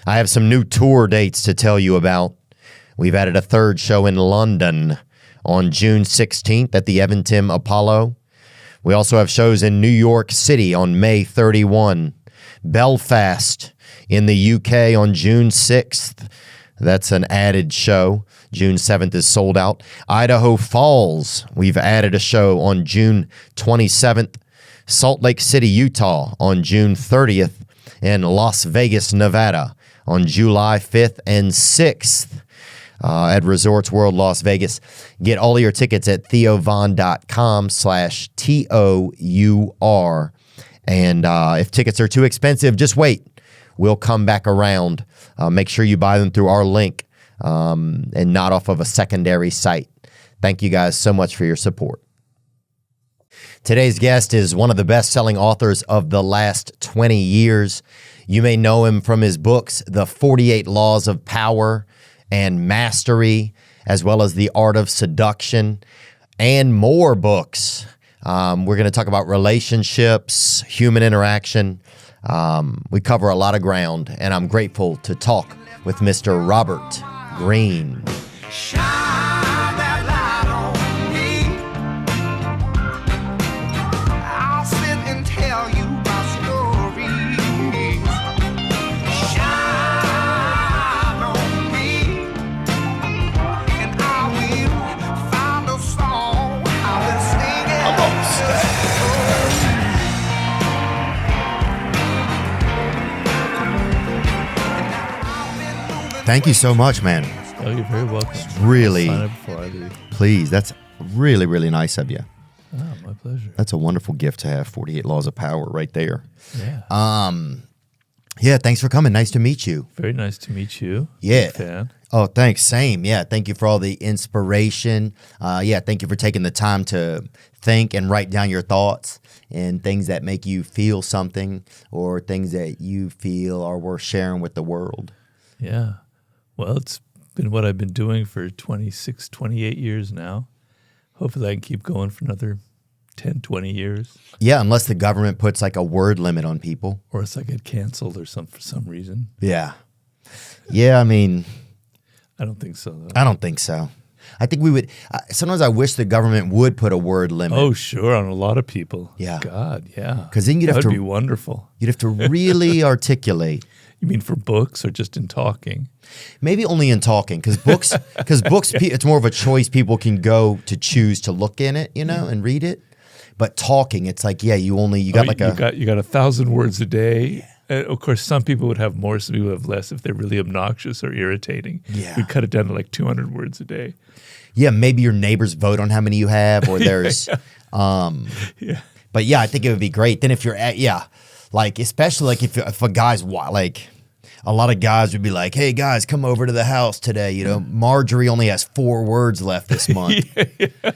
I have some new tour dates to tell you about. We've added a third show in London on June 16th at the Eventim Apollo. We also have shows in New York City on May 31, Belfast in the UK on June 6th. That's an added show. June 7th is sold out. Idaho Falls, we've added a show on June 27th. Salt Lake City, Utah on June 30th. And Las Vegas, Nevada on July 5th and 6th at Resorts World Las Vegas. Get all of your tickets at theovon.com/TOUR. And if tickets are too expensive, just wait. We'll come back around. Make sure you buy them through our link and not off of a secondary site. Thank you guys so much for your support. Today's guest is one of the best-selling authors of the last 20 years. You may know him from his books, The 48 Laws of Power and Mastery, as well as The Art of Seduction, and more books. We're going to talk about relationships, human interaction. We cover a lot of ground, and I'm grateful to talk with Mr. Robert Greene. Thank you so much, man. Oh, you're very welcome. Really, I'll sign up before I leave. please. That's really, really nice of you. Oh, my pleasure. That's a wonderful gift to have. 48 Laws of Power right there. Yeah. Yeah, thanks for coming. Nice to meet you. Very nice to meet you. Yeah. Big fan. Oh, thanks. Same. Yeah. Thank you for all the inspiration. Thank you for taking the time to think and write down your thoughts and things that make you feel something or things that you feel are worth sharing with the world. Yeah. Well, it's been what I've been doing for 26, 28 years now. Hopefully I can keep going for another 10, 20 years. Yeah, unless the government puts like a word limit on people. Or else I get canceled or for some reason. Yeah. Yeah, I mean, I don't think so, though. I don't think so. I think we would. Sometimes I wish the government would put a word limit. Oh, sure, on a lot of people. Yeah. God, yeah. Because then That would be wonderful. You'd have to really articulate. You mean for books or just in talking? Maybe only in talking, because books, it's more of a choice. People can go to choose to look in it, and read it. But talking, it's like, you got 1,000 words a day. Yeah. Of course, some people would have more, some people have less if they're really obnoxious or irritating. Yeah. We cut it down to like 200 words a day. Yeah, maybe your neighbors vote on how many you have, or there's, Yeah. But yeah, I think it would be great. Then if you're like, especially like if a guy's like, a lot of guys would be like, hey guys, come over to the house today. Marjorie only has 4 words left this month. Yeah.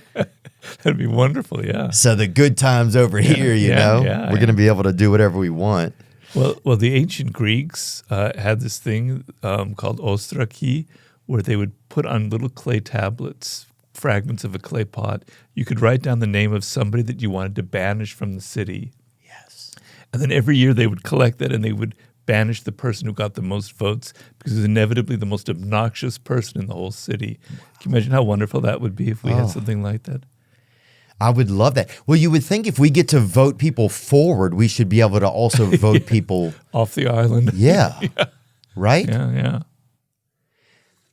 That'd be wonderful, yeah. So the good times over here, we're going to be able to do whatever we want. Well, the ancient Greeks had this thing called ostraki, where they would put on little clay tablets, fragments of a clay pot. You could write down the name of somebody that you wanted to banish from the city. Yes. And then every year they would collect that and they would banish the person who got the most votes because it was inevitably the most obnoxious person in the whole city. Wow. Can you imagine how wonderful that would be if we had something like that? I would love that. Well, you would think if we get to vote people forward, we should be able to also vote people off the island. Yeah. Yeah. Right? Yeah.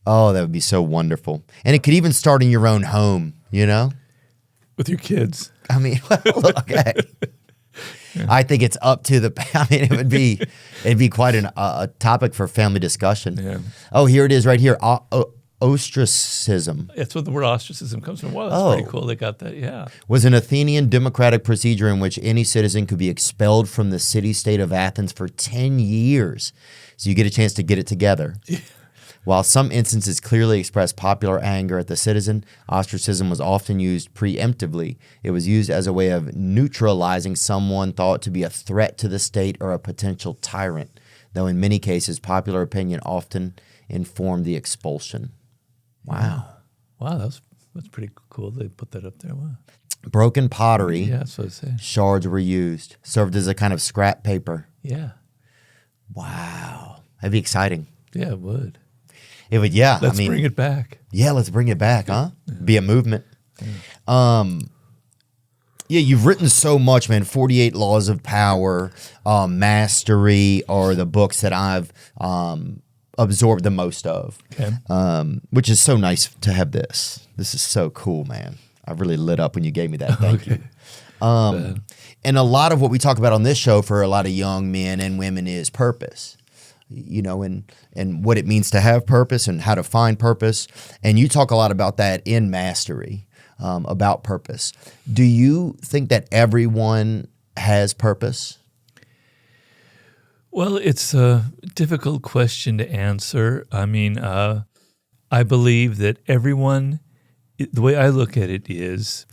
Oh, that would be so wonderful. And it could even start in your own home, With your kids. I mean, okay. Yeah. I think it's up to it'd be quite a topic for family discussion. Yeah. Oh, here it is right here. Ostracism. That's what the word ostracism comes from. Wow, that's pretty cool. They got that, yeah. Was an Athenian democratic procedure in which any citizen could be expelled from the city-state of Athens for 10 years. So you get a chance to get it together. Yeah. While some instances clearly expressed popular anger at the citizen, ostracism was often used preemptively. It was used as a way of neutralizing someone thought to be a threat to the state or a potential tyrant, though in many cases popular opinion often informed the expulsion. Wow. Wow, that's pretty cool. They put that up there. Wow. Broken pottery. Yeah, that's what I say. Shards were used, served as a kind of scrap paper. Yeah. Wow. That'd be exciting. Yeah, it would. It would, yeah. Let's bring it back. Yeah, let's bring it back, huh? Be a movement. Yeah, you've written so much, man. 48 Laws of Power, Mastery are the books that I've absorbed the most of, which is so nice to have this. This is so cool, man. I really lit up when you gave me that. Thank you. And a lot of what we talk about on this show for a lot of young men and women is purpose, you know, and what it means to have purpose and how to find purpose. And you talk a lot about that in Mastery. About purpose. Do you think that everyone has purpose? Well, it's a difficult question to answer. I mean, I believe that everyone, the way I look at it is,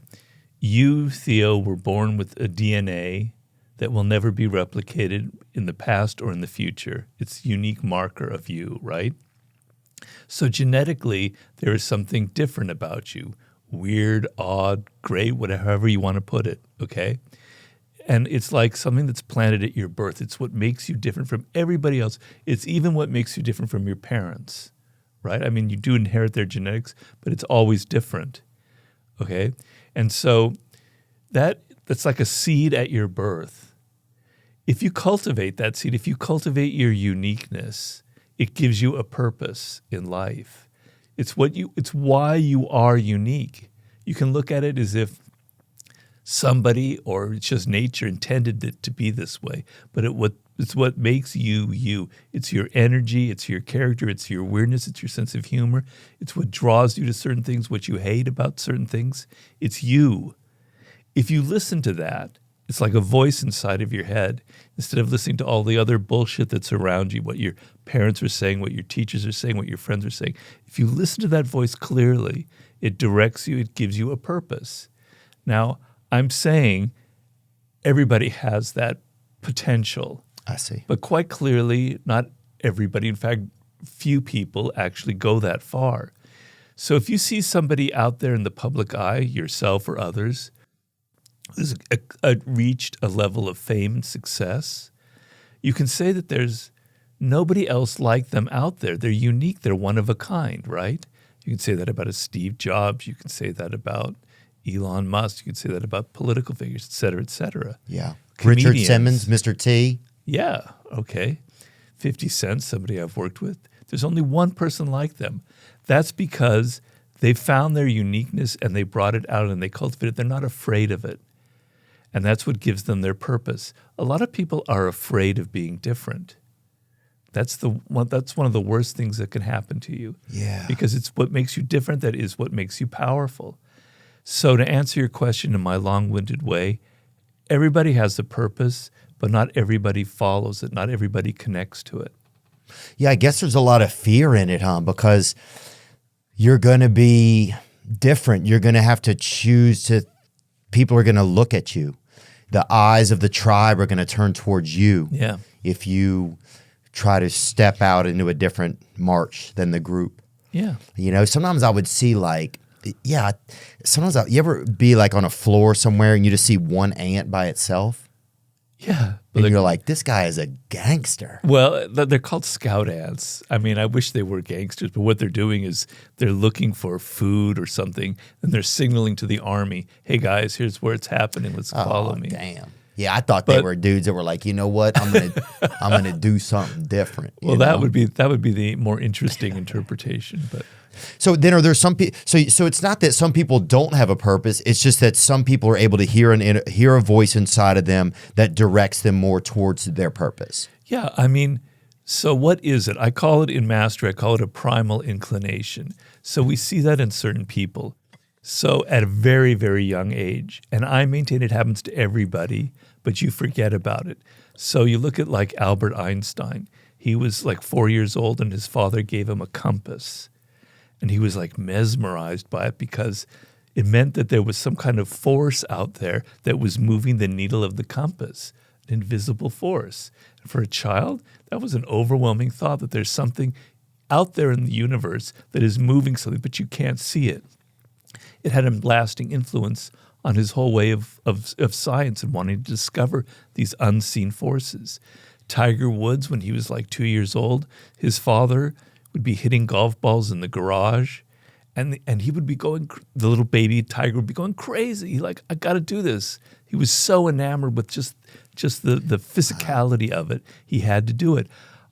you, Theo, were born with a DNA that will never be replicated in the past or in the future. It's a unique marker of you, right? So genetically, there is something different about you. Weird, odd, great, whatever you want to put it, okay? And it's like something that's planted at your birth. It's what makes you different from everybody else. It's even what makes you different from your parents, right? I mean, you do inherit their genetics, but it's always different, okay? And so that's like a seed at your birth. If you cultivate that seed, if you cultivate your uniqueness, it gives you a purpose in life. It's why you are unique. You can look at it as if somebody or it's just nature intended it to be this way. But it's what makes you you. It's your energy, it's your character, it's your weirdness, it's your sense of humor. It's what draws you to certain things, what you hate about certain things. It's you. If you listen to that, it's like a voice inside of your head. Instead of listening to all the other bullshit that's around you, what your parents are saying, what your teachers are saying, what your friends are saying. If you listen to that voice clearly, it directs you, it gives you a purpose. Now, I'm saying everybody has that potential. I see. But quite clearly, not everybody. In fact, few people actually go that far. So if you see somebody out there in the public eye, yourself or others, who's reached a level of fame and success, you can say that there's nobody else like them out there. They're unique. They're one of a kind, right? You can say that about a Steve Jobs. You can say that about Elon Musk. You can say that about political figures, et cetera, et cetera. Yeah. Comedians. Richard Simmons, Mr. T. Yeah, okay. 50 Cent, somebody I've worked with. There's only one person like them. That's because they found their uniqueness and they brought it out and they cultivated it. They're not afraid of it. And that's what gives them their purpose. A lot of people are afraid of being different. That's one of the worst things that can happen to you. Yeah. Because it's what makes you different that is what makes you powerful. So to answer your question in my long-winded way, everybody has a purpose, but not everybody follows it. Not everybody connects to it. Yeah, I guess there's a lot of fear in it, huh? Because you're going to be different. You're going to have to choose to, people are going to look at you. The eyes of the tribe are going to turn towards you. Yeah. If you try to step out into a different march than the group. Yeah. You know, sometimes I would see like, you ever be like on a floor somewhere and you just see one ant by itself? Yeah. And you're like, this guy is a gangster. Well, they're called scout ants. I mean, I wish they were gangsters, but what they're doing is they're looking for food or something, and they're signaling to the army, hey, guys, here's where it's happening. Let's follow me. Damn. Yeah, I thought they were dudes that were like, you know what, I'm gonna do something different. Well, that would be the more interesting interpretation. But so then, are there some people? So it's not that some people don't have a purpose. It's just that some people are able to hear a voice inside of them that directs them more towards their purpose. Yeah, I mean, so what is it? I call it in Mastery, I call it a primal inclination. So we see that in certain people. So at a very, very young age, and I maintain it happens to everybody, but you forget about it. So you look at like Albert Einstein. He was like 4 years old and his father gave him a compass. And he was like mesmerized by it because it meant that there was some kind of force out there that was moving the needle of the compass, an invisible force. And for a child, that was an overwhelming thought that there's something out there in the universe that is moving something, but you can't see it. It had a lasting influence on his whole way of science and wanting to discover these unseen forces. Tiger Woods, when he was like 2 years old, his father would be hitting golf balls in the garage, and he would be going, the little baby Tiger would be going crazy. He like, I got to do this. He was so enamored with just the physicality of it. He had to do it.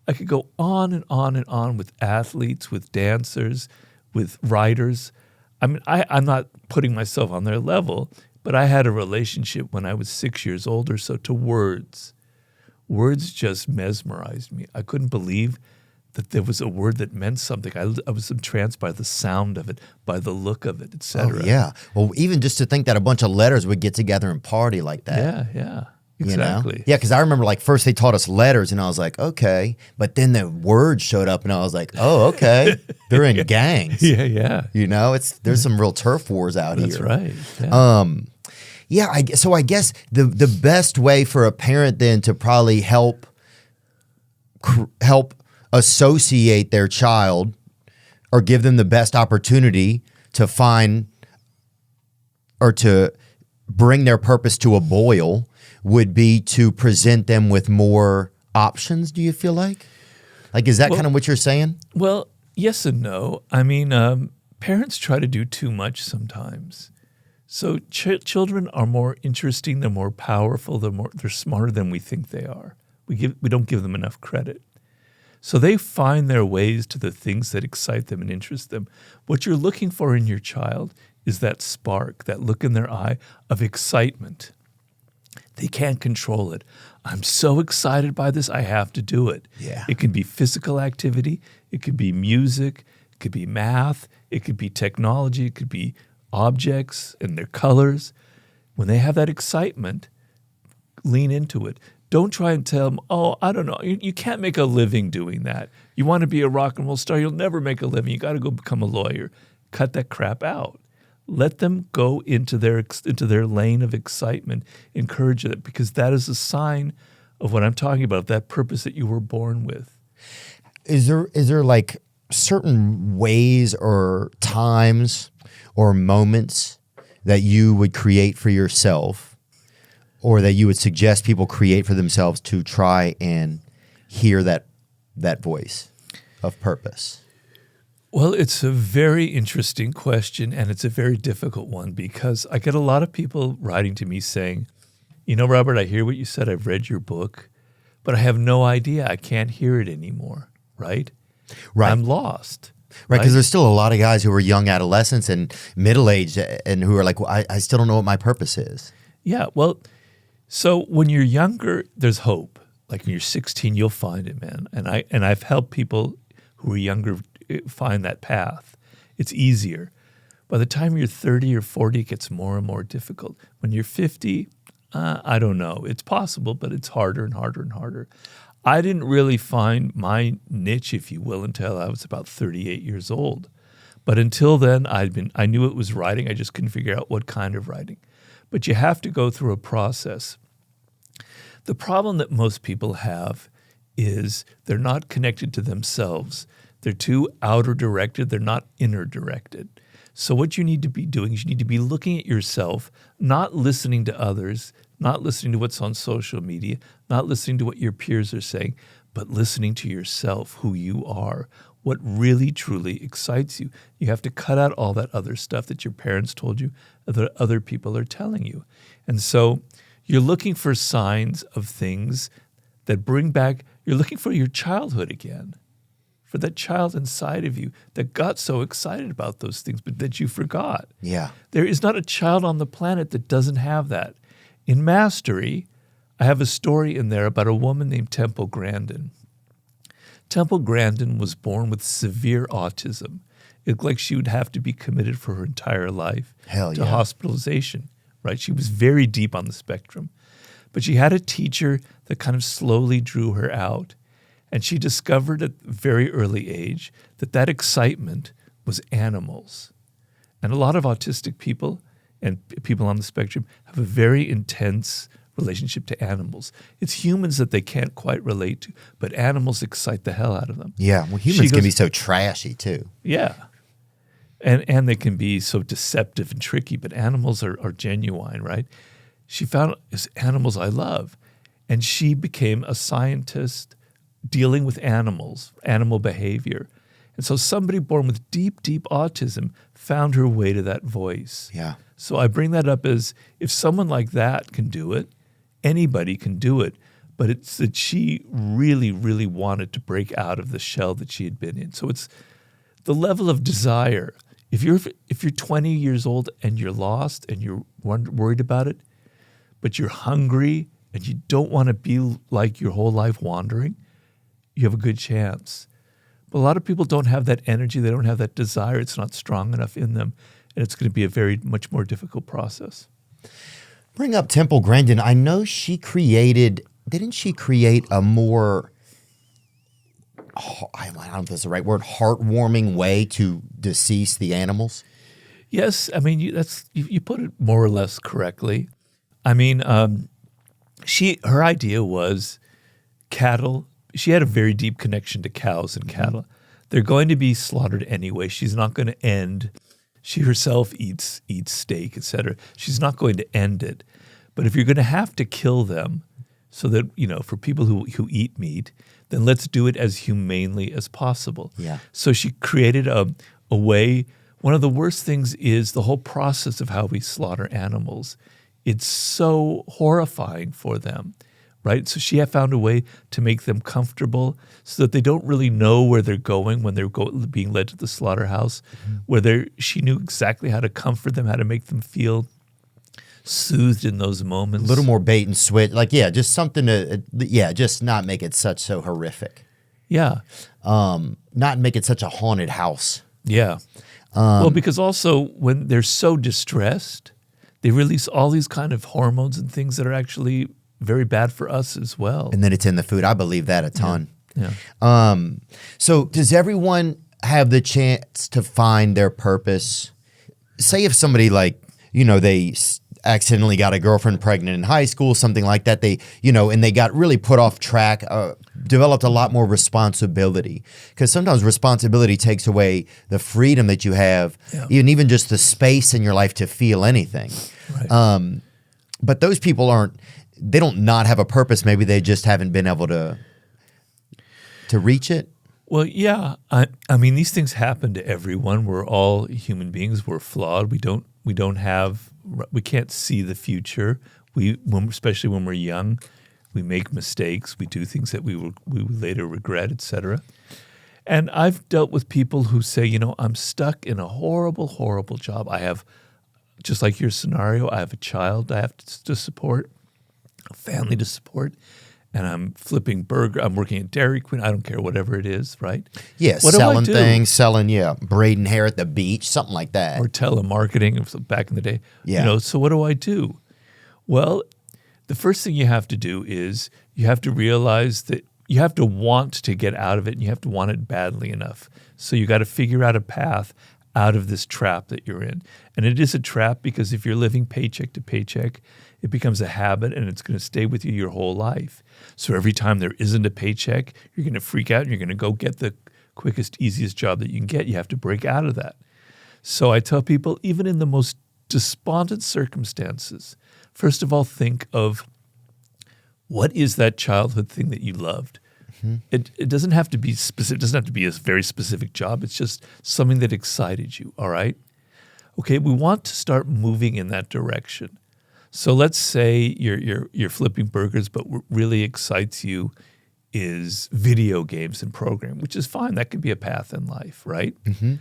I could go on and on and on with athletes, with dancers, with writers. I mean, I'm not putting myself on their level, but I had a relationship when I was 6 years old or so to words. Words just mesmerized me. I couldn't believe that there was a word that meant something. I was entranced by the sound of it, by the look of it, etc. Oh, yeah. Well, even just to think that a bunch of letters would get together and party like that. Yeah, exactly. You know? Yeah, because I remember like first they taught us letters and I was like, okay. But then the words showed up and I was like, oh, okay. They're in gangs. Yeah. You know, there's some real turf wars out That's here. right. Yeah. So I guess the best way for a parent then to probably help associate their child or give them the best opportunity to find or to bring their purpose to a boil would be to present them with more options, do you feel like? Like, is that kind of what you're saying? Well, yes and no. I mean, parents try to do too much sometimes. So children are more interesting, they're more powerful, they're smarter than we think they are. We don't give them enough credit. So they find their ways to the things that excite them and interest them. What you're looking for in your child is that spark, that look in their eye of excitement. They can't control it. I'm so excited by this, I have to do it. Yeah. It can be physical activity, it could be music, it could be math, it could be technology, it could be objects and their colors. When they have that excitement, lean into it. Don't try and tell them, oh, I don't know, you can't make a living doing that. You want to be a rock and roll star, you'll never make a living. You got to go become a lawyer. Cut that crap out. Let them go into their lane of excitement. Encourage it, because that is a sign of what I'm talking about, that purpose that you were born with. Is there like certain ways or times or moments that you would create for yourself or that you would suggest people create for themselves to try and hear that voice of purpose? Well, it's a very interesting question, and it's a very difficult one, because I get a lot of people writing to me saying, you know, Robert, I hear what you said. I've read your book, but I have no idea. I can't hear it anymore, right? Right. I'm lost. Right, because there's still a lot of guys who are young adolescents and middle-aged and who are like, well, I still don't know what my purpose is. Yeah, well, so when you're younger, there's hope. Like when you're 16, you'll find it, man. And I've helped people who are younger find that path. It's easier. By the time you're 30 or 40, it gets more and more difficult. When you're 50, I don't know. It's possible, but it's harder and harder and harder. I didn't really find my niche, if you will, until I was about 38 years old. But until then, I knew it was writing. I just couldn't figure out what kind of writing. But you have to go through a process. The problem that most people have is they're not connected to themselves. They're too outer directed. They're not inner directed. So what you need to be doing is you need to be looking at yourself, not listening to others, not listening to what's on social media, not listening to what your peers are saying, but listening to yourself, who you are, what really truly excites you. You have to cut out all that other stuff that your parents told you, that other people are telling you. And so you're looking for signs of things that bring back, you're looking for your childhood again, for that child inside of you that got so excited about those things, but that you forgot. Yeah. There is not a child on the planet that doesn't have that. In Mastery, I have a story in there about a woman named Temple Grandin. Temple Grandin was born with severe autism. It looked like she would have to be committed for her entire life to hospitalization, right? She was very deep on the spectrum. But she had a teacher that kind of slowly drew her out. And she discovered at a very early age that excitement was animals. And a lot of autistic people and people on the spectrum have a very intense relationship to animals. It's humans that they can't quite relate to, but animals excite the hell out of them. Yeah, well, humans can be so trashy too. Yeah. And they can be so deceptive and tricky, but animals are genuine, right? She found it's animals I love. And she became a scientist dealing with animals, animal behavior. And so somebody born with deep, deep autism found her way to that voice. Yeah. So I bring that up as if someone like that can do it, anybody can do it. But it's that she really, really wanted to break out of the shell that she had been in. So it's the level of desire. If you're 20 years old and you're lost and you're worried about it, but you're hungry and you don't want to be like your whole life wandering, you have a good chance. But a lot of people don't have that energy. They don't have that desire. It's not strong enough in them. And it's going to be a very much more difficult process. Bring up Temple Grandin. I know didn't she create a more, I don't know if that's the right word, heartwarming way to decease the animals? Yes. I mean, you put it more or less correctly. I mean, her idea was cattle. She had a very deep connection to cows and cattle. They're going to be slaughtered anyway. She's not going to end. She herself eats steak, etc. She's not going to end it. But if you're going to have to kill them, so that, for people who eat meat, then let's do it as humanely as possible. Yeah. So she created a way. One of the worst things is the whole process of how we slaughter animals. It's so horrifying for them, right? So she had found a way to make them comfortable so that they don't really know where they're going when they're being led to the slaughterhouse, she knew exactly how to comfort them, how to make them feel soothed in those moments. A little more bait and switch. Just something to, just not make it so horrific. Yeah. Not make it such a haunted house. Yeah. Well, because also when they're so distressed, they release all these kind of hormones and things that are actually very bad for us as well. And then it's in the food. I believe that a ton. Yeah. So does everyone have the chance to find their purpose? Say if somebody they accidentally got a girlfriend pregnant in high school, something like that, and they got really put off track, developed a lot more responsibility. Because sometimes responsibility takes away the freedom that you have, even just the space in your life to feel anything. Right. But those people they don't not have a purpose. Maybe they just haven't been able to reach it. Well, yeah. I mean, these things happen to everyone. We're all human beings. We're flawed. We can't see the future. Especially when we're young, we make mistakes. We do things that we will later regret, etc. And I've dealt with people who say, I'm stuck in a horrible, horrible job. I have, just like your scenario, I have a child I have to support, a family to support, and I'm flipping burger. I'm working at Dairy Queen. I don't care, whatever it is, right? Yeah, selling things, braiding hair at the beach, something like that. Or telemarketing back in the day. Yeah. So what do I do? Well, the first thing you have to do is you have to realize that you have to want to get out of it, and you have to want it badly enough. So you got to figure out a path out of this trap that you're in. And it is a trap because if you're living paycheck to paycheck, it becomes a habit and it's going to stay with you your whole life. So every time there isn't a paycheck, you're going to freak out and you're going to go get the quickest, easiest job that you can get. You have to break out of that. So I tell people, even in the most despondent circumstances, first of all, think of what is that childhood thing that you loved? It doesn't have to be specific. It doesn't have to be a very specific job. It's just something that excited you. All right. Okay. We want to start moving in that direction. So let's say you're flipping burgers, but what really excites you is video games and programming, which is fine. That could be a path in life, right? Mm-hmm.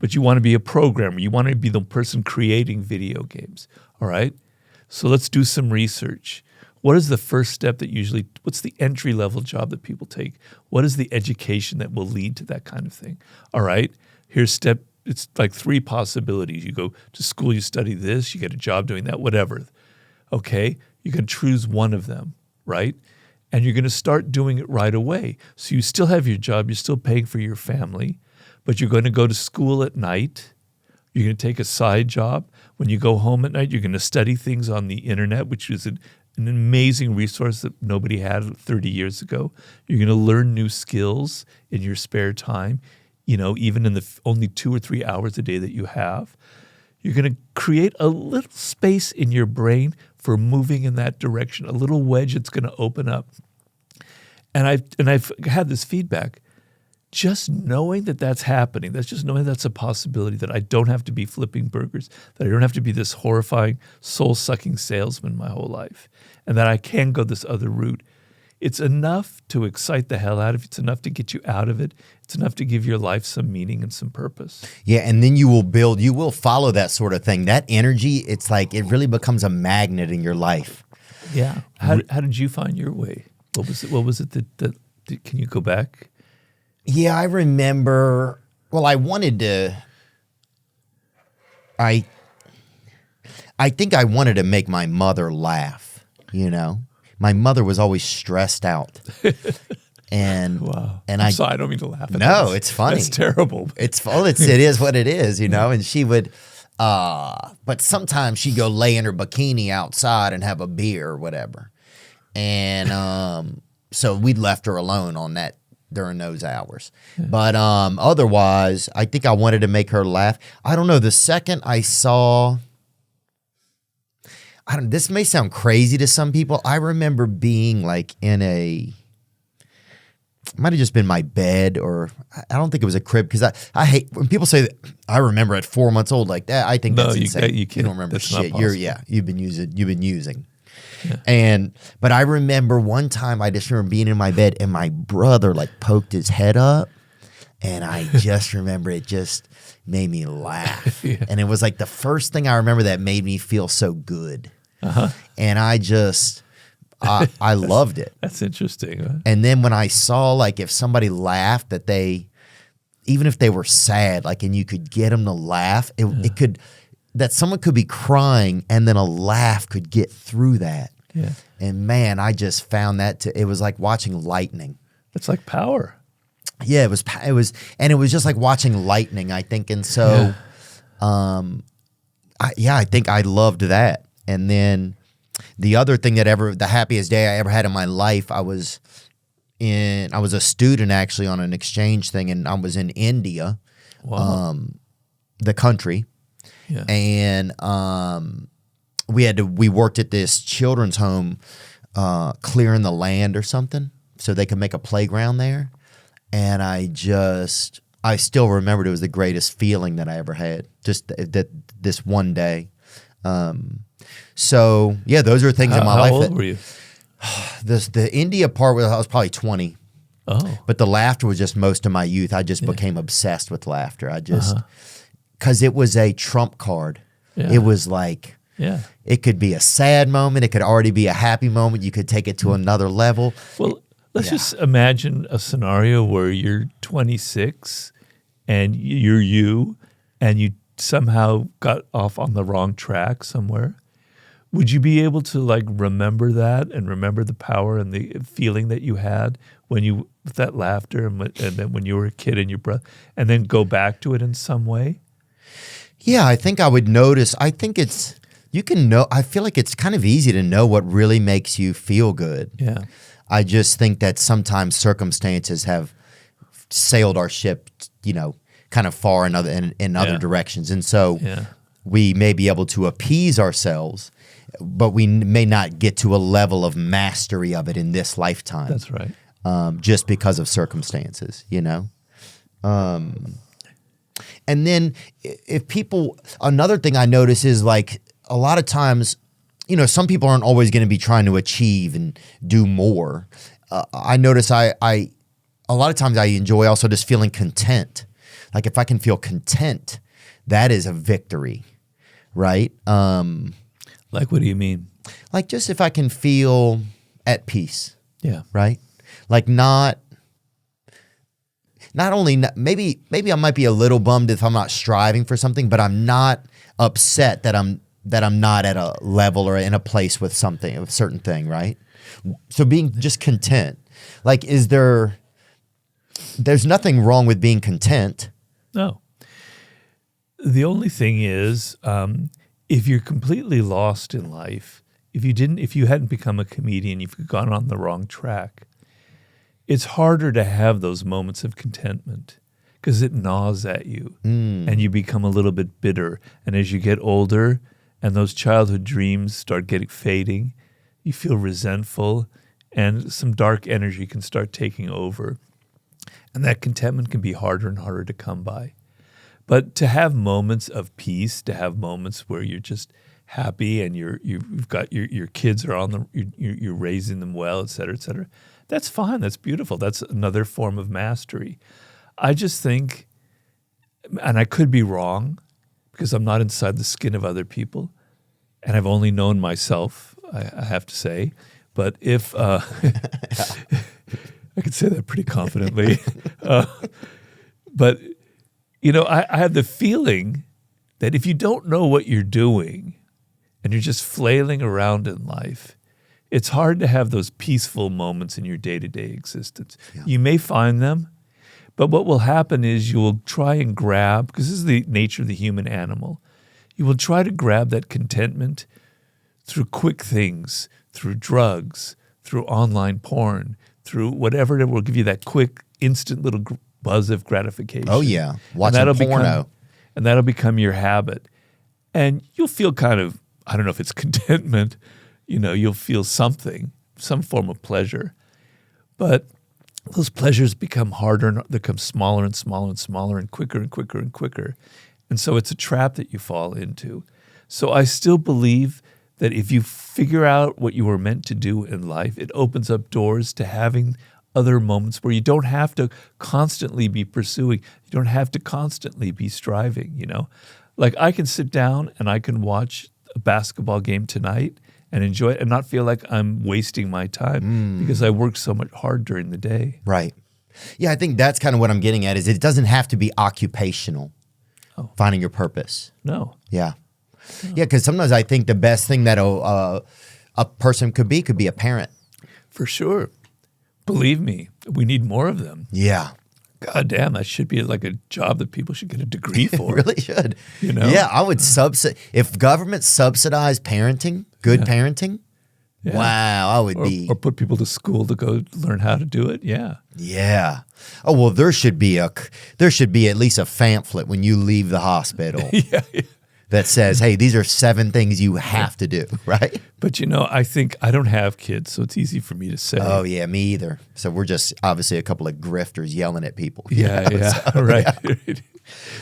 But you want to be a programmer. You want to be the person creating video games. All right. So let's do some research. What is the first step what's the entry-level job that people take? What is the education that will lead to that kind of thing? All right, it's like 3 possibilities. You go to school, you study this, you get a job doing that, whatever. Okay, you can choose one of them, right? And you're going to start doing it right away. So you still have your job, you're still paying for your family, but you're going to go to school at night. You're going to take a side job. When you go home at night, you're going to study things on the internet, which is an amazing resource that nobody had 30 years ago. You're going to learn new skills in your spare time, even in the only 2 or 3 hours a day that you have. You're going to create a little space in your brain for moving in that direction, a little wedge that's going to open up. And I've had this feedback. Just knowing that that's happening, that's just knowing that's a possibility, that I don't have to be flipping burgers, that I don't have to be this horrifying, soul-sucking salesman my whole life, and that I can go this other route. It's enough to excite the hell out of you. It's enough to get you out of it. It's enough to give your life some meaning and some purpose. Yeah, and then you will follow that sort of thing. That energy, it's like it really becomes a magnet in your life. Yeah. How did you find your way? What was it that can you go back? Yeah, I remember, well, I wanted to, I think I wanted to make my mother laugh, you know? My mother was always stressed out. And wow. And I'm sorry, I don't mean to laugh at that. No, it's funny. It's terrible. It is what it is, you know? And she would, but sometimes she'd go lay in her bikini outside and have a beer or whatever. And so we'd left her alone on that during those hours. Yeah. But otherwise, I think I wanted to make her laugh. I don't know. The second I saw, this may sound crazy to some people. I remember being like it might have just been my bed, or I don't think it was a crib, because I hate when people say that I remember at 4 months old like that. I think that's insane. You don't remember that's shit. You've been using. Yeah. But I remember one time I just remember being in my bed and my brother like poked his head up, and I just remember it just made me laugh. Yeah. And it was like the first thing I remember that made me feel so good. Uh-huh. And I loved it. That's interesting. Huh? And then when I saw like if somebody laughed, that even if they were sad, like, and you could get them to laugh, it could, that someone could be crying and then a laugh could get through that. Yeah. And man, I just found it was like watching lightning. It's like power. Yeah, it was, and it was just like watching lightning, I think. And so, I think I loved that. And then the other thing the happiest day I ever had in my life, I was a student actually on an exchange thing, and I was in India, the country. Yeah. And we worked at this children's home, clearing the land or something so they could make a playground there. And I still remembered it was the greatest feeling that I ever had, just that this one day. So yeah, those are things in my life. How old were you? The India part I was probably 20. Oh. But the laughter was just most of my youth. I just became obsessed with laughter. Because it was a trump card. Yeah. It was like, it could be a sad moment. It could already be a happy moment. You could take it to another level. Well, let's just imagine a scenario where you're 26 and you're you, and you somehow got off on the wrong track somewhere. Would you be able to like remember that and remember the power and the feeling that you had with that laughter and then when you were a kid and your brother, and then go back to it in some way? Yeah, I think I would notice. I think I feel like it's kind of easy to know what really makes you feel good. Yeah. I just think that sometimes circumstances have sailed our ship, kind of far in other directions. And so we may be able to appease ourselves, but we may not get to a level of mastery of it in this lifetime. That's right. Just because of circumstances, And then another thing I notice is like a lot of times, some people aren't always going to be trying to achieve and do more. I notice a lot of times I enjoy also just feeling content. Like if I can feel content, that is a victory, right? Like what do you mean? Like just if I can feel at peace. Yeah. Right? Like not only maybe I might be a little bummed if I'm not striving for something, but I'm not upset that I'm not at a level or in a place with a certain thing, right? So being just content. Like there's nothing wrong with being content. No. The only thing is, if you're completely lost in life, if you hadn't become a comedian, if you've gone on the wrong track, it's harder to have those moments of contentment because it gnaws at you and you become a little bit bitter. And as you get older and those childhood dreams start fading. You feel resentful, and some dark energy can start taking over. And that contentment can be harder and harder to come by. But to have moments of peace, to have moments where you're just happy and you've got your kids are you're raising them well, et cetera, that's fine. That's beautiful. That's another form of mastery. I just think, and I could be wrong because I'm not inside the skin of other people, and I've only known myself, I have to say. But if I could say that pretty confidently, but I have the feeling that if you don't know what you're doing and you're just flailing around in life, it's hard to have those peaceful moments in your day-to-day existence. Yeah. You may find them, but what will happen is you will try and grab, because this is the nature of the human animal, you will try to grab that contentment through quick things, through drugs, through online porn, through whatever that will give you that quick, instant little buzz of gratification. Oh, yeah. Watching porno. And that'll become your habit. And you'll feel kind of, I don't know if it's contentment, you'll feel something, some form of pleasure. But those pleasures become harder and they become smaller and smaller and smaller and quicker and quicker and quicker. And so it's a trap that you fall into. So I still believe that if you figure out what you were meant to do in life, it opens up doors to having other moments where you don't have to constantly be pursuing. You don't have to constantly be striving, Like I can sit down and I can watch a basketball game tonight and enjoy it and not feel like I'm wasting my time because I worked so much hard during the day. Right. Yeah, I think that's kind of what I'm getting at is it doesn't have to be occupational, finding your purpose. No. Yeah. No. Yeah, because sometimes I think the best thing that a person could be a parent. For sure. Believe me, we need more of them. Yeah. God damn, that should be like a job that people should get a degree for. It really should. Yeah, I would if government subsidized parenting, good parenting, wow, I would be. Or put people to school to go learn how to do it, yeah. Yeah. Oh, well, there should be at least a pamphlet when you leave the hospital. Yeah. That says, hey, these are 7 things you have to do, right? But I think I don't have kids, so it's easy for me to say. Oh, yeah, me either. So we're just obviously a couple of grifters yelling at people. Yeah, so, right. Yeah.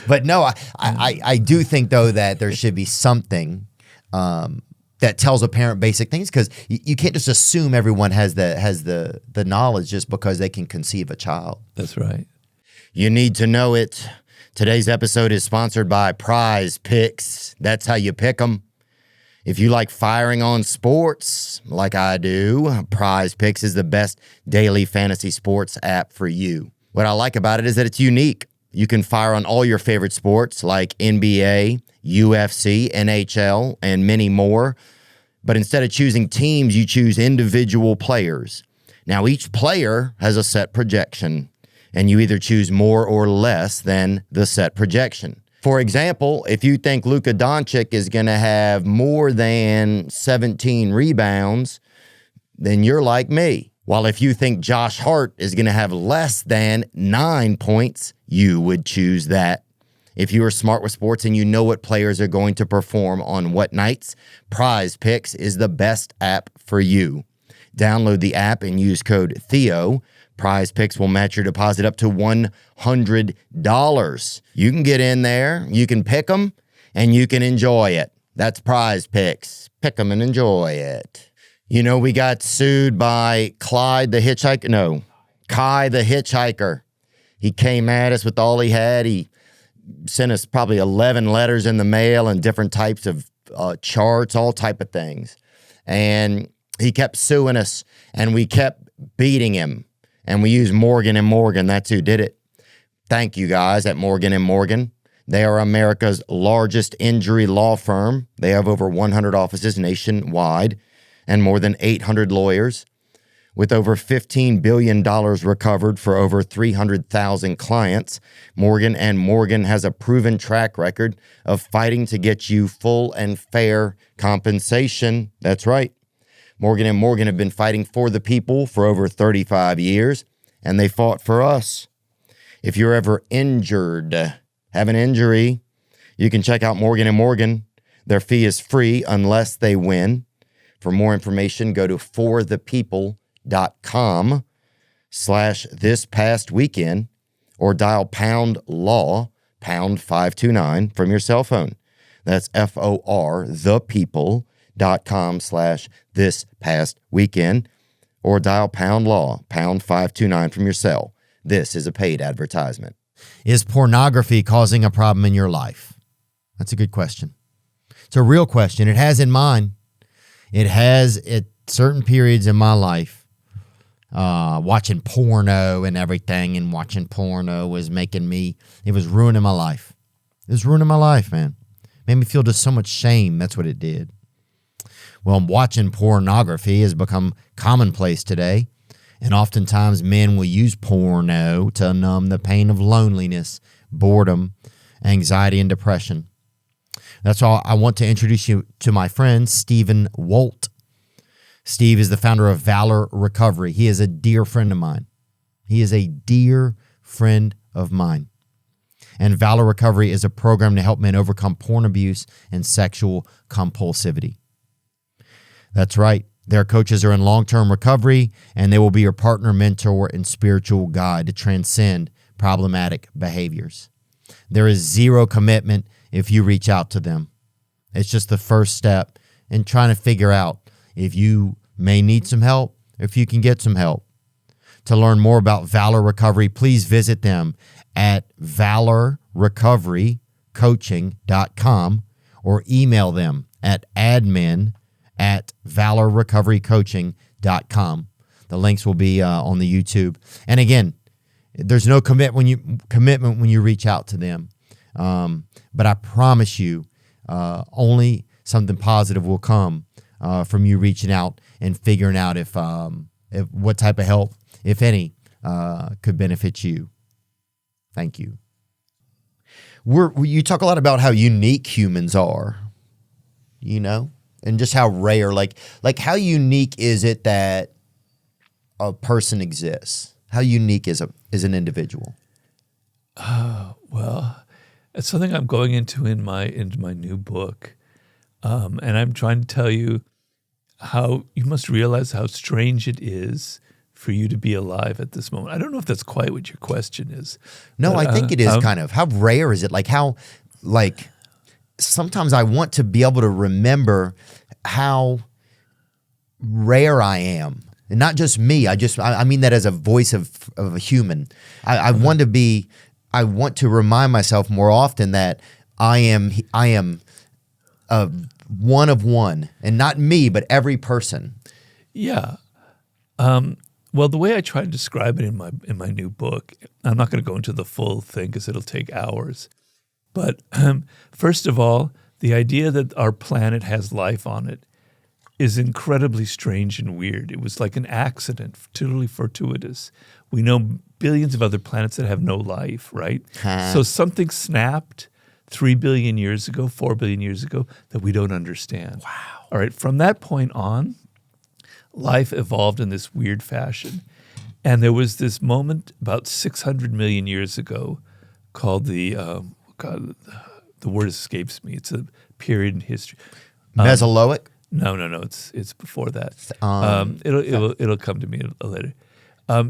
But no, I do think, though, that there should be something that tells a parent basic things because you can't just assume everyone has the knowledge just because they can conceive a child. That's right. You need to know it. Today's episode is sponsored by Prize Picks. That's how you pick them. If you like firing on sports, like I do, Prize Picks is the best daily fantasy sports app for you. What I like about it is that it's unique. You can fire on all your favorite sports like NBA, UFC, NHL, and many more. But instead of choosing teams, you choose individual players. Now, each player has a set projection, and you either choose more or less than the set projection. For example, if you think Luka Doncic is going to have more than 17 rebounds, then you're like me. While if you think Josh Hart is going to have less than 9 points, you would choose that. If you are smart with sports and you know what players are going to perform on what nights, Prize Picks is the best app for you. Download the app and use code Theo. Prize Picks will match your deposit up to $100. You can get in there, you can pick them, and you can enjoy it. That's Prize Picks. Pick them and enjoy it. We got sued by Kai the Hitchhiker. He came at us with all he had. He sent us probably 11 letters in the mail and different types of charts, all type of things. And he kept suing us, and we kept beating him. And we use Morgan & Morgan. That's who did it. Thank you guys at Morgan & Morgan. They are America's largest injury law firm. They have over 100 offices nationwide and more than 800 lawyers. With over $15 billion recovered for over 300,000 clients, Morgan & Morgan has a proven track record of fighting to get you full and fair compensation. That's right. Morgan & Morgan have been fighting for the people for over 35 years, and they fought for us. If you're ever injured, have an injury, you can check out Morgan & Morgan. Their fee is free unless they win. For more information, go to forthepeople.com/thispastweekend or dial pound law, pound 529 from your cell phone. That's FOR, thepeople.com/thispastweekend or dial pound law, pound 529 from your cell. This is a paid advertisement. Is pornography causing a problem in your life? That's a good question. It's a real question. It has in mine. It has at certain periods in my life, watching porno and everything, and watching porno was it was ruining my life. It was ruining my life, man. Made me feel just so much shame. That's what it did. Well, watching pornography has become commonplace today. And oftentimes men will use porno to numb the pain of loneliness, boredom, anxiety, and depression. That's why I want to introduce you to my friend, Stephen Wolt. Steve is the founder of Valor Recovery. He is a dear friend of mine. And Valor Recovery is a program to help men overcome porn abuse and sexual compulsivity. That's right. Their coaches are in long-term recovery, and they will be your partner, mentor, and spiritual guide to transcend problematic behaviors. There is zero commitment if you reach out to them. It's just the first step in trying to figure out if you may need some help, if you can get some help. To learn more about Valor Recovery, please visit them at valorrecoverycoaching.com or email them at admin@valorrecoverycoaching.com. The links will be on the YouTube. And again, there's no commitment when you reach out to them. But I promise you, only something positive will come from you reaching out and figuring out if what type of help, if any, could benefit you. Thank you. You talk a lot about how unique humans are, and just how rare, like how unique is it that a person exists? How unique is an individual? Well, it's something I'm going into in my new book, and I'm trying to tell you how you must realize how strange it is for you to be alive at this moment. I don't know if that's quite what your question is. No, but, I think it is kind of. How rare is it? Sometimes I want to be able to remember how rare I am. And not just me. I mean that as a voice of a human. I want to remind myself more often that I am one of one, and not me, but every person. Yeah. Well, the way I try to describe it in my new book, I'm not going to go into the full thing because it'll take hours. But first of all, the idea that our planet has life on it is incredibly strange and weird. It was like an accident, totally fortuitous. We know billions of other planets that have no life, right? So something snapped 3 billion years ago, 4 billion years ago that we don't understand. Wow. All right, from that point on, life evolved in this weird fashion. And there was this moment about 600 million years ago called the word escapes me. It's a period in history. Mesozoic? No. It's before that. It'll come to me later.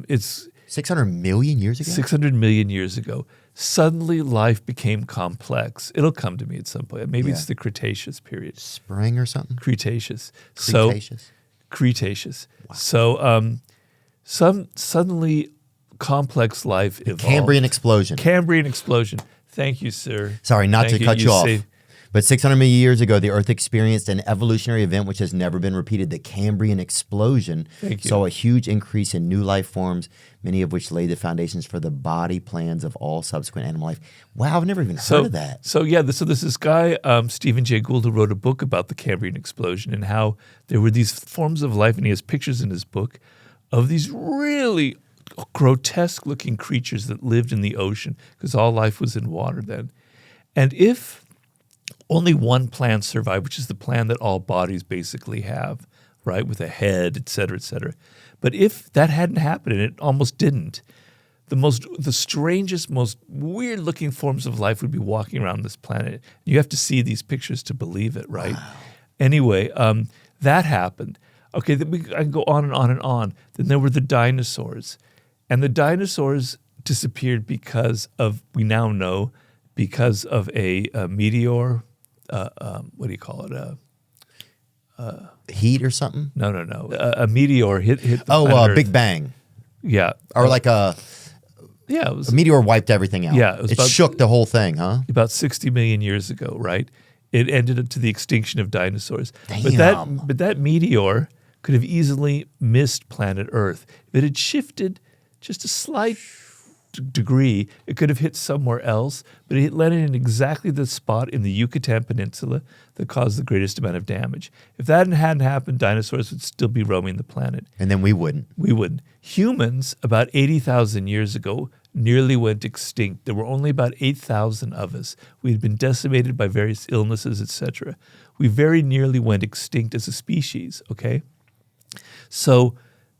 It's 600 million years ago? 600 million years ago. Suddenly life became complex. It'll come to me at some point. Maybe it's the Cretaceous period. Spring or something? Cretaceous. Cretaceous. Wow. So suddenly complex life evolved. Cambrian explosion. Thank you, sir. Sorry, not to cut you off. But 600 million years ago, the Earth experienced an evolutionary event which has never been repeated. The Cambrian explosion saw a huge increase in new life forms, many of which laid the foundations for the body plans of all subsequent animal life. Wow, I've never even heard of that. So there's this guy, Stephen Jay Gould, who wrote a book about the Cambrian explosion and how there were these forms of life, and he has pictures in his book of these really grotesque-looking creatures that lived in the ocean because all life was in water then. And if only one plan survived, which is the plan that all bodies basically have, right, with a head, et cetera, et cetera. But if that hadn't happened, and it almost didn't, the strangest, most weird-looking forms of life would be walking around this planet. You have to see these pictures to believe it, right? Wow. Anyway, that happened. Okay, I can go on and on and on. Then there were the dinosaurs. And the dinosaurs disappeared because of, we now know, because of a meteor. What do you call it? Heat or something? No. A meteor hit the planet Earth. Big Bang. Yeah. Or like a meteor wiped everything out. Yeah. It shook the whole thing, huh? About 60 million years ago, right? It ended up to the extinction of dinosaurs. Damn. But that meteor could have easily missed planet Earth. If it had shifted just a slight degree, it could have hit somewhere else, but it landed in exactly the spot in the Yucatan Peninsula that caused the greatest amount of damage. If that hadn't happened, dinosaurs would still be roaming the planet. And then we wouldn't. We wouldn't. Humans, about 80,000 years ago, nearly went extinct. There were only about 8,000 of us. We had been decimated by various illnesses, etc. We very nearly went extinct as a species, okay? So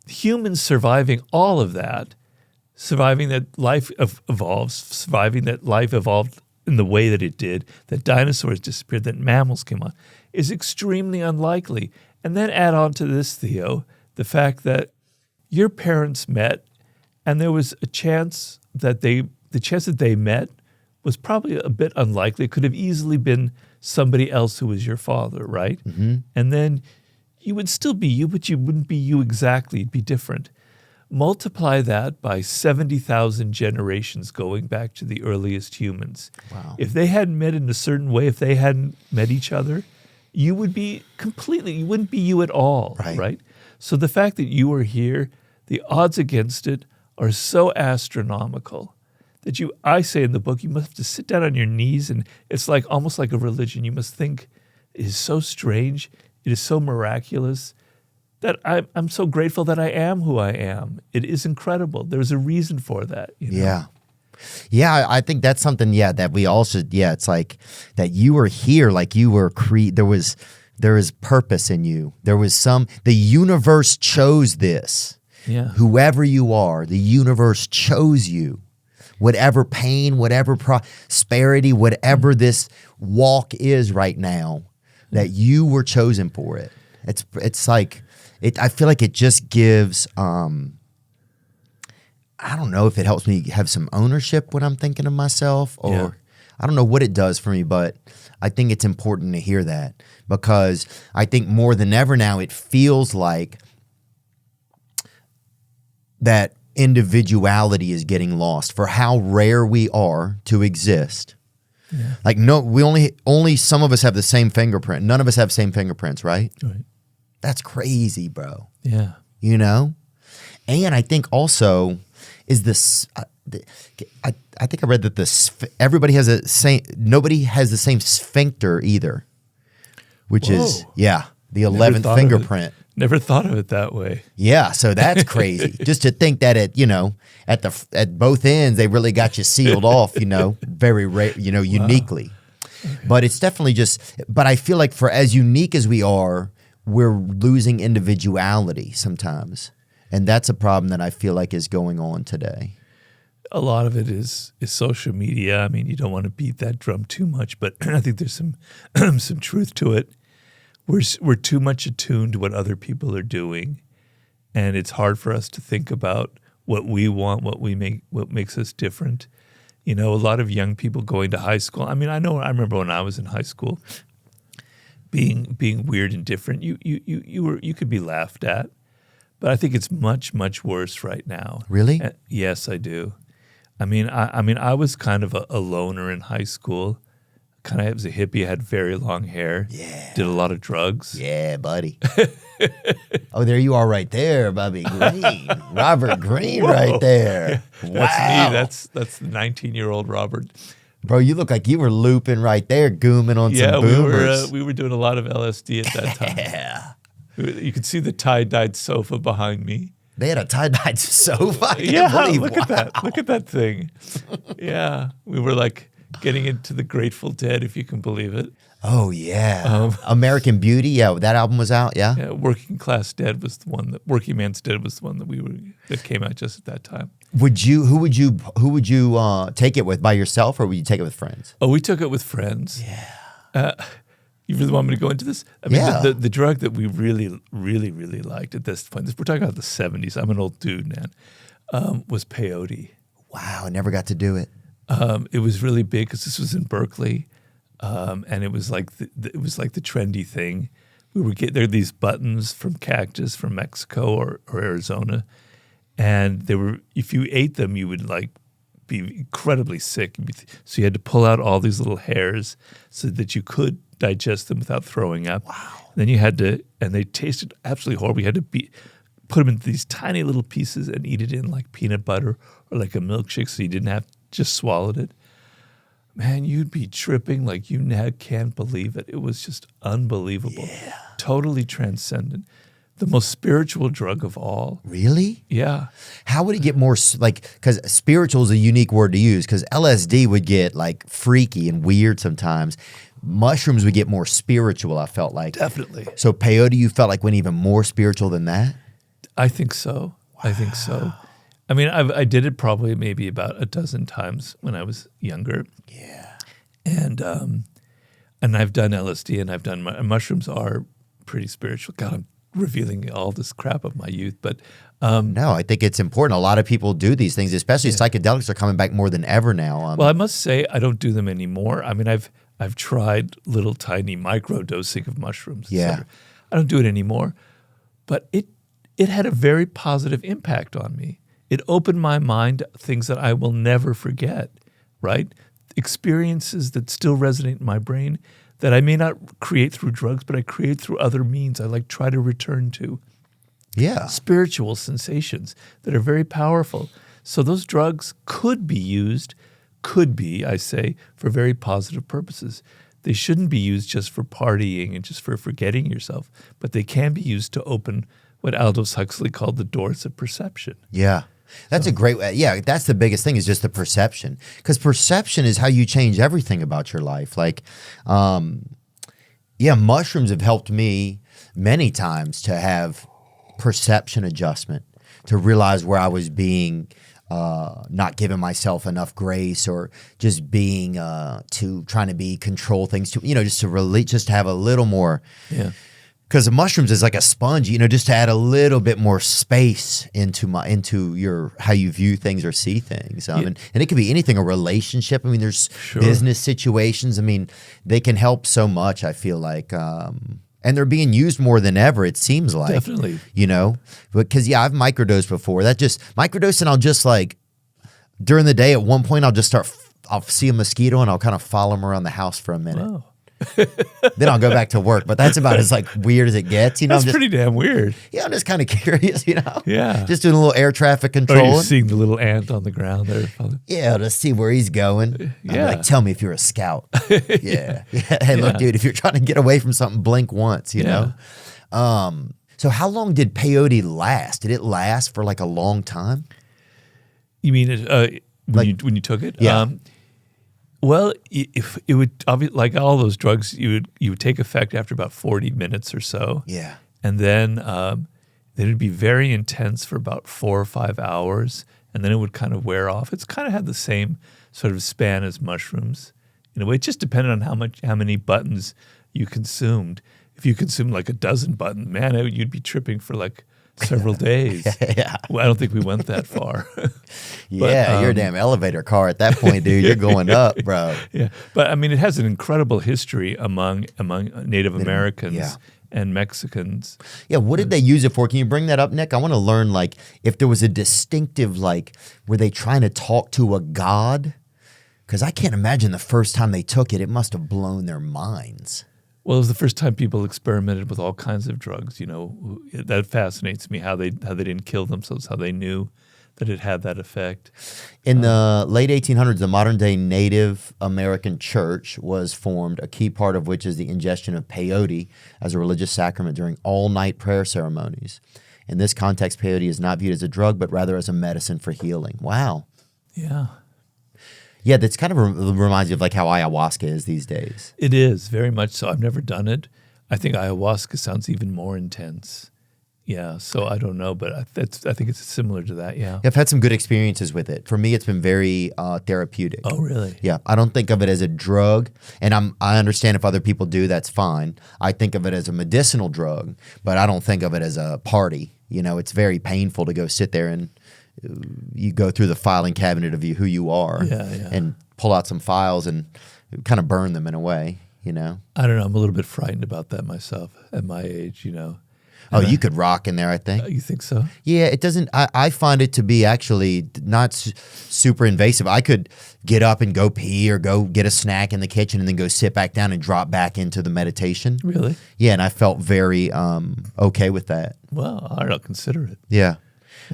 humans surviving all of that, surviving that life evolves, surviving that life evolved in the way that it did, that dinosaurs disappeared, that mammals came on, is extremely unlikely. And then add on to this, Theo, the fact that your parents met and there was a chance that the chance that they met was probably a bit unlikely. It could have easily been somebody else who was your father, right? Mm-hmm. And then you would still be you, but you wouldn't be you exactly. It'd be different. Multiply that by 70,000 generations going back to the earliest humans. Wow. If they hadn't met in a certain way, if they hadn't met each other, you would be you wouldn't be you at all, right? So the fact that you are here, the odds against it are so astronomical that I say in the book, you must have to sit down on your knees, and it's like almost like a religion. You must think, it is so strange, it is so miraculous, that I'm so grateful that I am who I am. It is incredible. There's a reason for that. You know? Yeah. Yeah, I think that's something, that we all should, it's like that you were here, like you were there is purpose in you. The universe chose this. Yeah. Whoever you are, the universe chose you. Whatever pain, whatever prosperity, whatever this walk is right now, that you were chosen for it. It's like, I feel like it just gives, I don't know if it helps me have some ownership when I'm thinking of myself, or I don't know what it does for me, but I think it's important to hear that, because I think more than ever now it feels like that individuality is getting lost for how rare we are to exist. Yeah. Like we only some of us have the same fingerprint. None of us have the same fingerprints, right? Right. That's crazy, bro. Yeah. You know? And I think also is this I think I read that nobody has the same sphincter either. Which is the 11th fingerprint. Never thought of it that way. Yeah, so that's crazy. Just to think that at both ends they really got you sealed off, very uniquely. But it's definitely but I feel like for as unique as we are, we're losing individuality sometimes. And that's a problem that I feel like is going on today. A lot of it is social media. I mean, you don't want to beat that drum too much, but I think there's some truth to it. We're too much attuned to what other people are doing, and it's hard for us to think about what we want, what makes us different. A lot of young people going to high school. I mean, I remember when I was in high school, being weird and different. You could be laughed at, but I think it's much, much worse right now. Really? Yes, I do. I mean, I was kind of a loner in high school. Kind of was a hippie, had very long hair. Yeah. Did a lot of drugs. Yeah, buddy. Oh, there you are right there, Bobby Greene. Robert Greene right there. Wow. That's me. That's the 19-year-old Robert. Bro, you look like you were looping right there, gooming on some boomers. We were doing a lot of LSD at that time. Yeah. You could see the tie-dyed sofa behind me. They had a tie-dyed sofa? Look at that. Look at that thing. Yeah. We were like getting into the Grateful Dead, if you can believe it. Oh yeah, American Beauty. Yeah, that album was out. Yeah. Yeah, Working Class Dead was the one that Working Man's Dead was the one that came out just at that time. Who would you take it with, by yourself, or would you take it with friends? Oh, we took it with friends. Yeah. You really want me to go into this? I mean, Yeah. the drug that we really, really, really liked at this point, we're talking about the 70s. I'm an old dude, man. Was peyote. Wow, I never got to do it. It was really big because this was in Berkeley, and it was like the trendy thing. We would get there these buttons from Cactus from Mexico or Arizona, and they were, if you ate them, you would like be incredibly sick. So you had to pull out all these little hairs so that you could digest them without throwing up. Wow. Then you had to, and they tasted absolutely horrible. You had to put them into these tiny little pieces and eat it in like peanut butter or like a milkshake, so you didn't have just swallowed it. Man, you'd be tripping like you can't believe it. It was just unbelievable. Yeah. Totally transcendent. The most spiritual drug of all. Really? Yeah. How would it get more, because spiritual is a unique word to use, because LSD would get like freaky and weird sometimes. Mushrooms would get more spiritual, I felt like. Definitely. So peyote, you felt like went even more spiritual than that? I think so. Wow. I think so. I mean, I did it probably maybe about a dozen times when I was younger. Yeah. And I've done LSD and I've done mushrooms are pretty spiritual. God, I'm revealing all this crap of my youth, but no, I think it's important. A lot of people do these things, especially psychedelics are coming back more than ever now. Well, I must say I don't do them anymore. I mean, I've tried little tiny micro dosing of mushrooms. Yeah. I don't do it anymore, but it had a very positive impact on me. It opened my mind to things that I will never forget, right? Experiences that still resonate in my brain that I may not create through drugs, but I create through other means I like try to return to. Yeah. Spiritual sensations that are very powerful. So those drugs could be used, I say, for very positive purposes. They shouldn't be used just for partying and just for forgetting yourself, but they can be used to open what Aldous Huxley called the doors of perception. Yeah. That's a great way. Yeah, that's the biggest thing is just the perception. Because perception is how you change everything about your life. Like, mushrooms have helped me many times to have perception adjustment, to realize where I was being not giving myself enough grace, or just being trying to control things, just to have a little more. Yeah. Because the mushrooms is like a sponge, just to add a little bit more space into your how you view things or see things. And it could be anything, a relationship. I mean, there's business situations. I mean, they can help so much, I feel like. And they're being used more than ever, it seems like. Definitely. Because, I've microdosed before. Microdosing, I'll just during the day at one point, I'll see a mosquito and I'll kind of follow them around the house for a minute. Oh. Then I'll go back to work, but that's about as weird as it gets. That's pretty damn weird. Yeah, I'm just kind of curious, Yeah. Just doing a little air traffic control. Or you're seeing the little ant on the ground there. Yeah, to see where he's going. Yeah. I'm tell me if you're a scout. Yeah. Hey, look, dude, if you're trying to get away from something, blink once, you know? So how long did peyote last? Did it last for a long time? You mean when you took it? Yeah. Well, if it would, like all those drugs, you would take effect after about 40 minutes or so. Yeah. And then it'd be very intense for about 4 or 5 hours, and then it would kind of wear off. It's kind of had the same sort of span as mushrooms. In a way, it just depended on how many buttons you consumed. If you consumed a dozen buttons, man, you'd be tripping for several days. Yeah. Well, I don't think we went that far. Yeah, you're a damn elevator car at that point, dude. You're going up, bro. Yeah, but I mean, it has an incredible history among Native Americans and Mexicans. Yeah, what did they use it for? Can you bring that up, Nick? I want to learn, if there was a distinctive, were they trying to talk to a god? Because I can't imagine the first time they took it, it must have blown their minds. Well, it was the first time people experimented with all kinds of drugs. That fascinates me, how they didn't kill themselves, how they knew that it had that effect. In the late 1800s, the modern-day Native American church was formed, a key part of which is the ingestion of peyote as a religious sacrament during all-night prayer ceremonies. In this context, peyote is not viewed as a drug, but rather as a medicine for healing. Wow. Yeah. Yeah, that's kind of reminds me of like how ayahuasca is these days. It is, very much so. I've never done it. I think ayahuasca sounds even more intense. Yeah, so I don't know, but I think it's similar to that, yeah. I've had some good experiences with it. For me, it's been very therapeutic. Oh, really? Yeah, I don't think of it as a drug, and I understand if other people do, that's fine. I think of it as a medicinal drug, but I don't think of it as a party. You know, it's very painful to go sit there and you go through the filing cabinet of who you are and pull out some files and kind of burn them in a way, you know? I don't know. I'm a little bit frightened about that myself at my age, you know. Oh, you could rock in there, I think. You think so? Yeah, it doesn't. I find it to be actually not super invasive. I could get up and go pee or go get a snack in the kitchen and then go sit back down and drop back into the meditation. Really? Yeah, and I felt very okay with that. Well, I don't know, consider it. Yeah.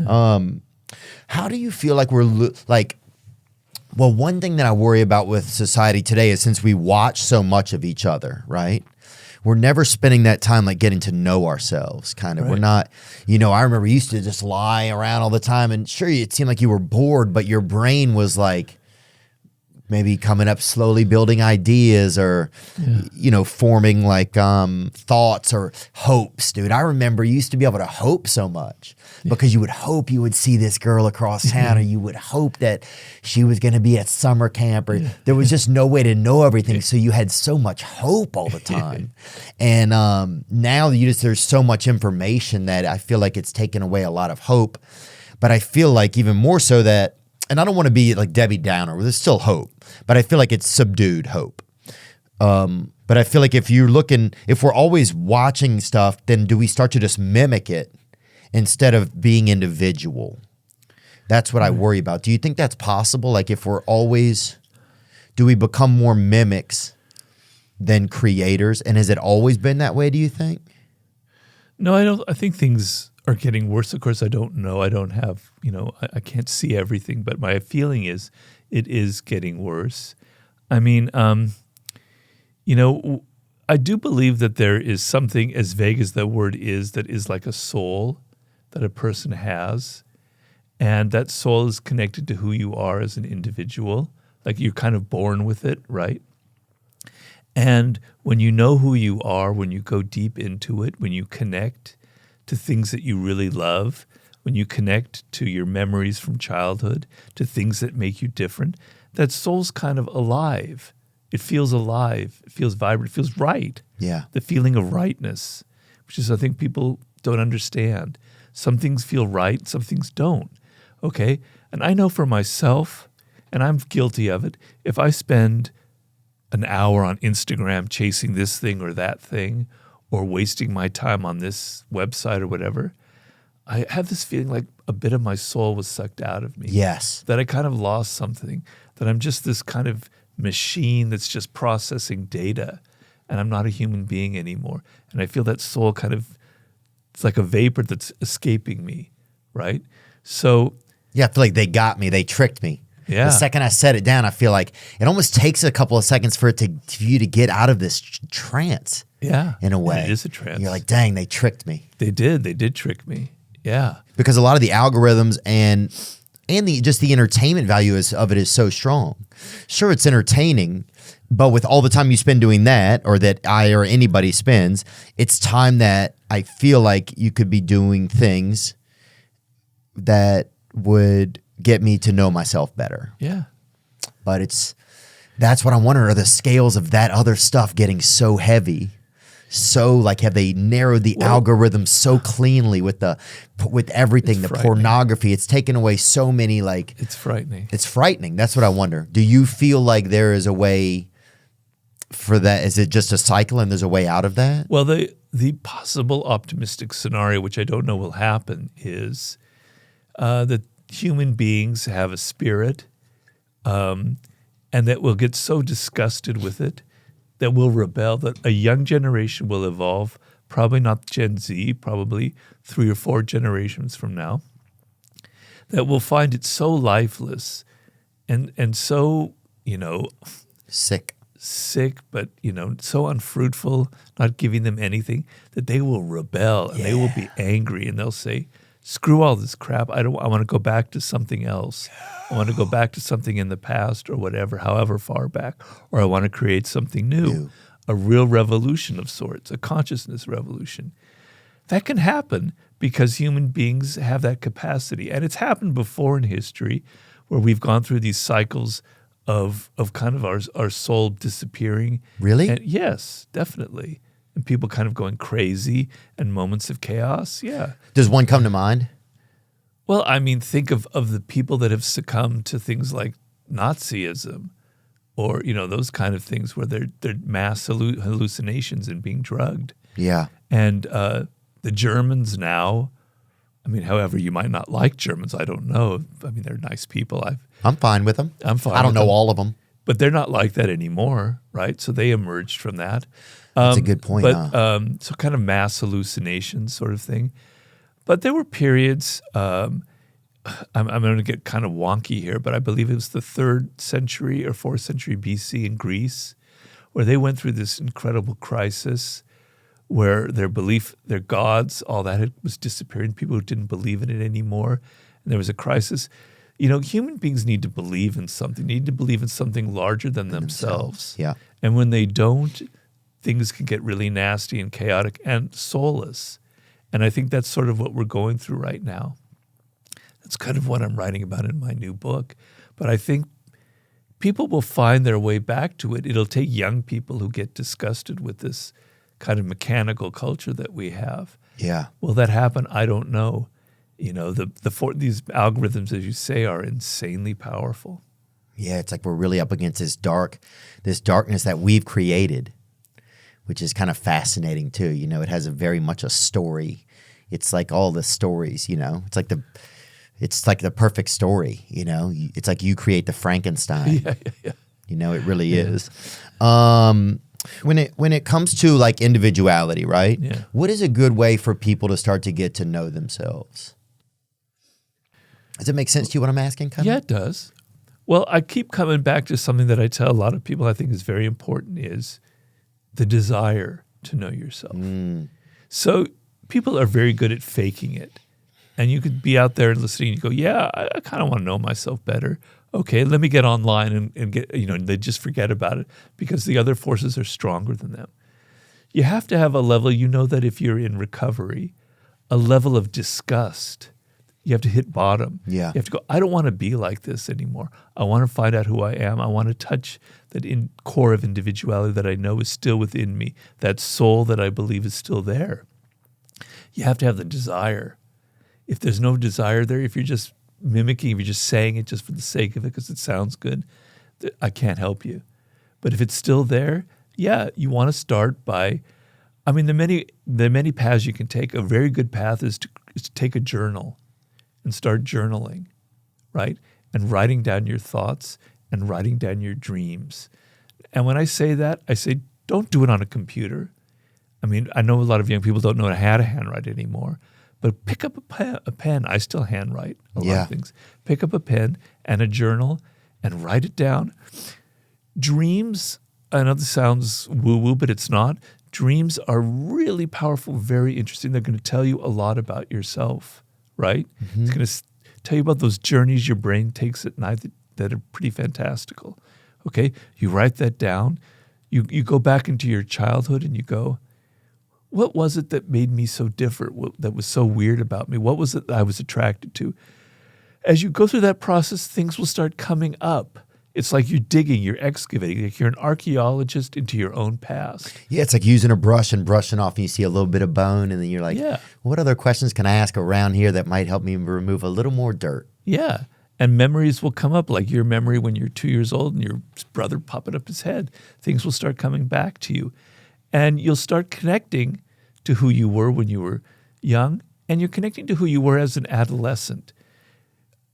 How do you feel like well, one thing that I worry about with society today is since we watch so much of each other, right? We're never spending that time like getting to know ourselves, kind of. Right. We're not, you know, I remember you used to just lie around all the time and sure, it seemed like you were bored, but your brain was like maybe coming up slowly building ideas or, you know, forming like thoughts or hopes, dude. I remember you used to be able to hope so much because you would hope you would see this girl across town or you would hope that she was going to be at summer camp or there was just no way to know everything. So you had so much hope all the time. And now there's so much information that I feel like it's taken away a lot of hope. But I feel like even more so that, and I don't want to be like Debbie Downer, there's still hope, but I feel like it's subdued hope. But I feel like if we're always watching stuff, then do we start to just mimic it instead of being individual? That's what I worry about. Do you think that's possible? Like if do we become more mimics than creators? And has it always been that way, do you think? No, I don't. I think things are getting worse. Of course, I don't know. I don't have, you know, I can't see everything, but my feeling is it is getting worse. I mean, you know, I do believe that there is something as vague as that word is that is like a soul that a person has. And that soul is connected to who you are as an individual. Like you're kind of born with it, right? And when you know who you are, when you go deep into it, when you connect to things that you really love, when you connect to your memories from childhood, to things that make you different, that soul's kind of alive. It feels alive. It feels vibrant. It feels right. Yeah. The feeling of rightness, which is I think people don't understand. Some things feel right, some things don't. Okay? And I know for myself, and I'm guilty of it, if I spend an hour on Instagram chasing this thing or that thing, or wasting my time on this website or whatever, I have this feeling like a bit of my soul was sucked out of me. Yes. That I kind of lost something, that I'm just this kind of machine that's just processing data, and I'm not a human being anymore. And I feel that soul kind of, it's like a vapor that's escaping me, right? So yeah, I feel like they got me. They tricked me. Yeah. The second I set it down, I feel like it almost takes a couple of seconds for you to get out of this trance. Yeah. In a way. It is a trance. And you're like, dang, they tricked me. They did trick me. Yeah. Because a lot of the algorithms and the entertainment value of it is so strong. Sure, it's entertaining, but with all the time you spend doing that, or that I or anybody spends, it's time that I feel like you could be doing things that would get me to know myself better. Yeah. But that's what I'm wondering, are the scales of that other stuff getting so heavy? So like, have they narrowed the algorithm so cleanly with everything, the pornography? It's taken away so many, like, it's frightening. It's frightening. That's what I wonder. Do you feel like there is a way for that? Is it just a cycle and there's a way out of that? Well, the possible optimistic scenario, which I don't know will happen, is that human beings have a spirit, and that we'll get so disgusted with it that we'll rebel, that a young generation will evolve, probably not Gen Z, probably 3 or 4 generations from now, that will find it so lifeless and so, you know, sick, but, you know, so unfruitful, not giving them anything, that they will rebel and they will be angry and they'll say, screw all this crap. I want to go back to something else. I want to go back to something in the past or whatever, however far back, or I want to create something new, a real revolution of sorts, a consciousness revolution. That can happen because human beings have that capacity. And it's happened before in history where we've gone through these cycles of kind of our soul disappearing. Really? And yes, definitely. And people kind of going crazy and moments of chaos. Yeah. Does one come to mind? Well, I mean, think of the people that have succumbed to things like Nazism or, those kind of things where they're mass hallucinations and being drugged. Yeah. And the Germans now, I mean, however, you might not like Germans. I don't know. I mean, they're nice people. I'm fine with them. I'm fine. I don't with know them. all of them. But they're not like that anymore, right? So they emerged from that. That's a good point. So kind of mass hallucination sort of thing. But there were periods, I'm going to get kind of wonky here, but I believe it was the 3rd century or 4th century BC in Greece, where they went through this incredible crisis where their belief, their gods, all that was disappearing. People who didn't believe in it anymore. And there was a crisis. Human beings need to believe in something larger than themselves. Yeah. And when they don't, things can get really nasty and chaotic and soulless. And I think that's sort of what we're going through right now. That's kind of what I'm writing about in my new book. But I think people will find their way back to it. It'll take young people who get disgusted with this kind of mechanical culture that we have. Yeah. Will that happen? I don't know. These algorithms, as you say, are insanely powerful. Yeah, it's like we're really up against this darkness that we've created, which is kind of fascinating too. It has very much a story. It's like all the stories, It's like the perfect story, It's like you create the Frankenstein. Yeah. It really is. When it comes to like individuality, right? Yeah. What is a good way for people to start to get to know themselves? Does it make sense to you what I'm asking? Yeah, it does. Well, I keep coming back to something that I tell a lot of people I think is very important is the desire to know yourself. So people are very good at faking it. And you could be out there listening and you go, yeah, I kind of want to know myself better. Okay, let me get online and get, they just forget about it because the other forces are stronger than them. You have to have a level, that if you're in recovery, a level of disgust. You have to hit bottom. Yeah. You have to go, I don't want to be like this anymore. I want to find out who I am. I want to touch that core of individuality that I know is still within me, that soul that I believe is still there. You have to have the desire. If there's no desire there, if you're just mimicking, if you're just saying it just for the sake of it because it sounds good, I can't help you. But if it's still there, yeah, you want to start by, the many paths you can take. A very good path is to take a journal and start journaling, right? And writing down your thoughts and writing down your dreams. And when I say that, I say, don't do it on a computer. I know a lot of young people don't know how to handwrite anymore, but pick up a pen. I still handwrite a lot of things. Pick up a pen and a journal and write it down. Dreams, I know this sounds woo-woo, but it's not. Dreams are really powerful, very interesting. They're going to tell you a lot about yourself, right? Mm-hmm. It's going to tell you about those journeys your brain takes at night that are pretty fantastical. Okay, you write that down. You go back into your childhood and you go, what was it that made me so different, that was so weird about me? What was it that I was attracted to? As you go through that process, things will start coming up. It's like you're digging, you're excavating, like you're an archaeologist into your own past. Yeah, it's like using a brush and brushing off and you see a little bit of bone and then you're like, what other questions can I ask around here that might help me remove a little more dirt? Yeah, and memories will come up, like your memory when you're 2 years old and your brother popping up his head. Things will start coming back to you. And you'll start connecting to who you were when you were young, and you're connecting to who you were as an adolescent.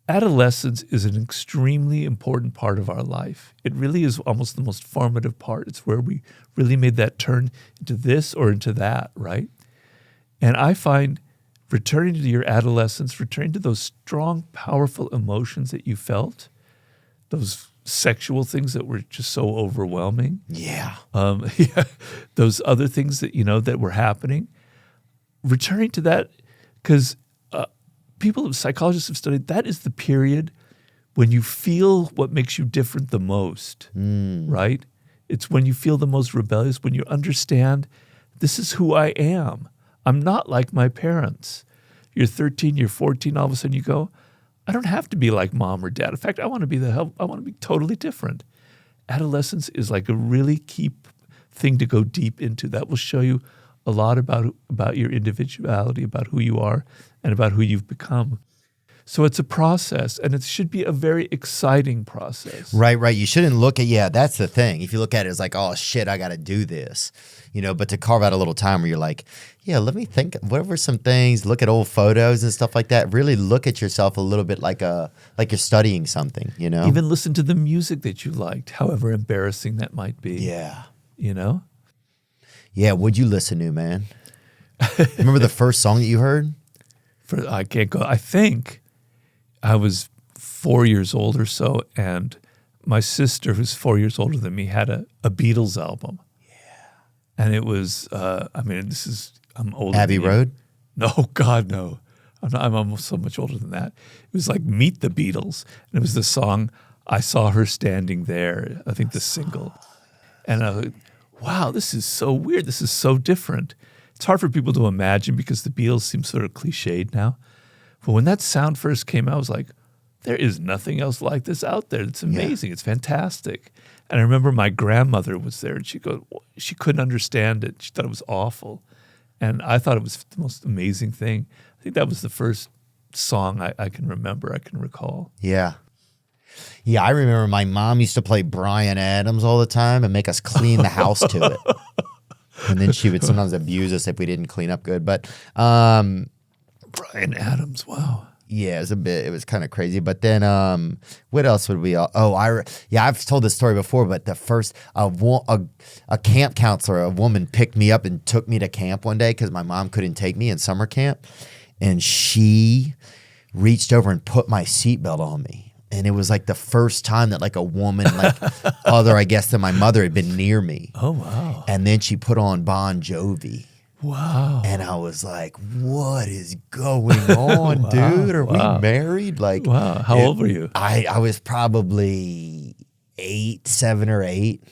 Adolescence is an extremely important part of our life. It really is almost the most formative part. It's where we really made that turn into this or into that, right? And I find returning to your adolescence, returning to those strong, powerful emotions that you felt, those sexual things that were just so overwhelming. Yeah. Those other things that, that were happening. Returning to that, because psychologists have studied, that is the period when you feel what makes you different the most, right? It's when you feel the most rebellious, when you understand, this is who I am. I'm not like my parents. You're 13, you're 14, all of a sudden you go, I don't have to be like mom or dad. In fact, I want to be totally different. Adolescence is like a really key thing to go deep into. That will show you a lot about your individuality, about who you are, and about who you've become. So it's a process, and it should be a very exciting process. Right. You shouldn't look at, that's the thing. If you look at it as like, oh, shit, I got to do this, but to carve out a little time where you're like, yeah, let me think, what were some things, look at old photos and stuff like that. Really look at yourself a little bit like you're studying something, Even listen to the music that you liked, however embarrassing that might be. Yeah. Yeah, what'd you listen to, man? Remember the first song that you heard? I can't go. I think I was 4 years old or so, and my sister, who's 4 years older than me, had a Beatles album. Yeah. And it was, I'm older Abbey than you. Road? No, God, no. I'm almost so much older than that. It was like Meet the Beatles. And it was the song, I Saw Her Standing There, I think the single. And I was like, wow, this is so weird. This is so different. It's hard for people to imagine because the Beatles seem sort of cliched now. But when that sound first came out, I was like, there is nothing else like this out there. It's amazing. Yeah. It's fantastic. And I remember my grandmother was there, and she couldn't understand it. She thought it was awful. And I thought it was the most amazing thing. I think that was the first song I can remember, I can recall. Yeah. Yeah, I remember my mom used to play Bryan Adams all the time and make us clean the house to it. And then she would sometimes abuse us if we didn't clean up good. But Bryan Adams, wow. Yeah, it was kind of crazy. But then what else would we I've told this story before, but the first a camp counselor, a woman picked me up and took me to camp one day because my mom couldn't take me in summer camp. And she reached over and put my seatbelt on me. And it was like the first time that like a woman, like other, I guess, than my mother had been near me. Oh, wow. And then she put on Bon Jovi. Wow. And I was like, what is going on, wow. dude? Are we married? Like, wow. How old were you? I was probably 7 or 8.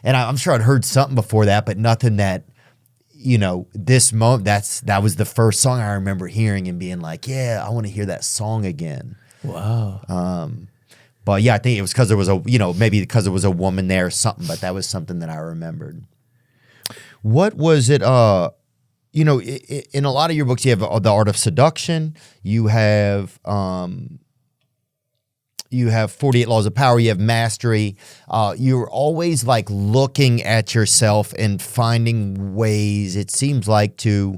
And I'm sure I'd heard something before that, but nothing that, this moment, that was the first song I remember hearing and being like, yeah, I want to hear that song again. Wow. But yeah, I think it was because there was maybe because there was a woman there or something, but that was something that I remembered. What was it? In a lot of your books, you have The Art of Seduction. You have 48 Laws of Power. You have Mastery. You're always like looking at yourself and finding ways, it seems like, to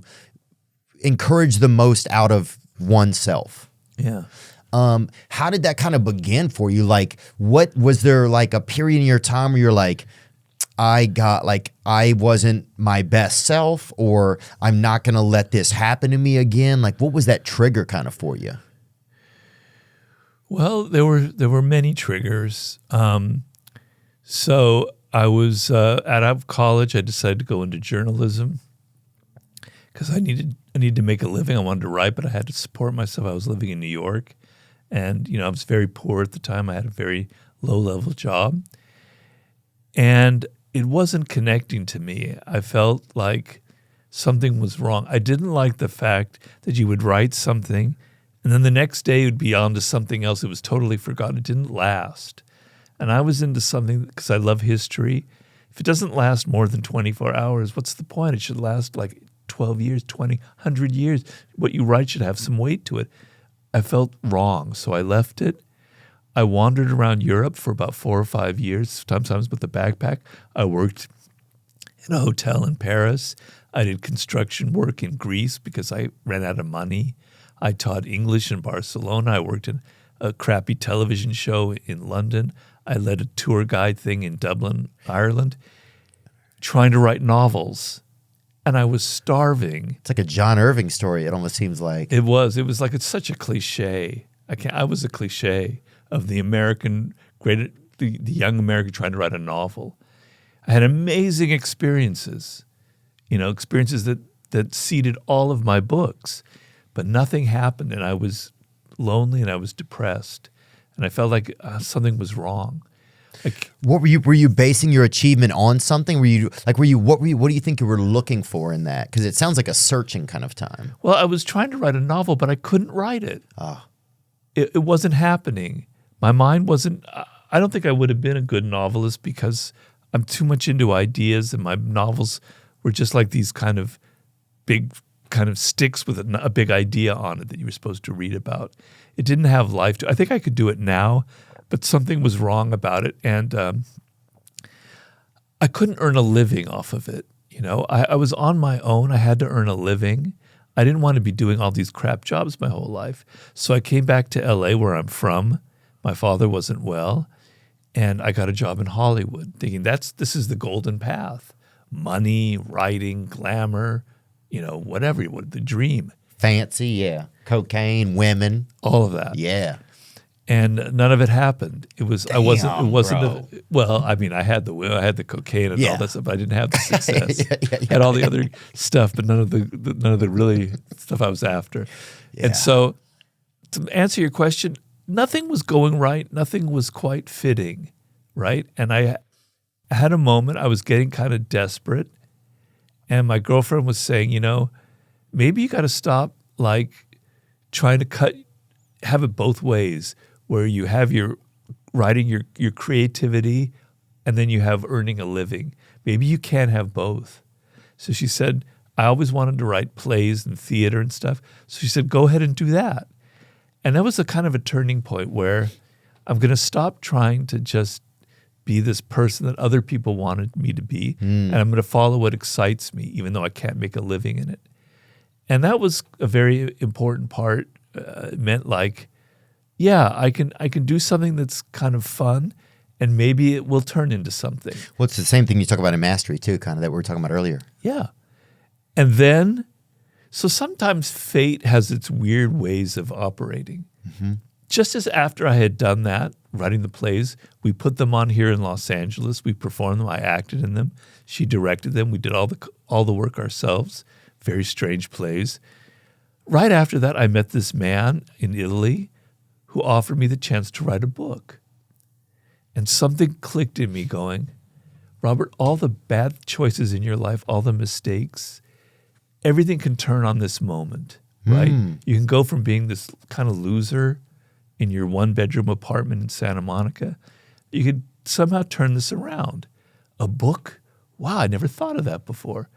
encourage the most out of oneself. Yeah. How did that kind of begin for you? Like, what was there like a period in your time where you're like, I wasn't my best self, or I'm not going to let this happen to me again? Like, what was that trigger kind of for you? Well, there were many triggers. So I was out of college. I decided to go into journalism because I needed to make a living. I wanted to write, but I had to support myself. I was living in New York, and I was very poor at the time. I had a very low-level job, and it wasn't connecting to me. I felt like something was wrong. I didn't like the fact that you would write something, and then the next day it would be on to something else. It was totally forgotten. It didn't last. And I was into something because I love history. If it doesn't last more than 24 hours, what's the point? It should last like 12 years, 20, 100 years. What you write should have some weight to it. I felt wrong, so I left it. I wandered around Europe for about 4 or 5 years, sometimes with a backpack. I worked in a hotel in Paris. I did construction work in Greece because I ran out of money. I taught English in Barcelona. I worked in a crappy television show in London. I led a tour guide thing in Dublin, Ireland, trying to write novels. And I was starving. It's like a John Irving story, it almost seems like. It was like, it's such a cliche. I was a cliche of the young American trying to write a novel. I had amazing experiences, experiences that seeded all of my books, but nothing happened. And I was lonely and I was depressed, and I felt like something was wrong. Like, What were you basing your achievement on something? What do you think you were looking for in that? Because it sounds like a searching kind of time. well, I was trying to write a novel, but I couldn't write it. It wasn't happening. My mind wasn't. I don't think I would have been a good novelist because I'm too much into ideas, and my novels were just like these kind of big kind of sticks with a big idea on it that you were supposed to read about. It didn't have life to it. I think I could do it now, but something was wrong about it, and I couldn't earn a living off of it. You know, I was on my own. I had to earn a living. I didn't want to be doing all these crap jobs my whole life. So I came back to LA where I'm from. My father wasn't well, and I got a job in Hollywood thinking this is the golden path. Money, writing, glamour, you know, whatever, the dream. Fancy, yeah. Cocaine, women. All of that. Yeah. And none of it happened. It was Damn, well, I mean, I had the cocaine and all that stuff, but I didn't have the success. Yeah. I had all the other stuff, but none of the really stuff I was after. Yeah. And so, to answer your question, nothing was going right. Nothing was quite fitting, right? And I had a moment. I was getting kind of desperate, and my girlfriend was saying, you know, maybe you got to stop like trying to have it both ways, where you have your writing, your creativity, and then you have earning a living. Maybe you can't have both. So she said, I always wanted to write plays and theater and stuff. So she said, go ahead and do that. And that was a kind of a turning point where I'm going to stop trying to just be this person that other people wanted me to be, and I'm going to follow what excites me, even though I can't make a living in it. And that was a very important part. It meant like, yeah, I can do something that's kind of fun, and maybe it will turn into something. Well, it's the same thing you talk about in Mastery too, kind of that we were talking about earlier. Yeah. And then, so sometimes fate has its weird ways of operating. Mm-hmm. Just as after I had done that, writing the plays, we put them on here in Los Angeles. We performed them. I acted in them. She directed them. We did all the work ourselves. Very strange plays. Right after that, I met this man in Italy who offered me the chance to write a book. And something clicked in me going, Robert, all the bad choices in your life, all the mistakes, everything can turn on this moment, right? You can go from being this kind of loser in your one-bedroom apartment in Santa Monica. You could somehow turn this around. A book? Wow, I never thought of that before.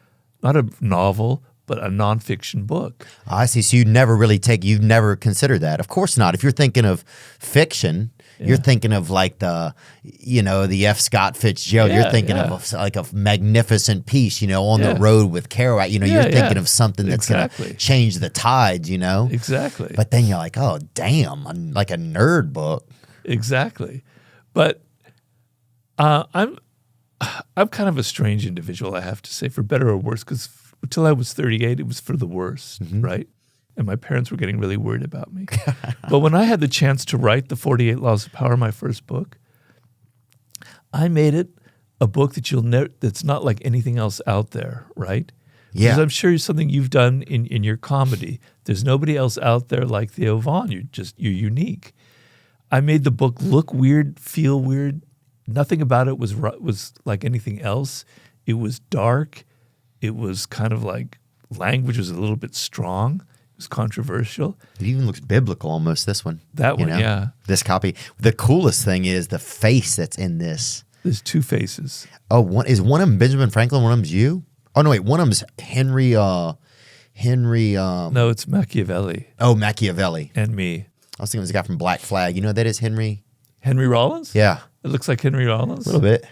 Not a novel, but a nonfiction book. I see. So you've never considered that. Of course not. If you're thinking of fiction, you're thinking of like the F. Scott Fitzgerald. You're thinking of like a magnificent piece, on the road with Kerouac. You're thinking of something that's going to change the tides, Exactly. But then you're like, oh, damn, like a nerd book. Exactly. But I'm kind of a strange individual, I have to say, for better or worse, because until I was 38, it was for the worst, right? And my parents were getting really worried about me. But when I had the chance to write The 48 Laws of Power, my first book, I made it a book that that's not like anything else out there, right? Yeah. Because I'm sure it's something you've done in your comedy. There's nobody else out there like Theo Vaughn. You're unique. I made the book look weird, feel weird. Nothing about it was like anything else. It was dark. It was kind of like language was a little bit strong. It was controversial. It even looks biblical almost, this one. That one, yeah. This copy. The coolest thing is the face that's in this. There's two faces. Oh, one of them Benjamin Franklin, one of them's you? Oh, no, wait. One of them's Henry. No, it's Machiavelli. Oh, Machiavelli. And me. I was thinking it was a guy from Black Flag. You know who that is, Henry? Henry Rollins? Yeah. It looks like Henry Rollins? A little bit.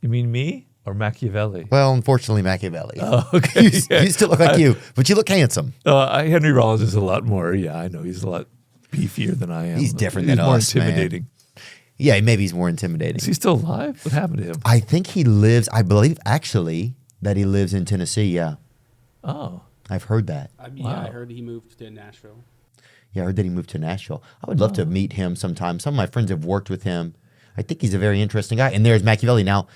You mean me or Machiavelli? Well, unfortunately, Machiavelli. Oh, okay. You still look like you, but you look handsome. Henry Rollins is a lot more, I know. He's a lot beefier than I am. He's different than more us, intimidating. Man. Yeah, maybe he's more intimidating. Is he still alive? What happened to him? I think he lives, I believe actually that he lives in Tennessee, yeah. Oh. I've heard that. I heard he moved to Nashville. Yeah, I heard that he moved to Nashville. I would love to meet him sometime. Some of my friends have worked with him. I think he's a very interesting guy. And there's Machiavelli now.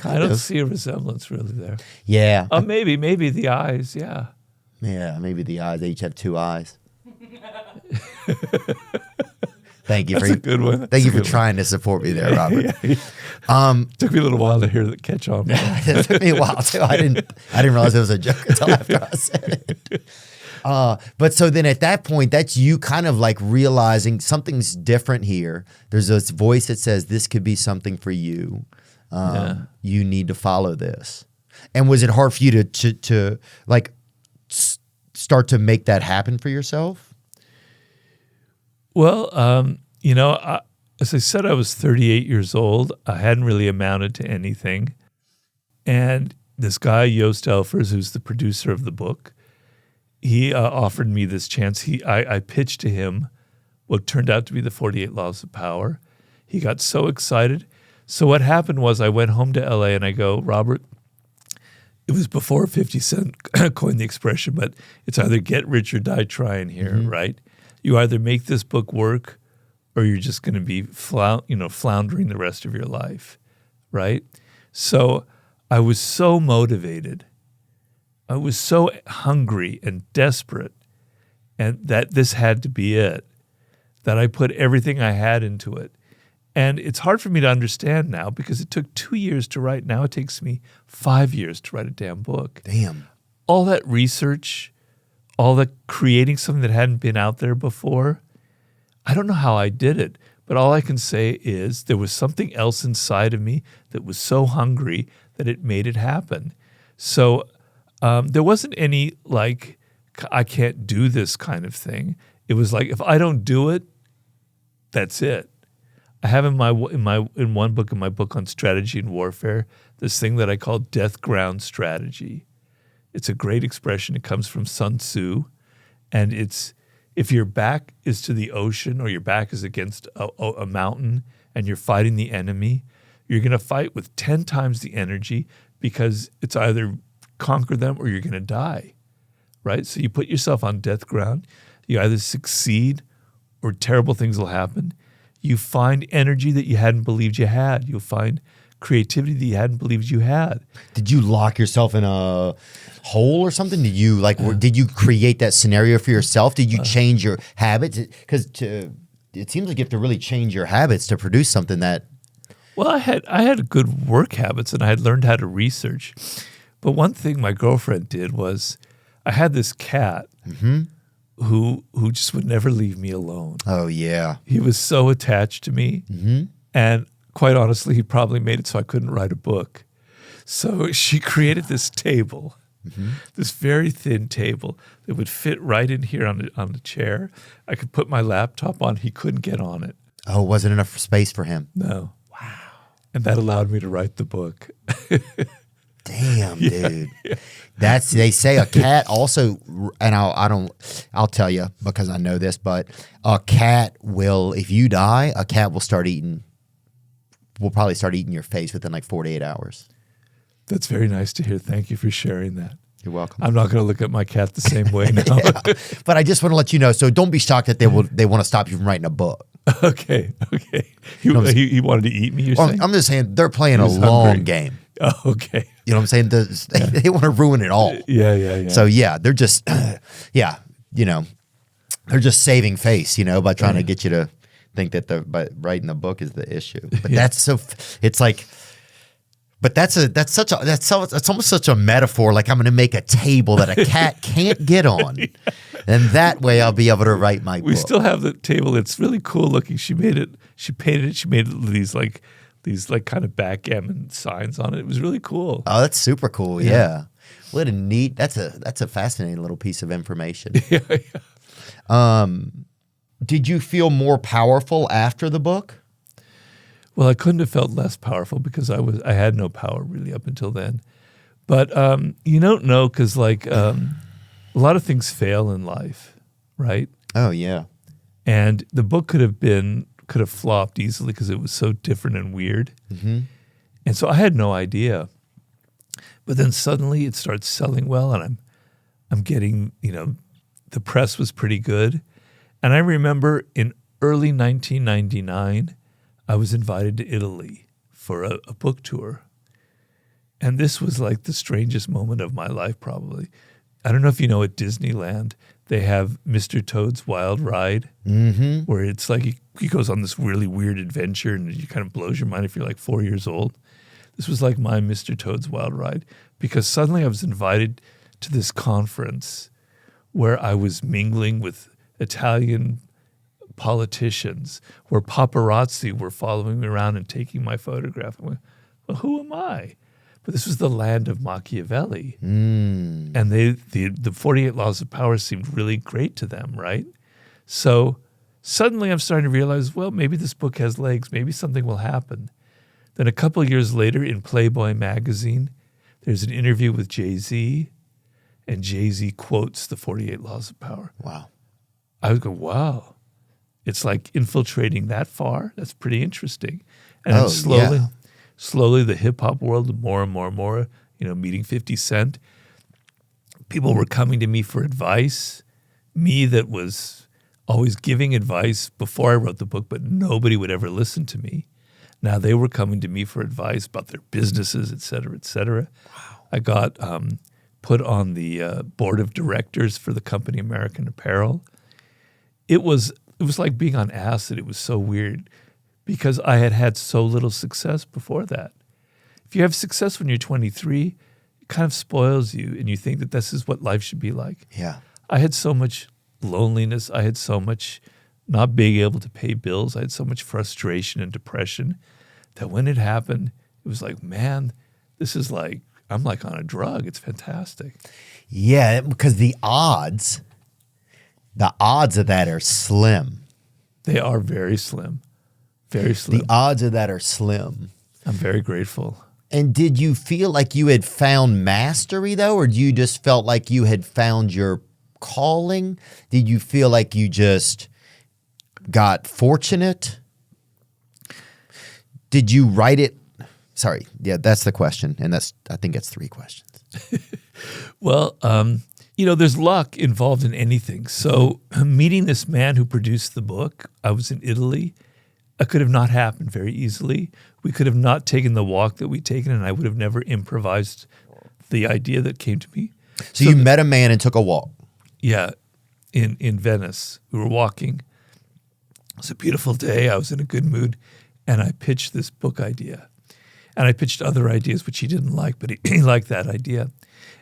I don't see a resemblance really there. Yeah. Maybe the eyes, yeah. Yeah, maybe the eyes. They each have two eyes. Thank you That's for a good one. Thank you for trying to support me there, Robert. Took me a little while to hear that catch on. It took me a while too. I didn't realize it was a joke until after I said it. But so then at that point, that's you kind of like realizing something's different here. There's this voice that says this could be something for you. You need to follow this. And was it hard for you to like start to make that happen for yourself? Well, as I said, I was 38 years old. I hadn't really amounted to anything. And this guy, Joost Elfers, who's the producer of the book, he offered me this chance. I pitched to him what turned out to be the 48 Laws of Power. He got so excited. So what happened was I went home to LA and I go, Robert, it was before 50 Cent coined the expression, but it's either get rich or die trying here, right? You either make this book work or you're just going to be floundering the rest of your life, right? So I was so motivated. I was so hungry and desperate, and that this had to be it, that I put everything I had into it. And it's hard for me to understand now because it took 2 years to write. Now it takes me 5 years to write a damn book. Damn. All that research, all that creating something that hadn't been out there before, I don't know how I did it, but all I can say is there was something else inside of me that was so hungry that it made it happen. So there wasn't any like, I can't do this kind of thing. It was like, if I don't do it, that's it. I have in one book, in my book on strategy and warfare, this thing that I call death ground strategy. It's a great expression. It comes from Sun Tzu, and it's if your back is to the ocean or your back is against a mountain and you're fighting the enemy, you're going to fight with 10 times the energy because it's either conquer them or you're going to die, right? So you put yourself on death ground. You either succeed or terrible things will happen. You find energy that you hadn't believed you had. You'll find creativity that you hadn't believed you had. Did you lock yourself in a hole or something? Did you did you create that scenario for yourself? Did you change your habits? Because it seems like you have to really change your habits to produce something that. Well, I had good work habits and I had learned how to research. But one thing my girlfriend did was I had this cat who just would never leave me alone. Oh, yeah. He was so attached to me. And quite honestly, he probably made it so I couldn't write a book. So she created this table, this very thin table that would fit right in here on the chair. I could put my laptop on. He couldn't get on it. Oh, wasn't enough space for him. No. Wow. And that allowed me to write the book. Damn, dude. They say a cat also, and I'll tell you because I know this, but a cat will, if you die, a cat will probably start eating your face within like 48 hours. That's very nice to hear. Thank you for sharing that. You're welcome. I'm not going to look at my cat the same way now. Yeah. But I just want to let you know, so don't be shocked that they want to stop you from writing a book. Okay. He wanted to eat me, you're saying? I'm just saying they're playing a long game. Oh, okay. You know what I'm saying? They want to ruin it all. Yeah. So yeah, they're just, they're just saving face, by trying to get you to think that by writing the book is the issue. But that's almost such a metaphor. Like I'm going to make a table that a cat can't get on, and that way I'll be able to write my book. We still have the table. It's really cool looking. She made it. She painted it. She made these kind of backgammon signs on it. It was really cool. Oh, that's super cool. Yeah. What a neat. That's a fascinating little piece of information. Yeah. Did you feel more powerful after the book? Well, I couldn't have felt less powerful because I had no power really up until then. But you don't know because a lot of things fail in life, right? Oh yeah. And the book could have flopped easily because it was so different and weird. And so I had no idea. But then suddenly it starts selling well, and I'm getting, the press was pretty good. And I remember in early 1999, I was invited to Italy for a book tour. And this was like the strangest moment of my life, probably. I don't know if you know, at Disneyland, They have Mr. Toad's Wild Ride, where it's like he goes on this really weird adventure and it kind of blows your mind if you're like 4 years old. This was like my Mr. Toad's Wild Ride because suddenly I was invited to this conference where I was mingling with Italian politicians, where paparazzi were following me around and taking my photograph. I went, well, who am I? But this was the land of Machiavelli. And the 48 Laws of Power seemed really great to them, right? So suddenly I'm starting to realize, well, maybe this book has legs. Maybe something will happen. Then a couple of years later in Playboy magazine, there's an interview with Jay-Z, and Jay-Z quotes the 48 Laws of Power. Wow. I would go, wow. It's like infiltrating that far. That's pretty interesting. And then slowly the hip-hop world, more and more and more, meeting 50 Cent. People were coming to me for advice. Me that was always giving advice before I wrote the book, but nobody would ever listen to me. Now they were coming to me for advice about their businesses, et cetera, et cetera. Wow. I got put on the board of directors for the company American Apparel. It was like being on acid. It was so weird because I had so little success before that. If you have success when you're 23, it kind of spoils you and you think that this is what life should be like. Yeah. I had so much loneliness. I had so much not being able to pay bills. I had so much frustration and depression that when it happened, it was like, man, this is like, I'm like on a drug. It's fantastic. Yeah, because the odds of that are slim. They are very slim. Very slim. The odds of that are slim. I'm very grateful. And did you feel like you had found mastery, though, or you just felt like you had found your calling? Did you feel like you just got fortunate? Did you write it? Sorry. Yeah, that's the question. And I think that's 3 questions. Well, there's luck involved in anything. So meeting this man who produced the book, I was in Italy. It could have not happened very easily. We could have not taken the walk that we'd taken, and I would have never improvised the idea that came to me. So you met a man and took a walk. Yeah, in Venice. We were walking. It was a beautiful day. I was in a good mood, and I pitched this book idea. And I pitched other ideas, which he didn't like, but he liked that idea.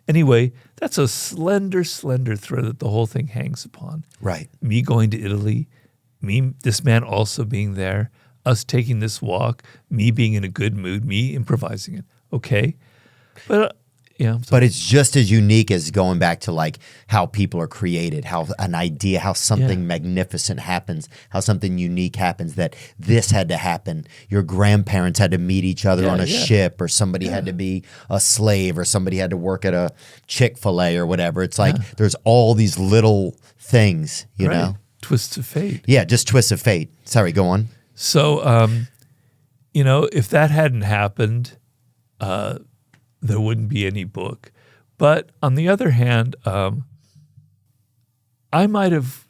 Anyway, that's a slender, slender thread that the whole thing hangs upon. Right. Me going to Italy, this man also being there, us taking this walk, me being in a good mood, me improvising it. Okay. But but it's just as unique as going back to like how people are created, how an idea, how something magnificent happens, how something unique happens, that this had to happen. Your grandparents had to meet each other on a ship, or somebody had to be a slave, or somebody had to work at a Chick-fil-A or whatever. It's like there's all these little things, you know? Twists of fate. Yeah, just twists of fate. Sorry, go on. So, if that hadn't happened, there wouldn't be any book. But on the other hand, I might have,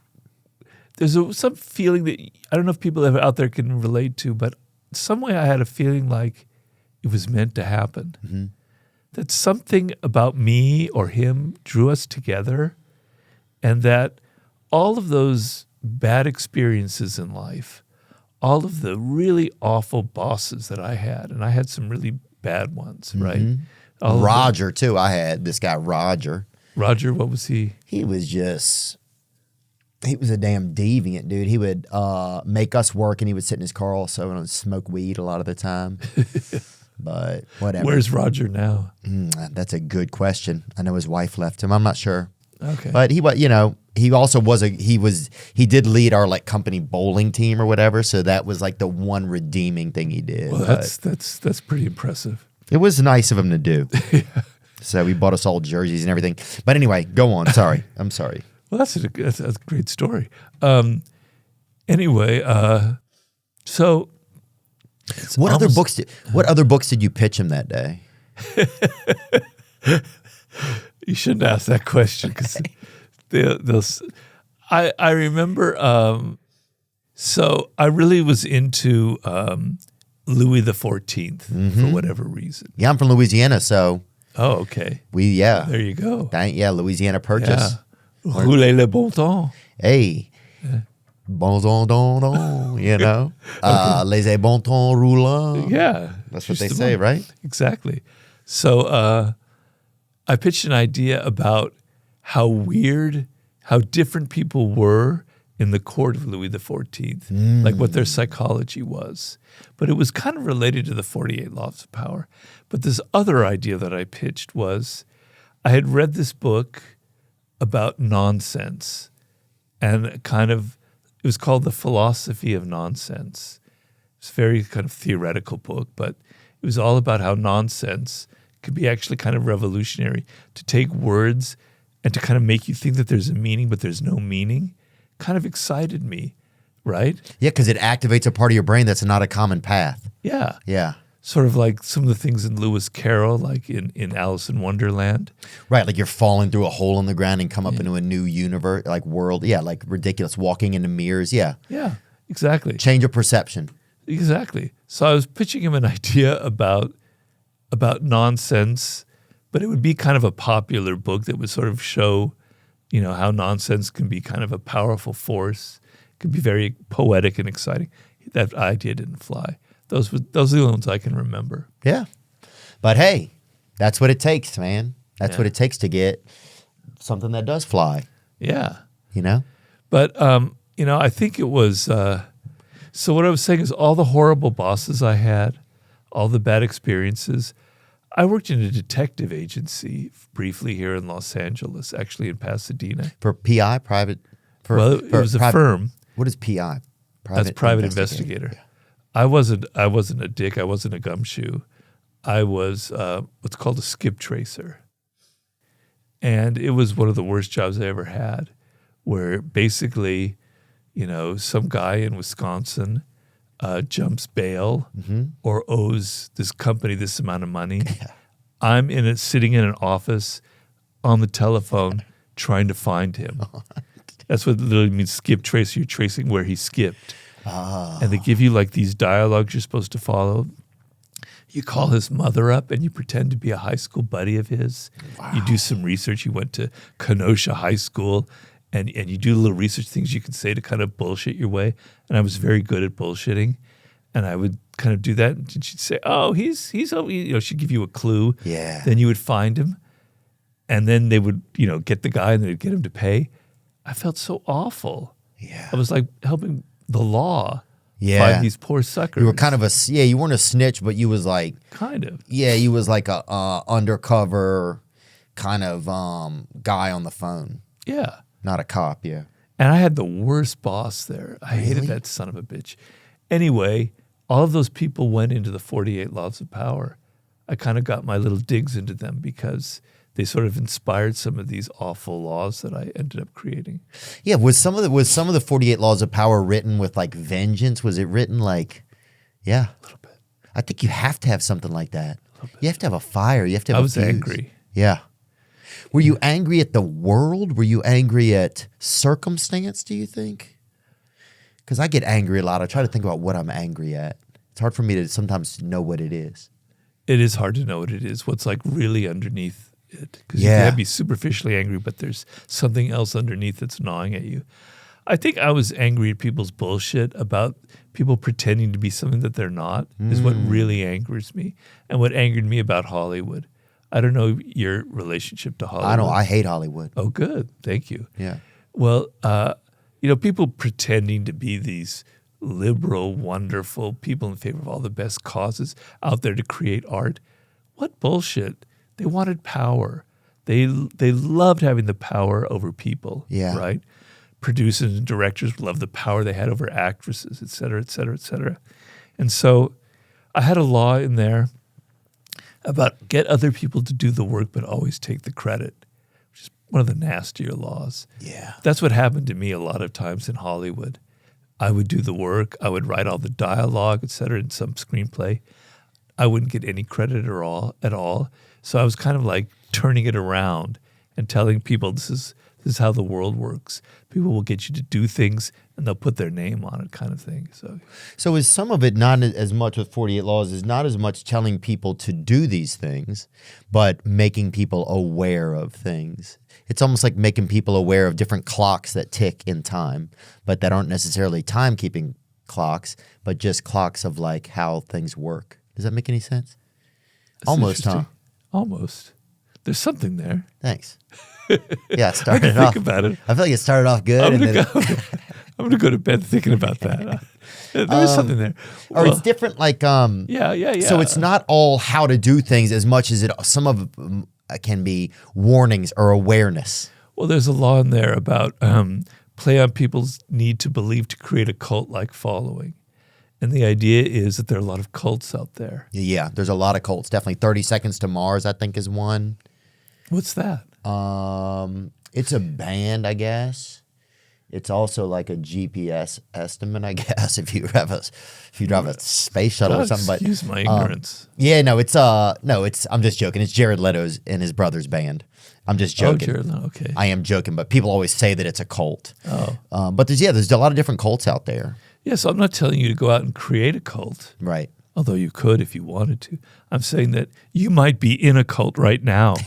there's some feeling that, I don't know if people out there can relate to, but some way I had a feeling like it was meant to happen. Mm-hmm. That something about me or him drew us together, and that all of those bad experiences in life, all of the really awful bosses that I had, and I had some really bad ones, right? Roger, too. I had this guy, Roger. Roger, what was he? He was a damn deviant, dude. He would make us work, and he would sit in his car also and smoke weed a lot of the time. But whatever. Where's Roger now? That's a good question. I know his wife left him. I'm not sure. Okay. But he also he did lead our like company bowling team or whatever. So that was like the one redeeming thing he did. Well, that's pretty impressive. It was nice of him to do. Yeah. So he bought us all jerseys and everything. But anyway, go on. Sorry. I'm sorry. Well, that's a great story. Anyway, so what other books did you pitch him that day? You shouldn't ask that question because I remember. So I really was into Louis XIV for whatever reason. Yeah, I'm from Louisiana, so. Oh, okay. There you go. Louisiana Purchase. Yeah. Rouler le bon temps. Hey, bon don, you know, les bon temps roulant. Yeah. That's what they say, right? Exactly. So I pitched an idea about how different people were in the court of Louis XIV, like what their psychology was. But it was kind of related to the 48 Laws of Power. But this other idea that I pitched was I had read this book about nonsense, and it was called The Philosophy of Nonsense. It's a very kind of theoretical book, but it was all about how nonsense could be actually kind of revolutionary, to take words and to kind of make you think that there's a meaning, but there's no meaning. Kind of excited me, right? Yeah, because it activates a part of your brain that's not a common path. Yeah. Yeah. Sort of like some of the things in Lewis Carroll, like in Alice in Wonderland. Right, like you're falling through a hole in the ground and come up into a new universe, like world. Yeah, like ridiculous, walking into mirrors. Yeah. Yeah, exactly. Change of perception. Exactly. So I was pitching him an idea about nonsense, but it would be kind of a popular book that would sort of show, you know, how nonsense can be kind of a powerful force. It could be very poetic and exciting. That idea didn't fly. Those are the only ones I can remember. Yeah. But hey, that's what it takes, man. That's Yeah. what it takes to get something that does fly, Yeah. you know? But, you know, I think it was, so what I was saying is all the horrible bosses I had, all the bad experiences. I worked in a detective agency briefly here in Los Angeles, actually in Pasadena. For PI, private? It was a firm. What is PI? That's private investigator. Yeah. I wasn't a dick. I wasn't a gumshoe. I was what's called a skip tracer. And it was one of the worst jobs I ever had, where basically, you know, some guy in Wisconsin jumps bail or owes this company this amount of money. I'm sitting in an office on the telephone trying to find him. That's what literally means skip tracer. You're tracing where he skipped. And they give you like these dialogues you're supposed to follow. You call his mother up and you pretend to be a high school buddy of his. Wow. You do some research. You went to Kenosha High School and you do little research things you can say to kind of bullshit your way. And I was very good at bullshitting. And I would kind of do that. And she'd say, oh, he's you know, she'd give you a clue. Yeah. Then you would find him. And then they would, you know, get the guy and they'd get him to pay. I felt so awful. Yeah. I was like helping the law Yeah. find these poor suckers. You were kind of you weren't a snitch, but you was like, Kind of. yeah, you was like a undercover kind of guy on the phone. Yeah. Not a cop, yeah. And I had the worst boss there. I hated Really? that son of a bitch. Anyway, all of those people went into the 48 Laws of Power. I kind of got my little digs into them because they sort of inspired some of these awful laws that I ended up creating. Yeah, was some of the 48 Laws of Power written with like vengeance? Was it written like, yeah. A little bit. I think you have to have something like that. You have to have a fire. You have to have I a was fuse. angry. Yeah. Were you angry at the world? Were you angry at circumstance, do you think? Because I get angry a lot. I try to think about what I'm angry at. It's hard for me to sometimes know what it is. It is hard to know what it is, what's like really underneath it. Because you Yeah. can be superficially angry, but there's something else underneath that's gnawing at you. I think I was angry at people's bullshit about people pretending to be something that they're not is what really angers me. And what angered me about Hollywood. I don't know your relationship to Hollywood. I hate Hollywood. Oh, good. Thank you. Yeah. Well, you know, people pretending to be these liberal, wonderful people in favor of all the best causes out there to create art. What bullshit. They wanted power. They loved having the power over people, Yeah. right? Producers and directors loved the power they had over actresses, et cetera, et cetera, et cetera. And so I had a law in there about get other people to do the work but always take the credit, which is one of the nastier laws. Yeah. That's what happened to me a lot of times in Hollywood. I would do the work. I would write all the dialogue, et cetera, in some screenplay. I wouldn't get any credit at all. So I was kind of like turning it around and telling people this is This is how the world works. People will get you to do things, and they'll put their name on it, kind of thing. So is some of it not as much with 48 Laws, is not as much telling people to do these things, but making people aware of things. It's almost like making people aware of different clocks that tick in time, but that aren't necessarily timekeeping clocks, but just clocks of like how things work. Does that make any sense? That's Almost, huh? Almost. There's something there. Thanks. Yeah, it started think off. about it. I feel like it started off good. I'm going to go to bed thinking about that. There's something there. Or it's different, like Yeah. So it's not all how to do things as much as some of them can be warnings or awareness. Well, there's a law in there about play on people's need to believe to create a cult-like following. And the idea is that there are a lot of cults out there. Yeah, there's a lot of cults. Definitely 30 Seconds to Mars, I think, is one. What's that? It's a band, I guess. It's also like a GPS estimate, I guess, if you drive a space shuttle or something. Excuse my ignorance. Yeah, no, it's I'm just joking. It's Jared Leto's and his brother's band. I'm just joking. Oh, Jared Leto, okay. I am joking, but people always say that it's a cult. Oh. But there's a lot of different cults out there. Yeah, so I'm not telling you to go out and create a cult. Right. Although you could if you wanted to. I'm saying that you might be in a cult right now.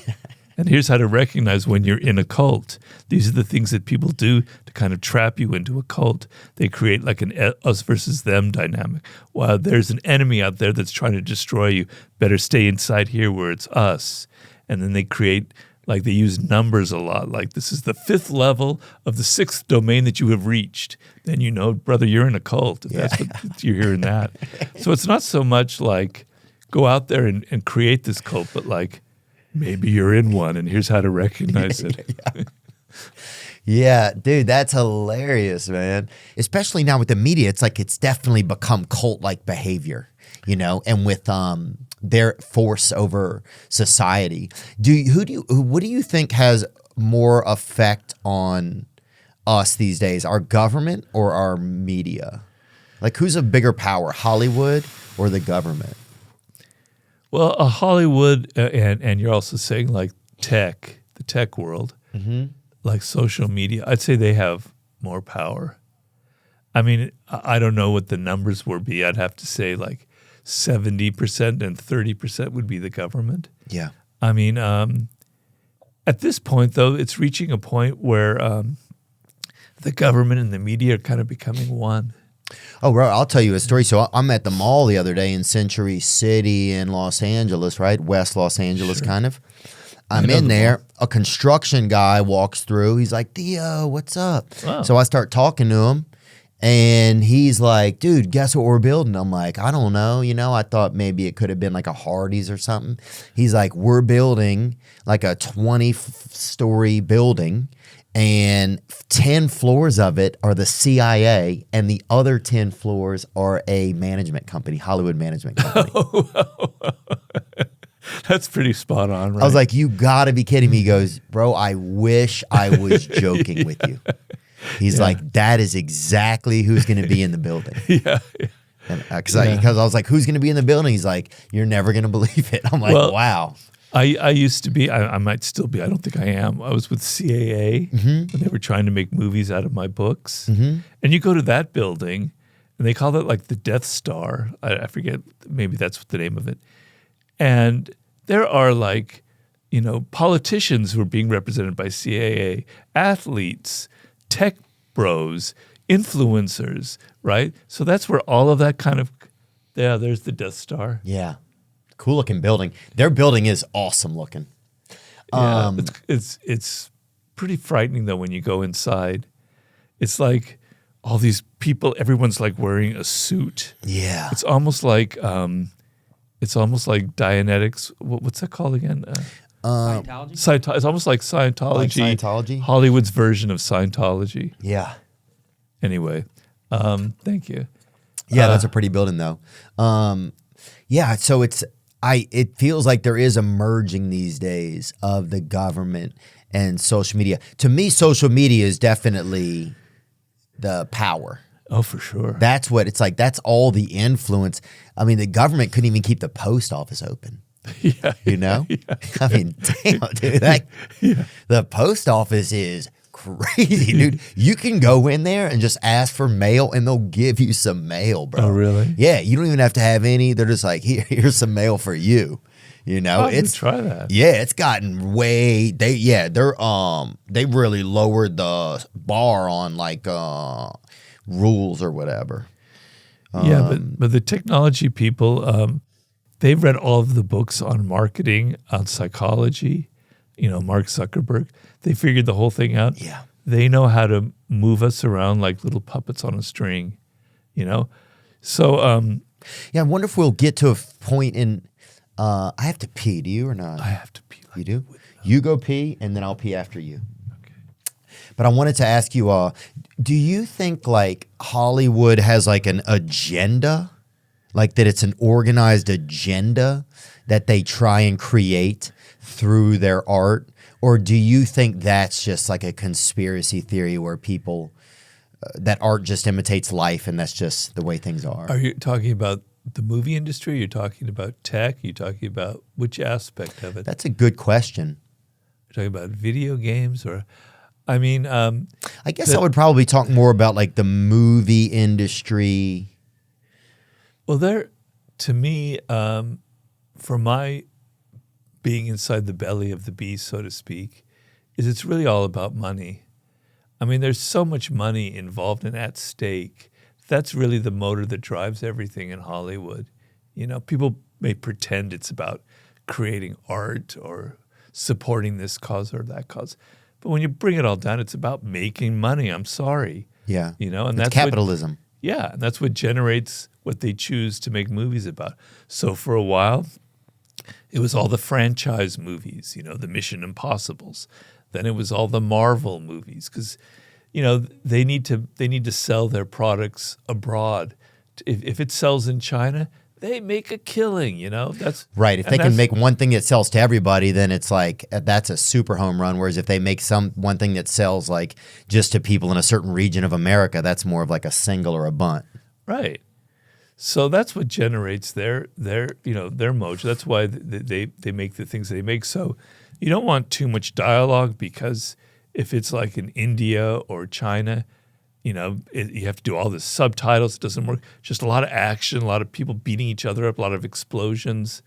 And here's how to recognize when you're in a cult. These are the things that people do to kind of trap you into a cult. They create like an us versus them dynamic. While there's an enemy out there that's trying to destroy you, better stay inside here where it's us. And then they create, like they use numbers a lot. Like this is the 5th level of the 6th domain that you have reached. Then you know, brother, you're in a cult. If that's what you're hearing that. So it's not so much like go out there and create this cult, but like, maybe you're in one, and here's how to recognize it. Yeah, dude, that's hilarious, man. Especially now with the media, it's like it's definitely become cult-like behavior, and with their force over society. What do you think has more effect on us these days, our government or our media? Like, who's a bigger power, Hollywood or the government? Well, Hollywood, and you're also saying like the tech world, like social media, I'd say they have more power. I mean, I don't know what the numbers would be. I'd have to say like 70% and 30% would be the government. Yeah. I mean, at this point, though, it's reaching a point where the government and the media are kind of becoming one. Oh, bro, I'll tell you a story. So I'm at the mall the other day in Century City in Los Angeles, right? West Los Angeles, kind of. I'm in there. A construction guy walks through. He's like, Theo, what's up? Wow. So I start talking to him, and he's like, dude, guess what we're building? I'm like, I don't know. I thought maybe it could have been like a Hardee's or something. He's like, we're building like a 20-story building. And 10 floors of it are the CIA, and the other 10 floors are a management company, Hollywood management company. That's pretty spot on, right? I was like, you got to be kidding me. He goes, bro, I wish I was joking with you. He's like, that is exactly who's going to be in the building. Yeah. Because I was like, who's going to be in the building? He's like, you're never going to believe it. I'm like, wow. I used to be, I might still be, I don't think I am. I was with CAA when they were trying to make movies out of my books. And you go to that building, and they call it like the Death Star. I forget, maybe that's the name of it. And there are like, politicians who are being represented by CAA, athletes, tech bros, influencers, right? So that's where all of that kind of, there's the Death Star. Yeah. Cool looking building. Their building is awesome looking. Yeah, it's pretty frightening though when you go inside. It's like all these people, everyone's like wearing a suit. Yeah. It's almost like Dianetics. What's that called again? Scientology? It's almost like Scientology. Like Scientology? Hollywood's version of Scientology. Yeah. Anyway, thank you. Yeah, that's a pretty building though. Yeah, so it feels like there is a merging these days of the government and social media. To me, social media is definitely the power. Oh, for sure. That's what it's like. That's all the influence. I mean, the government couldn't even keep the post office open. Yeah. Yeah. I mean, damn, dude. The post office is crazy, dude. You can go in there and just ask for mail, and they'll give you some mail, bro. Oh, really? Yeah, you don't even have to have any. They're just like, here's some mail for you. You know, it's try that. Yeah, it's gotten way. They really lowered the bar on like rules or whatever. Yeah, but the technology people, they've read all of the books on marketing, on psychology. You know, Mark Zuckerberg. They figured the whole thing out. Yeah. They know how to move us around like little puppets on a string, you know? So, yeah, I wonder if we'll get to a point in, I have to pee. Do you or not? I have to pee. You do? You go pee, and then I'll pee after you. Okay. But I wanted to ask you, do you think like Hollywood has like an agenda? Like that it's an organized agenda that they try and create through their art? Or do you think that's just like a conspiracy theory where people, that art just imitates life and that's just the way things are? Are you talking about the movie industry? You're talking about tech? You're talking about which aspect of it? That's a good question. You're talking about video games or, I mean. I guess I would probably talk more about like the movie industry. Well, to me, for my being inside the belly of the beast, so to speak, is it's really all about money. I mean, there's so much money involved and at stake. That's really the motor that drives everything in Hollywood. You know, people may pretend it's about creating art or supporting this cause or that cause. But when you bring it all down, it's about making money. I'm sorry. Yeah. You know, and that's capitalism. And that's what generates what they choose to make movies about. So for a while, it was all the franchise movies, you know, the Mission Impossibles. Then it was all the Marvel movies because, you know, they need to sell their products abroad. If it sells in China, they make a killing, you know. That's right. If they can make one thing that sells to everybody, then it's like that's a super home run. Whereas if they make one thing that sells like just to people in a certain region of America, that's more of like a single or a bunt. Right. So that's what generates their mojo. That's why they make the things they make. So you don't want too much dialogue because if it's like in India or China, you know, you have to do all the subtitles. It doesn't work. Just a lot of action, a lot of people beating each other up, a lot of explosions.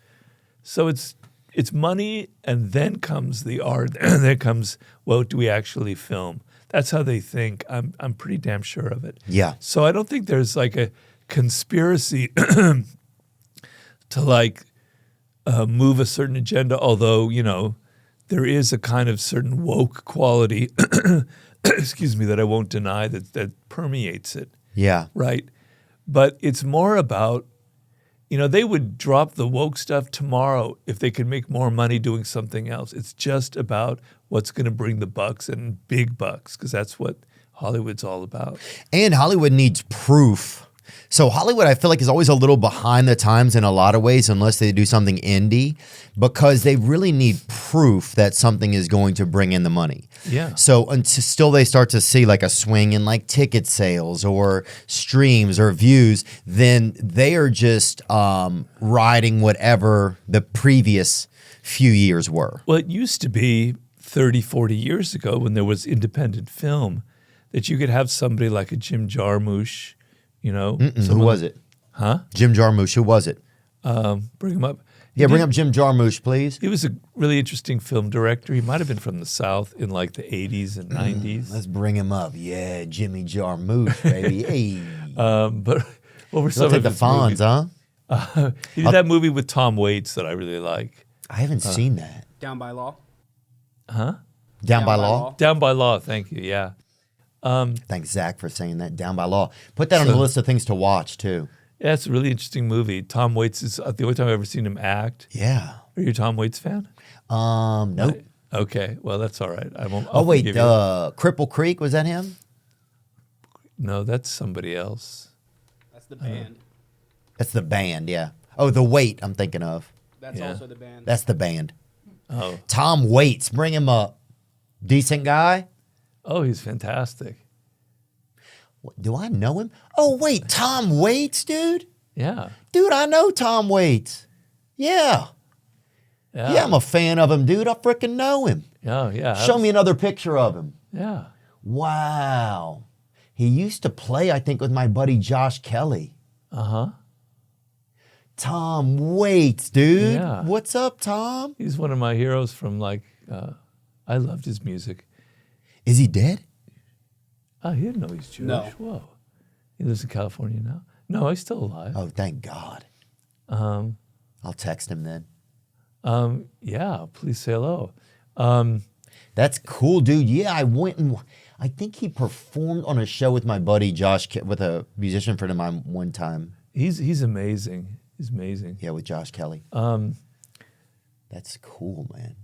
So it's money, and then comes the art, and then comes, well, do we actually film? That's how they think. I'm pretty damn sure of it. Yeah. So I don't think there's like a conspiracy to like move a certain agenda, although, you know, there is a kind of certain woke quality, excuse me, that I won't deny that permeates it. Yeah. Right. But it's more about, you know, they would drop the woke stuff tomorrow if they could make more money doing something else. It's just about what's going to bring the bucks and big bucks, because that's what Hollywood's all about. And Hollywood needs proof. So Hollywood, I feel like, is always a little behind the times in a lot of ways, unless they do something indie, because they really need proof that something is going to bring in the money. Yeah. So until they start to see like a swing in like ticket sales or streams or views, then they are just riding whatever the previous few years were. Well, it used to be 30, 40 years ago when there was independent film that you could have somebody like a Jim Jarmusch. You know, who was it? Huh? Jim Jarmusch. Who was it? Bring him up. Yeah, bring up Jim Jarmusch, please. He was a really interesting film director. He might have been from the South in like the 80s and 90s. Let's bring him up. Yeah, Jimmy Jarmusch, baby. Hey. But what were some of the his Fonz, movies? huh? He did that movie with Tom Waits that I really like. I haven't seen that. Down by Law. Huh? Down by Law? Down by Law. Thank you. Yeah. Thanks, Zach, for saying that. Down by Law. Put that on the list of things to watch, too. Yeah, it's a really interesting movie. Tom Waits is the only time I've ever seen him act. Yeah. Are you a Tom Waits fan? Nope. Okay, well, that's all right. I won't. Oh, wait, Cripple Creek, was that him? No, that's somebody else. That's the band. That's the band, yeah. Oh, The Wait, I'm thinking of. That's also the band. That's the band. Oh. Tom Waits, bring him up. Decent guy? Oh, he's fantastic. Do I know him? Oh, wait, Tom Waits, dude? Yeah. Dude, I know Tom Waits. Yeah. Yeah, I'm a fan of him, dude. I freaking know him. Yeah, yeah. Show me another picture of him. Yeah. Wow. He used to play, I think, with my buddy Josh Kelly. Uh-huh. Tom Waits, dude. Yeah. What's up, Tom? He's one of my heroes from I loved his music. Is he dead? Oh, he didn't know he's Jewish. No. Whoa. He lives in California now. No, he's still alive. Oh, thank God. I'll text him then. Yeah, please say hello. That's cool, dude. Yeah, I think he performed on a show with my buddy Josh, with a musician friend of mine one time. He's amazing. He's amazing. Yeah, with Josh Kelly. That's cool, man.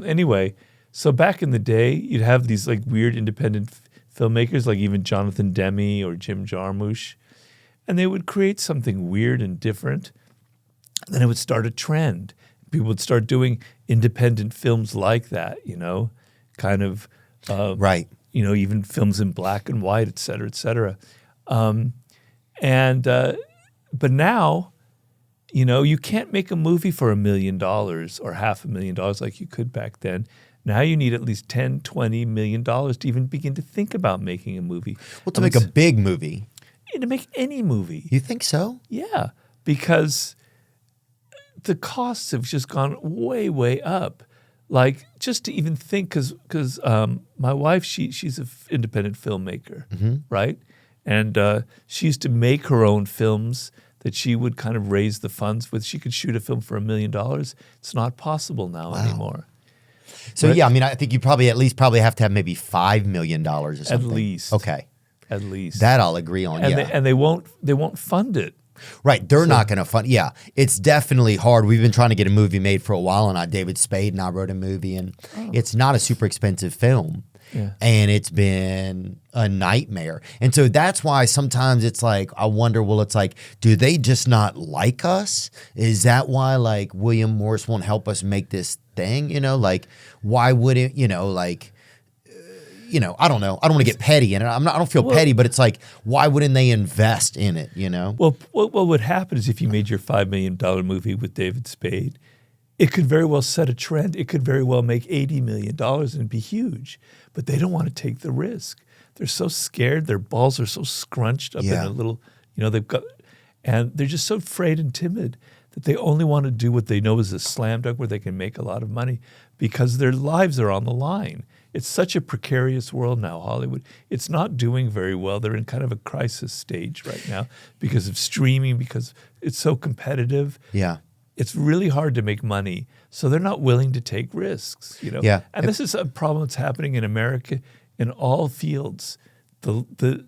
Anyway, so back in the day, you'd have these like weird independent filmmakers, like even Jonathan Demme or Jim Jarmusch, and they would create something weird and different. Then it would start a trend. People would start doing independent films like that, kind of, Right. Even films in black and white, et cetera, et cetera. But now, you can't make a movie for $1 million or $500,000 like you could back then. Now you need at least $10, $20 million to even begin to think about making a movie. Well, to make a big movie. To make any movie. You think so? Yeah, because the costs have just gone way, way up. Like, just to even think, because my wife, she's an independent filmmaker, right? And she used to make her own films that she would kind of raise the funds with. She could shoot a film for $1 million. It's not possible now anymore. So, Right? yeah, I mean, I think you probably have to have maybe $5 million or something. At least. Okay. At least. That I'll agree on, and yeah. they won't fund it. Right, they're not going to fund. Yeah, it's definitely hard. We've been trying to get a movie made for a while, and David Spade and I wrote a movie, and it's not a super expensive film, and it's been a nightmare. And so that's why sometimes it's like, I wonder, well, it's like, do they just not like us? Is that why, like, William Morris won't help us make this thing? Like, why wouldn't, I don't know. I don't want to get petty in it. I don't feel petty, but it's like, why wouldn't they invest in it, Well, what would happen is if you made your $5 million movie with David Spade, it could very well set a trend. It could very well make $80 million and be huge. But they don't want to take the risk. They're so scared. Their balls are so scrunched up in a little, and they're just so afraid and timid that they only want to do what they know is a slam dunk where they can make a lot of money because their lives are on the line. It's such a precarious world now, Hollywood. It's not doing very well. They're in kind of a crisis stage right now because of streaming, because it's so competitive. Yeah. It's really hard to make money. So they're not willing to take risks, Yeah. And this is a problem that's happening in America in all fields. The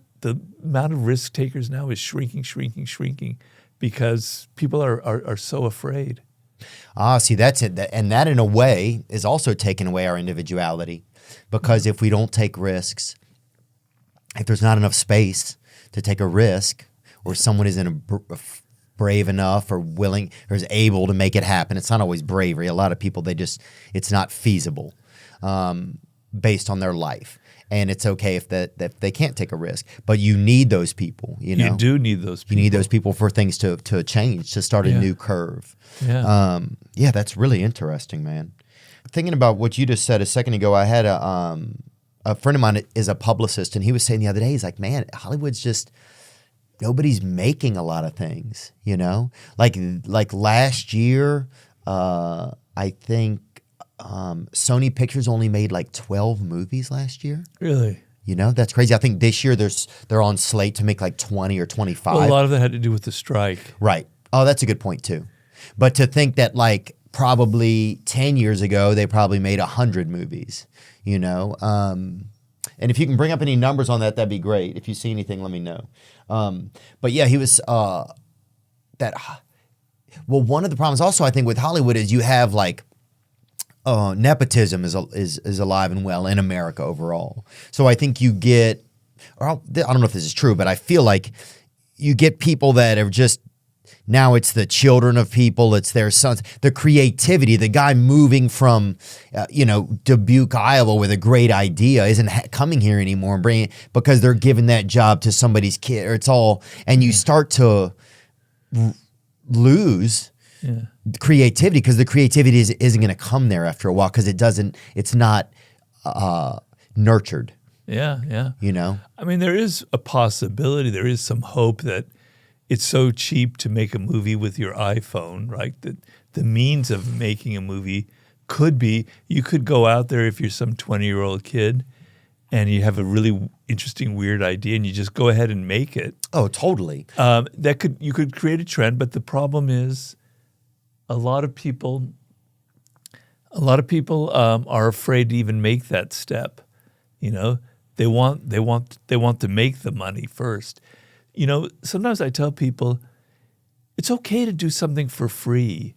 amount of risk takers now is shrinking because people are so afraid. See, that's it. And that, in a way, is also taking away our individuality. Because if we don't take risks, if there's not enough space to take a risk, or someone isn't brave enough or willing or is able to make it happen, it's not always bravery. A lot of people, it's not feasible based on their life. And it's okay if they can't take a risk. But you need those people, You do need those people. You need those people for things to change, to start a new curve. Yeah. Yeah, that's really interesting, man. Thinking about what you just said a second ago, I had a friend of mine is a publicist, and he was saying the other day, he's like, man, Hollywood's just, nobody's making a lot of things, Like last year, I think Sony Pictures only made like 12 movies last year. Really? That's crazy. I think this year they're on slate to make like 20 or 25. Well, a lot of that had to do with the strike. Right. Oh, that's a good point too. But to think that like probably 10 years ago, they probably made 100 movies, And if you can bring up any numbers on that, that'd be great. If you see anything, let me know. But yeah, he was well, one of the problems also I think with Hollywood is you have like nepotism is alive and well in America overall. So I think you get, or I don't know if this is true, but I feel like you get people that are just, now it's the children of people, it's their sons, the creativity, the guy moving from, Dubuque, Iowa with a great idea isn't coming here anymore and bringing, because they're giving that job to somebody's kid, or it's all, and you start to lose creativity because the creativity isn't going to come there after a while because it's not nurtured. Yeah, yeah. You know? I mean, there is a possibility, there is some hope that it's so cheap to make a movie with your iPhone, right? That the means of making a movie could be, you could go out there if you're some 20-year-old kid and you have a really interesting, weird idea and you just go ahead and make it. Oh, totally. You could create a trend, but the problem is a lot of people are afraid to even make that step. You know, they want to make the money first. You know, sometimes I tell people it's okay to do something for free.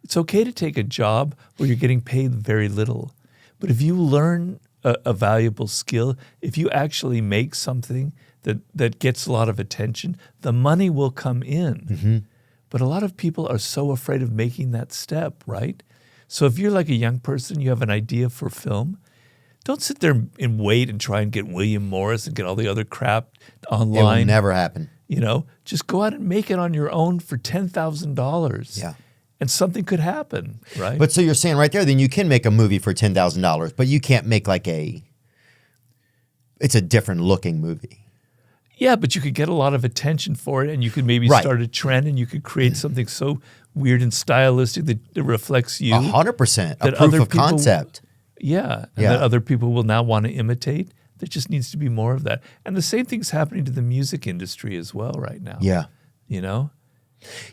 It's okay to take a job where you're getting paid very little. But if you learn a valuable skill, if you actually make something that gets a lot of attention, the money will come in. Mm-hmm. But a lot of people are so afraid of making that step, right? So if you're like a young person, you have an idea for film, don't sit there and wait and try and get William Morris and get all the other crap online. It will never happen. You know, just go out and make it on your own for $10,000. Yeah. And something could happen, right? But so you're saying right there, then you can make a movie for $10,000, but you can't make it's a different looking movie. Yeah, but you could get a lot of attention for it, and you could maybe start a trend, and you could create something so weird and stylistic that reflects you. 100%. A proof of concept. Yeah, and that other people will now want to imitate. There just needs to be more of that. And the same thing's happening to the music industry as well right now. Yeah. You know?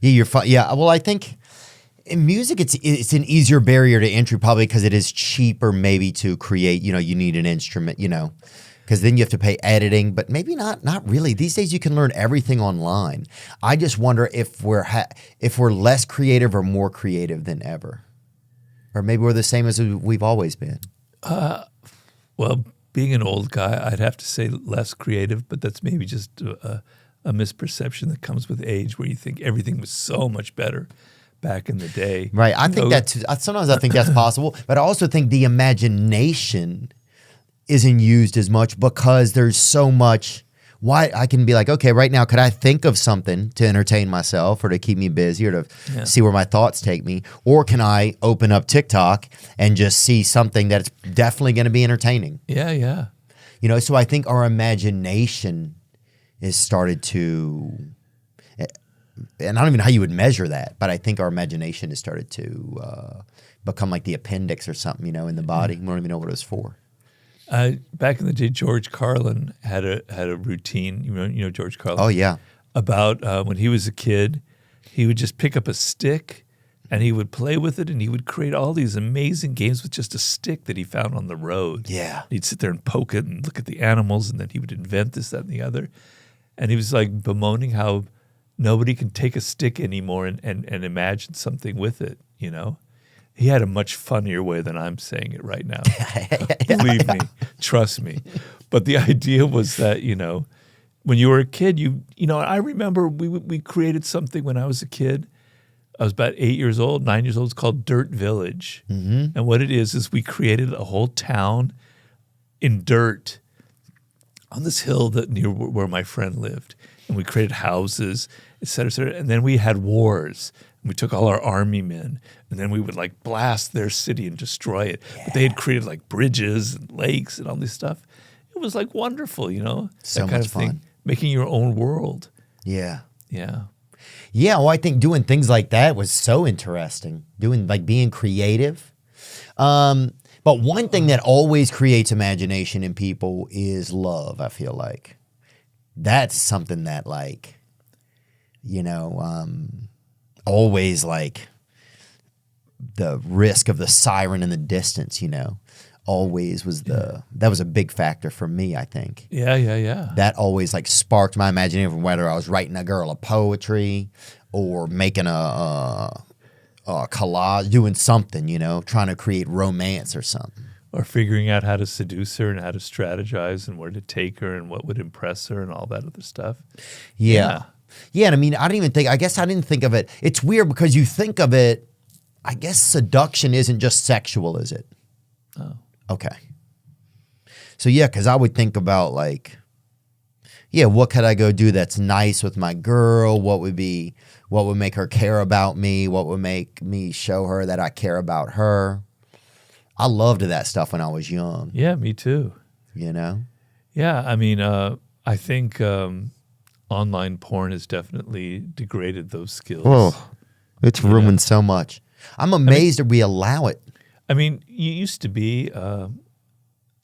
Yeah, well, I think in music, it's an easier barrier to entry probably because it is cheaper maybe to create, you know, you need an instrument, you know, because then you have to pay editing, but maybe not really. These days you can learn everything online. I just wonder if we're less creative or more creative than ever. Or maybe we're the same as we've always been. Well, being an old guy, I'd have to say less creative, but that's maybe just a misperception that comes with age where you think everything was so much better back in the day. Right. I think sometimes I think that's possible, but I also think the imagination isn't used as much because there's so much. Why I can be like, okay, right now, could I think of something to entertain myself or to keep me busy or to see where my thoughts take me? Or can I open up TikTok and just see something that's definitely going to be entertaining? Yeah, yeah. You know, so I think our imagination has started to, and I don't even know how you would measure that, but I think our imagination has started to become like the appendix or something, you know, in the body. We don't even know what it was for. Back in the day, George Carlin had a routine. You know George Carlin? Oh, yeah. About when he was a kid, he would just pick up a stick and he would play with it and he would create all these amazing games with just a stick that he found on the road. Yeah. He'd sit there and poke it and look at the animals and then he would invent this, that, and the other. And he was like bemoaning how nobody can take a stick anymore and imagine something with it, you know? He had a much funnier way than I'm saying it right now. Believe me, trust me. But the idea was that, you know, when you were a kid, you know, I remember we created something when I was a kid. I was about 9 years old. It's called Dirt Village. Mm-hmm. And what it is we created a whole town in dirt on this hill near where my friend lived. And we created houses, et cetera, and then we had wars. We took all our army men, and then we would like blast their city and destroy it. Yeah. But they had created like bridges and lakes and all this stuff. It was like wonderful, you know? So that kind much of thing. fun. Making your own world. Yeah. Yeah. Yeah, well, I think doing things like that was so interesting. Being creative. But one thing that always creates imagination in people is love, I feel like. That's something that like, you know, always like the risk of the siren in the distance, you know, always was that was a big factor for me, I think. Yeah. That always like sparked my imagination, whether I was writing a girl a poetry or making a collage, doing something, you know, trying to create romance or something. Or figuring out how to seduce her and how to strategize and where to take her and what would impress her and all that other stuff. Yeah. Yeah, and I mean, I didn't think of it. It's weird because you think of it, I guess seduction isn't just sexual, is it? Oh. Okay. So yeah, because I would think about like, yeah, what could I go do that's nice with my girl? What would make her care about me? What would make me show her that I care about her? I loved that stuff when I was young. Yeah, me too. you know? Yeah, I mean, I think online porn has definitely degraded those skills. Oh, it's You know? ruined so much. I'm amazed that we allow it. I mean, you used to be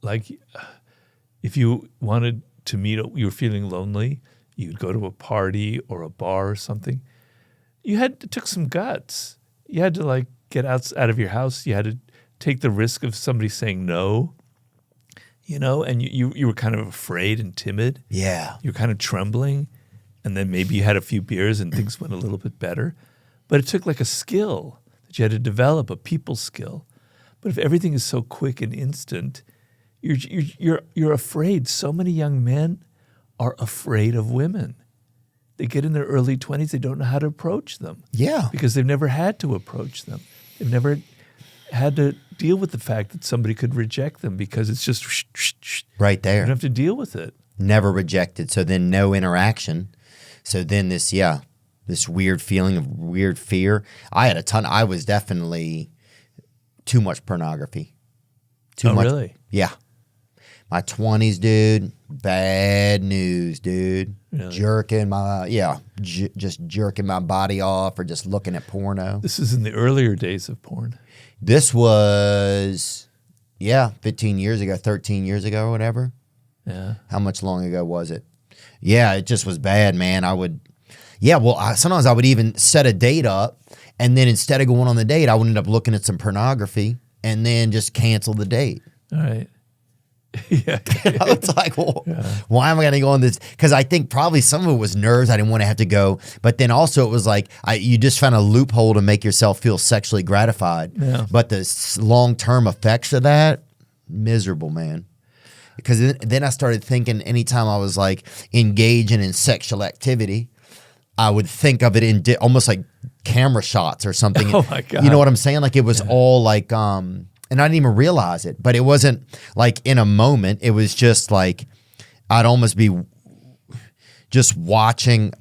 like, if you wanted to meet, you were feeling lonely, you'd go to a party or a bar or something. It took some guts. You had to like get out of your house. You had to take the risk of somebody saying no, you know, and you were kind of afraid and timid. Yeah. You're kind of trembling, and then maybe you had a few beers and things went a little bit better. But it took like a skill that you had to develop, a people skill. But if everything is so quick and instant, you're afraid. So many young men are afraid of women. They get in their early 20s, they don't know how to approach them. Yeah. Because they've never had to approach them. They've never had to deal with the fact that somebody could reject them because it's just Right you there. don't have to deal with it. Never rejected. So then no interaction. So then this weird feeling of weird fear. I was definitely too much pornography. Too much. Really? Yeah. My 20s, dude, bad news, dude. Really? Just jerking my body off or just looking at porno. This is in the earlier days of porn. This was, 15 years ago, 13 years ago or whatever. Yeah. How much long ago was it? Yeah, it just was bad, man. Sometimes I would even set a date up, and then instead of going on the date, I would end up looking at some pornography and then just cancel the date. All right. Yeah. I was like, why am I going to go on this? Because I think probably some of it was nerves. I didn't want to have to go. But then also it was like you just found a loophole to make yourself feel sexually gratified. Yeah. But the long-term effects of that, miserable, man. Because then I started thinking anytime I was like engaging in sexual activity, I would think of it in almost like camera shots or something. Oh, my God. You know what I'm saying? Like it was all like... and I didn't even realize it, but it wasn't like in a moment. It was just like I'd almost be just watching.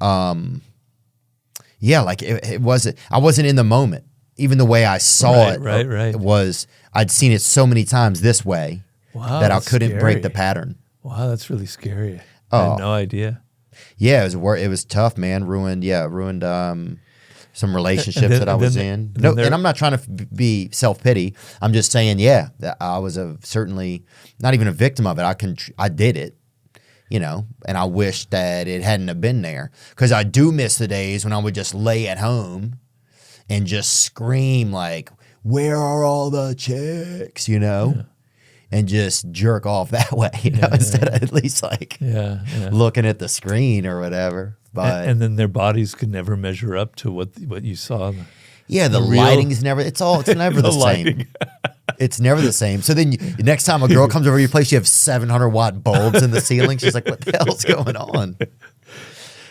It wasn't. I wasn't in the moment. Even the way I saw it, Right. it was. I'd seen it so many times this way that I that's couldn't break the scary. pattern. Wow, that's really scary. I had no idea. Yeah, it was tough, man. Ruined some relationships that I was in. No, and I'm not trying to be self-pity. I'm just saying, that I was certainly not even a victim of it. I did it, you know, and I wish that it hadn't have been there, because I do miss the days when I would just lay at home and just scream like, "Where are all the chicks?" You know, and just jerk off that way, you know, instead of at least like looking at the screen or whatever. But and then their bodies could never measure up to what you saw. the lighting is never. It's never the same. It's never the same. So then next time a girl comes over to your place, you have 700-watt bulbs in the ceiling. She's like, "What the hell's going on?"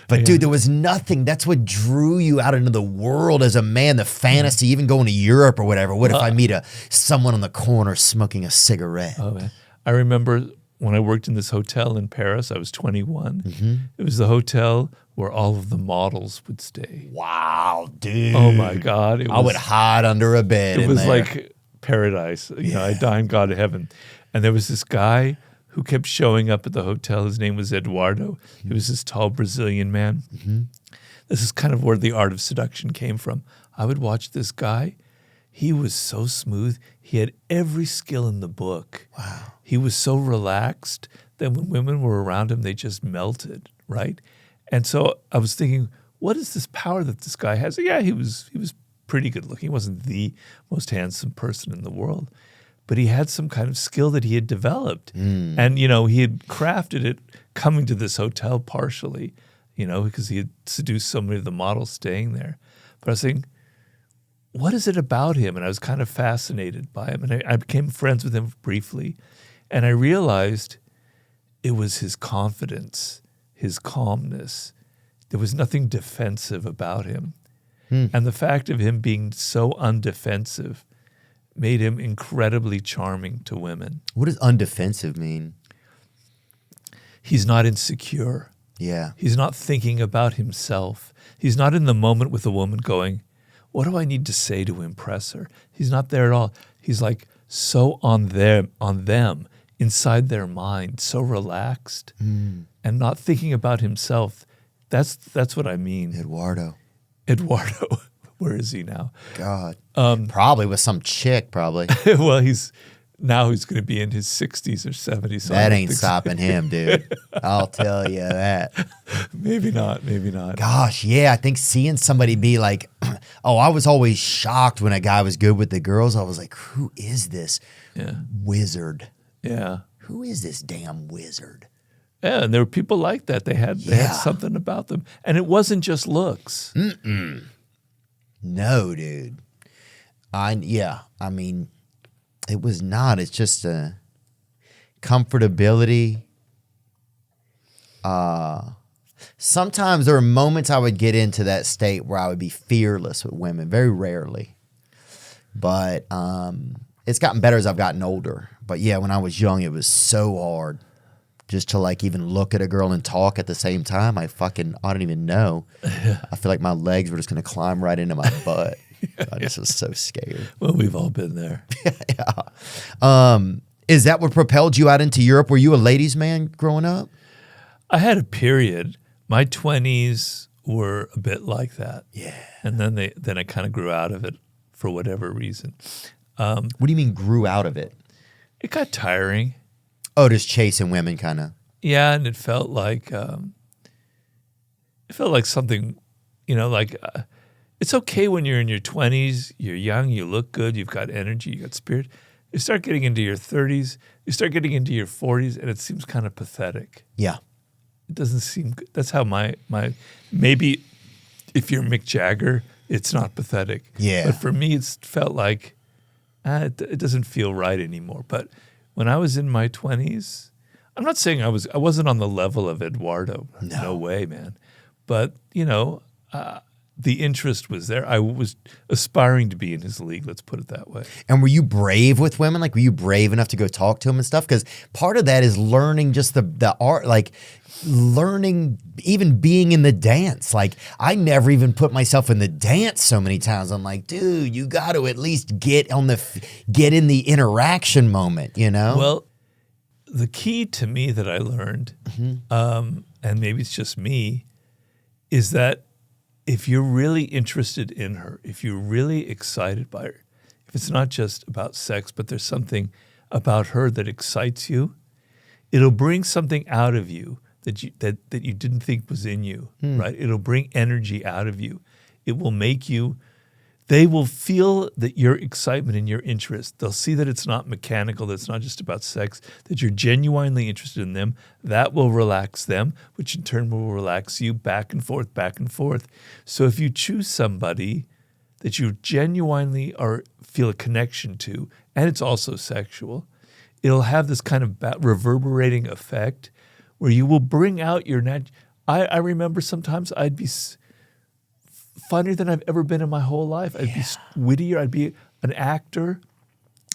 But dude, there was nothing. That's what drew you out into the world as a man. The fantasy, even going to Europe or whatever. What if I meet someone on the corner smoking a cigarette? Oh, man. I remember when I worked in this hotel in Paris. I was 21. Mm-hmm. It was the hotel where all of the models would stay. Wow, dude. Oh my God! I would hide under a bed. It in was there. like paradise. You know, I dined God to heaven. And there was this guy who kept showing up at the hotel. His name was Eduardo. He was this tall Brazilian man. Mm-hmm. This is kind of where the art of seduction came from. I would watch this guy. He was so smooth. He had every skill in the book. Wow. He was so relaxed that when women were around him, they just melted, right? And so I was thinking, what is this power that this guy has? Yeah, he was pretty good looking. He wasn't the most handsome person in the world, but he had some kind of skill that he had developed. And, you know, he had crafted it coming to this hotel partially, you know, because he had seduced so many of the models staying there. But I was thinking, what is it about him? And I was kind of fascinated by him. And I became friends with him briefly. And I realized it was his confidence, his calmness. There was nothing defensive about him. And the fact of him being so undefensive made him incredibly charming to women. What does undefensive mean? He's not insecure. Yeah. He's not thinking about himself. He's not in the moment with a woman going, what do I need to say to impress her? He's not there at all. He's like so on them. inside their mind, so relaxed and not thinking about himself. That's what I mean. Eduardo. Where is he now? God. Probably with some chick, probably. Well, he's going to be in his 60s or 70s. So That ain't stopping him, dude. I'll tell you that. Maybe not. Gosh, yeah. I think seeing somebody be like, oh, I was always shocked when a guy was good with the girls. I was like, who is this wizard? Yeah. Who is this damn wizard? Yeah, and there were people like that. They had something about them. And it wasn't just looks. No, dude. I mean, it was not. It's just a comfortability. Sometimes there are moments I would get into that state where I would be fearless with women, very rarely. But it's gotten better as I've gotten older. But yeah, when I was young, it was so hard just to like even look at a girl and talk at the same time. I don't even know. I feel like my legs were just going to climb right into my butt. I just was so scared. Well, we've all been there. Is that what propelled you out into Europe? Were you a ladies' man growing up? I had a period. My 20s were a bit like that. Yeah. And then I kind of grew out of it for whatever reason. What do you mean grew out of it? It got tiring. Oh, just chasing women kind of. Yeah, and it felt like something, it's okay when you're in your 20s, you're young, you look good, you've got energy, you got spirit. You start getting into your 30s, you start getting into your 40s, and it seems kind of pathetic. Yeah. It doesn't seem good. That's how my maybe if you're Mick Jagger, it's not pathetic. Yeah. But for me, it's felt like it doesn't feel right anymore. But when I was in my 20s, I'm not saying I wasn't on the level of Eduardo. No way, man. But, the interest was there. I was aspiring to be in his league, let's put it that way. And were you brave with women? Like, were you brave enough to go talk to them and stuff? Because part of that is learning just the art, like learning even being in the dance. Like, I never even put myself in the dance so many times. I'm like, dude, you got to at least get in the interaction moment, Well, the key to me that I learned, and maybe it's just me, is that if you're really interested in her, if you're really excited by her, if it's not just about sex, but there's something about her that excites you, it'll bring something out of you that you didn't think was in you, right? It'll bring energy out of you. It will make you. They will feel that your excitement and your interest. They'll see that it's not mechanical, that it's not just about sex, that you're genuinely interested in them. That will relax them, which in turn will relax you back and forth, back and forth. So if you choose somebody that you genuinely feel a connection to, and it's also sexual, it'll have this kind of reverberating effect where you will bring out your I remember sometimes I'd be funnier than I've ever been in my whole life. I'd be wittier. I'd be an actor.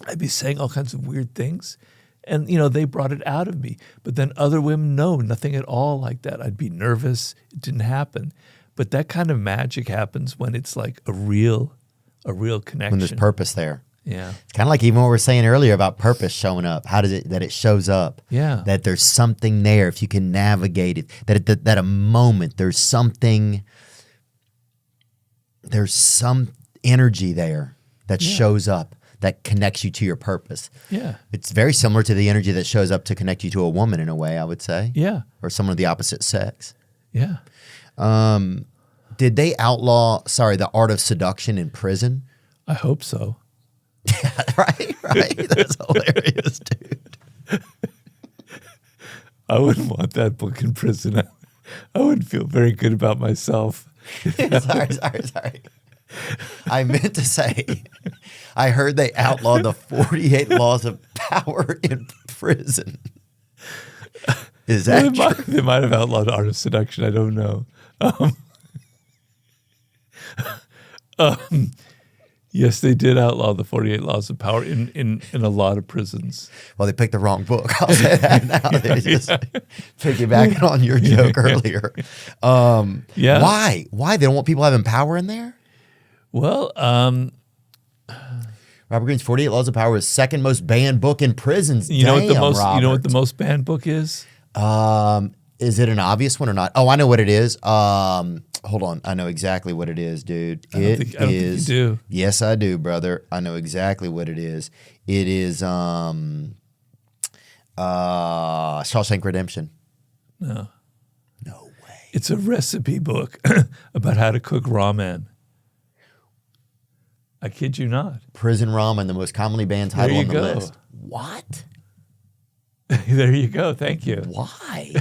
I'd be saying all kinds of weird things. And, they brought it out of me. But then other women, no, nothing at all like that. I'd be nervous. It didn't happen. But that kind of magic happens when it's like a real connection. When there's purpose there. Yeah. It's kind of like even what we were saying earlier about purpose showing up. How does it, that it shows up? Yeah. That there's something there if you can navigate it. That a moment, there's something... There's some energy there that shows up that connects you to your purpose. Yeah. It's very similar to the energy that shows up to connect you to a woman in a way, I would say. Yeah. Or someone of the opposite sex. Yeah. Did they outlaw, the art of seduction in prison? I hope so. Yeah, right? That's hilarious, dude. I wouldn't want that book in prison. I wouldn't feel very good about myself. Sorry. I meant to say, I heard they outlawed the 48 laws of power in prison. Is that true? They might have outlawed art of seduction. I don't know. Yes, they did outlaw the 48 laws of power in a lot of prisons. Well, they picked the wrong book. I'll say that now. They just piggybacking on your joke earlier. Why? They don't want people having power in there? Well, Robert Greene's 48 Laws of Power is second most banned book in prisons. You know what the Damn, most you know what the Robert. most banned book is? Is it an obvious one or not? Oh, I know what it is. Hold on. I know exactly what it is, dude. I don't think you do. Yes, I do, brother. I know exactly what it is. It is Shawshank Redemption. No. No way. It's a recipe book about how to cook ramen. I kid you not. Prison Ramen, the most commonly banned title There on you the go. list. What? There you go. Thank you. Why?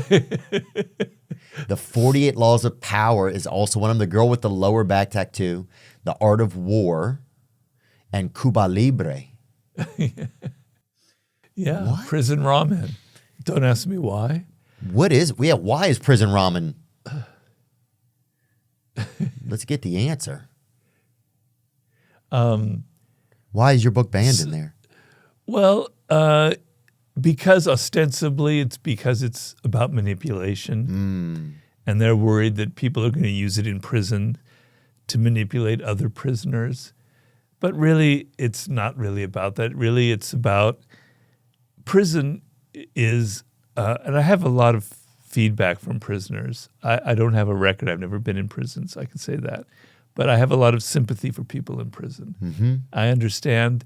The 48 Laws of Power is also one of them. The Girl with the Lower Back Tattoo, The Art of War, and Cuba Libre. Yeah. What? Prison ramen. Don't ask me why. Why is Prison Ramen? Let's get the answer. Why is your book banned in there? Well, because ostensibly it's because it's about manipulation. And they're worried that people are going to use it in prison to manipulate other prisoners. But really, it's not really about that. Really, it's about prison is, and I have a lot of feedback from prisoners. I don't have a record. I've never been in prison, so I can say that. But I have a lot of sympathy for people in prison. Mm-hmm. I understand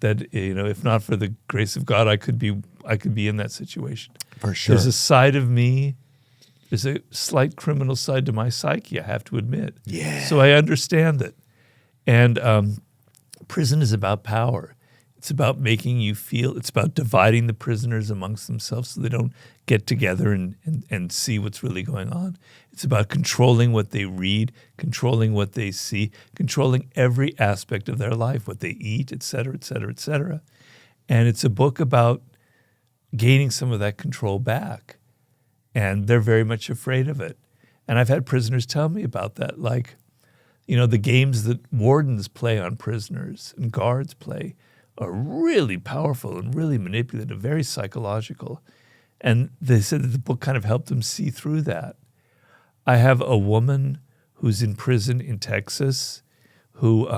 that, if not for the grace of God, I could be in that situation. For sure. There's a side of me, there's a slight criminal side to my psyche, I have to admit. Yeah. So I understand it. And prison is about power. It's about making you feel, it's about dividing the prisoners amongst themselves so they don't get together and see what's really going on. It's about controlling what they read, controlling what they see, controlling every aspect of their life, what they eat, et cetera, et cetera, et cetera. And it's a book about gaining some of that control back. And they're very much afraid of it. And I've had prisoners tell me about that, like, the games that wardens play on prisoners and guards play are really powerful and really manipulative, very psychological. And they said that the book kind of helped them see through that. I have a woman who's in prison in Texas who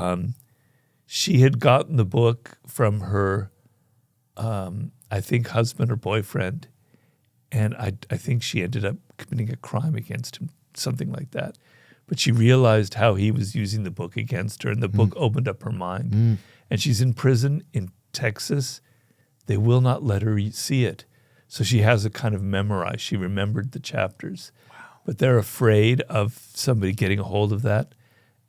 she had gotten the book from her, I think, husband or boyfriend. And I think she ended up committing a crime against him, something like that. But she realized how he was using the book against her, and the book opened up her mind. And she's in prison in Texas. They will not let her see it. So she has a kind of memorized. She remembered the chapters. Wow. But they're afraid of somebody getting a hold of that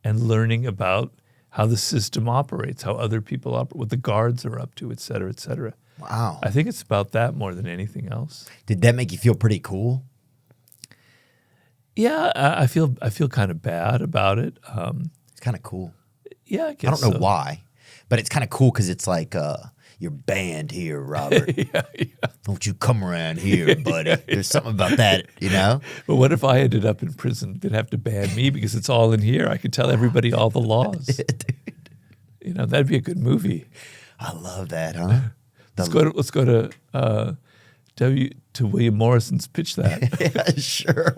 and learning about how the system operates, how other people operate, what the guards are up to, et cetera, et cetera. Wow. I think it's about that more than anything else. Did that make you feel pretty cool? Yeah, I feel kind of bad about it. It's kind of cool. Yeah, I guess I don't know so. why, but it's kind of cool because it's like you're banned here, Robert. Yeah. Don't you come around here, buddy. There's something about that, But what if I ended up in prison? They'd have to ban me because it's all in here. I could tell everybody all the laws. Dude. That'd be a good movie. I love that, huh? Let's go to William Morrison's pitch that. Yeah, sure.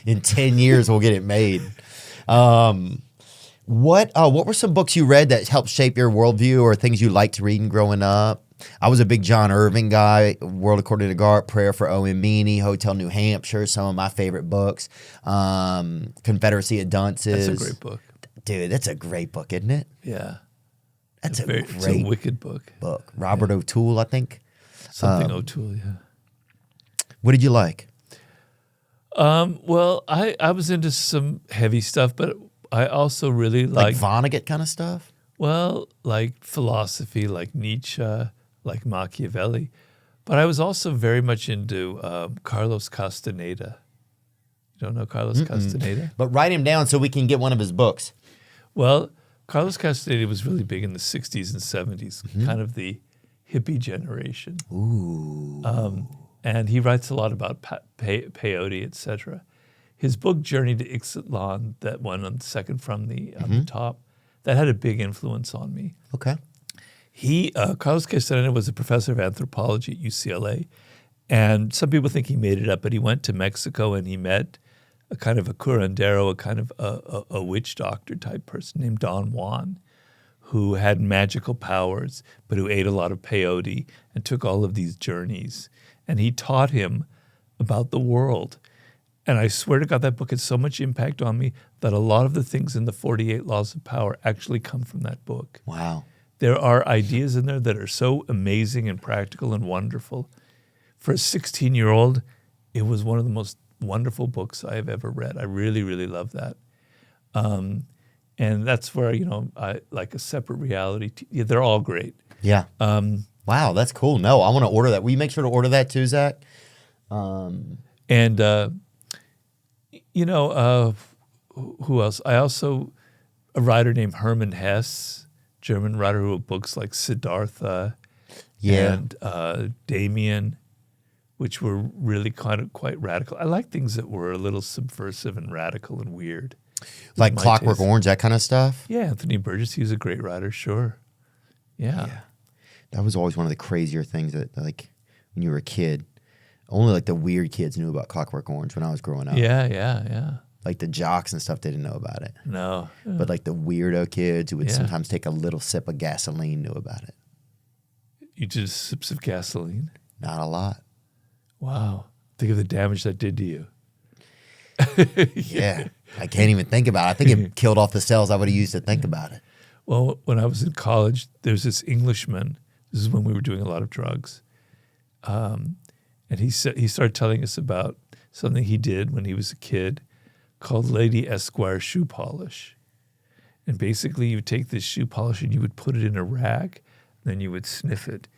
In 10 years, we'll get it made. What were some books you read that helped shape your worldview or things you liked reading growing up? I was a big John Irving guy. World According to Garp, Prayer for O.M. Meany, Hotel New Hampshire, some of my favorite books. Confederacy of Dunces. That's a great book. Dude, that's a great book, isn't it? Yeah. That's a It's a great wicked book. Robert O'Toole, I think. Something O'Toole, yeah. What did you like? Well, I was into some heavy stuff, but I also really Like liked, Vonnegut kind of stuff? like philosophy, like Nietzsche, like Machiavelli. But I was also very much into Carlos Castaneda. You don't know Carlos Castaneda? But write him down so we can get one of his books. Well, Carlos Castaneda was really big in the 60s and 70s, kind of the hippie generation. Ooh. And he writes a lot about peyote, etc. His book, Journey to Ixtlan, that one on the second from the top, that had a big influence on me. Okay. Carlos Castaneda was a professor of anthropology at UCLA, and some people think he made it up, but he went to Mexico and he met a kind of a curandero, a kind of a witch doctor type person named Don Juan, who had magical powers, but who ate a lot of peyote and took all of these journeys. And he taught him about the world. And I swear to God, that book had so much impact on me that a lot of the things in the 48 Laws of Power actually come from that book. Wow. There are ideas in there that are so amazing and practical and wonderful. For a 16-year-old, it was one of the most wonderful books I have ever read. I really, really love that. And that's where, I like a separate reality. Yeah, they're all great. Yeah. Wow, that's cool. No, I want to order that. Will you make sure to order that too, Zach? Who else? I also, a writer named Hermann Hesse, German writer who wrote books like Siddhartha and Damien, which were really kind of quite radical. I like things that were a little subversive and radical and weird. Like Clockwork Orange, that kind of stuff? Yeah, Anthony Burgess, he was a great writer, sure. Yeah. That was always one of the crazier things that, like, when you were a kid, only like the weird kids knew about Clockwork Orange when I was growing up. Yeah. Like the jocks and stuff, they didn't know about it. No. But like the weirdo kids who would sometimes take a little sip of gasoline knew about it. You just sips of gasoline? Not a lot. Wow. Think of the damage that did to you. Yeah. I can't even think about it. I think it killed off the cells I would have used to think about it. Well, when I was in college, there's this Englishman. This is when we were doing a lot of drugs. And he started telling us about something he did when he was a kid called Lady Esquire shoe polish. And basically you would take this shoe polish and you would put it in a rag, then you would sniff it.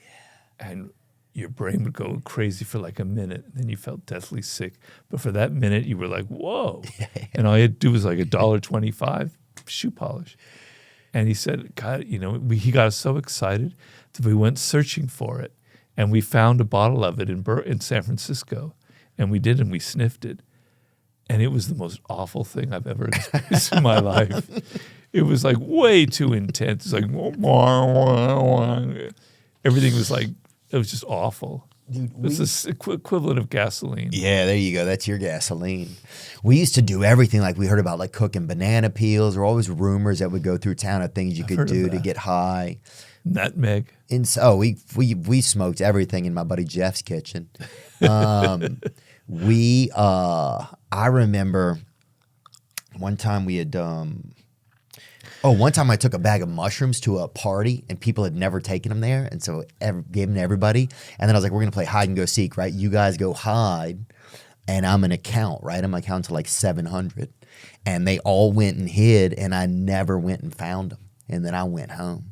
And your brain would go crazy for like a minute, and then you felt deathly sick. But for that minute, you were like, whoa. And all you had to do was like $1.25 shoe polish. And he said, God, he got us so excited that we went searching for it. And we found a bottle of it in San Francisco. And we did, and we sniffed it. And it was the most awful thing I've ever experienced in my life. It was like way too intense. It's like, everything was like, it was just awful. Dude, it's the equivalent of gasoline. Yeah, there you go. That's your gasoline. We used to do everything. Like we heard about like cooking banana peels. There were always rumors that would go through town of things you could do to get high. Nutmeg. And so we smoked everything in my buddy Jeff's kitchen. I remember one time we had one time I took a bag of mushrooms to a party and people had never taken them there. And so gave them to everybody. And then I was like, we're going to play hide and go seek, right? You guys go hide and I'm going to count, right? I'm going to count to like 700. And they all went and hid and I never went and found them. And then I went home.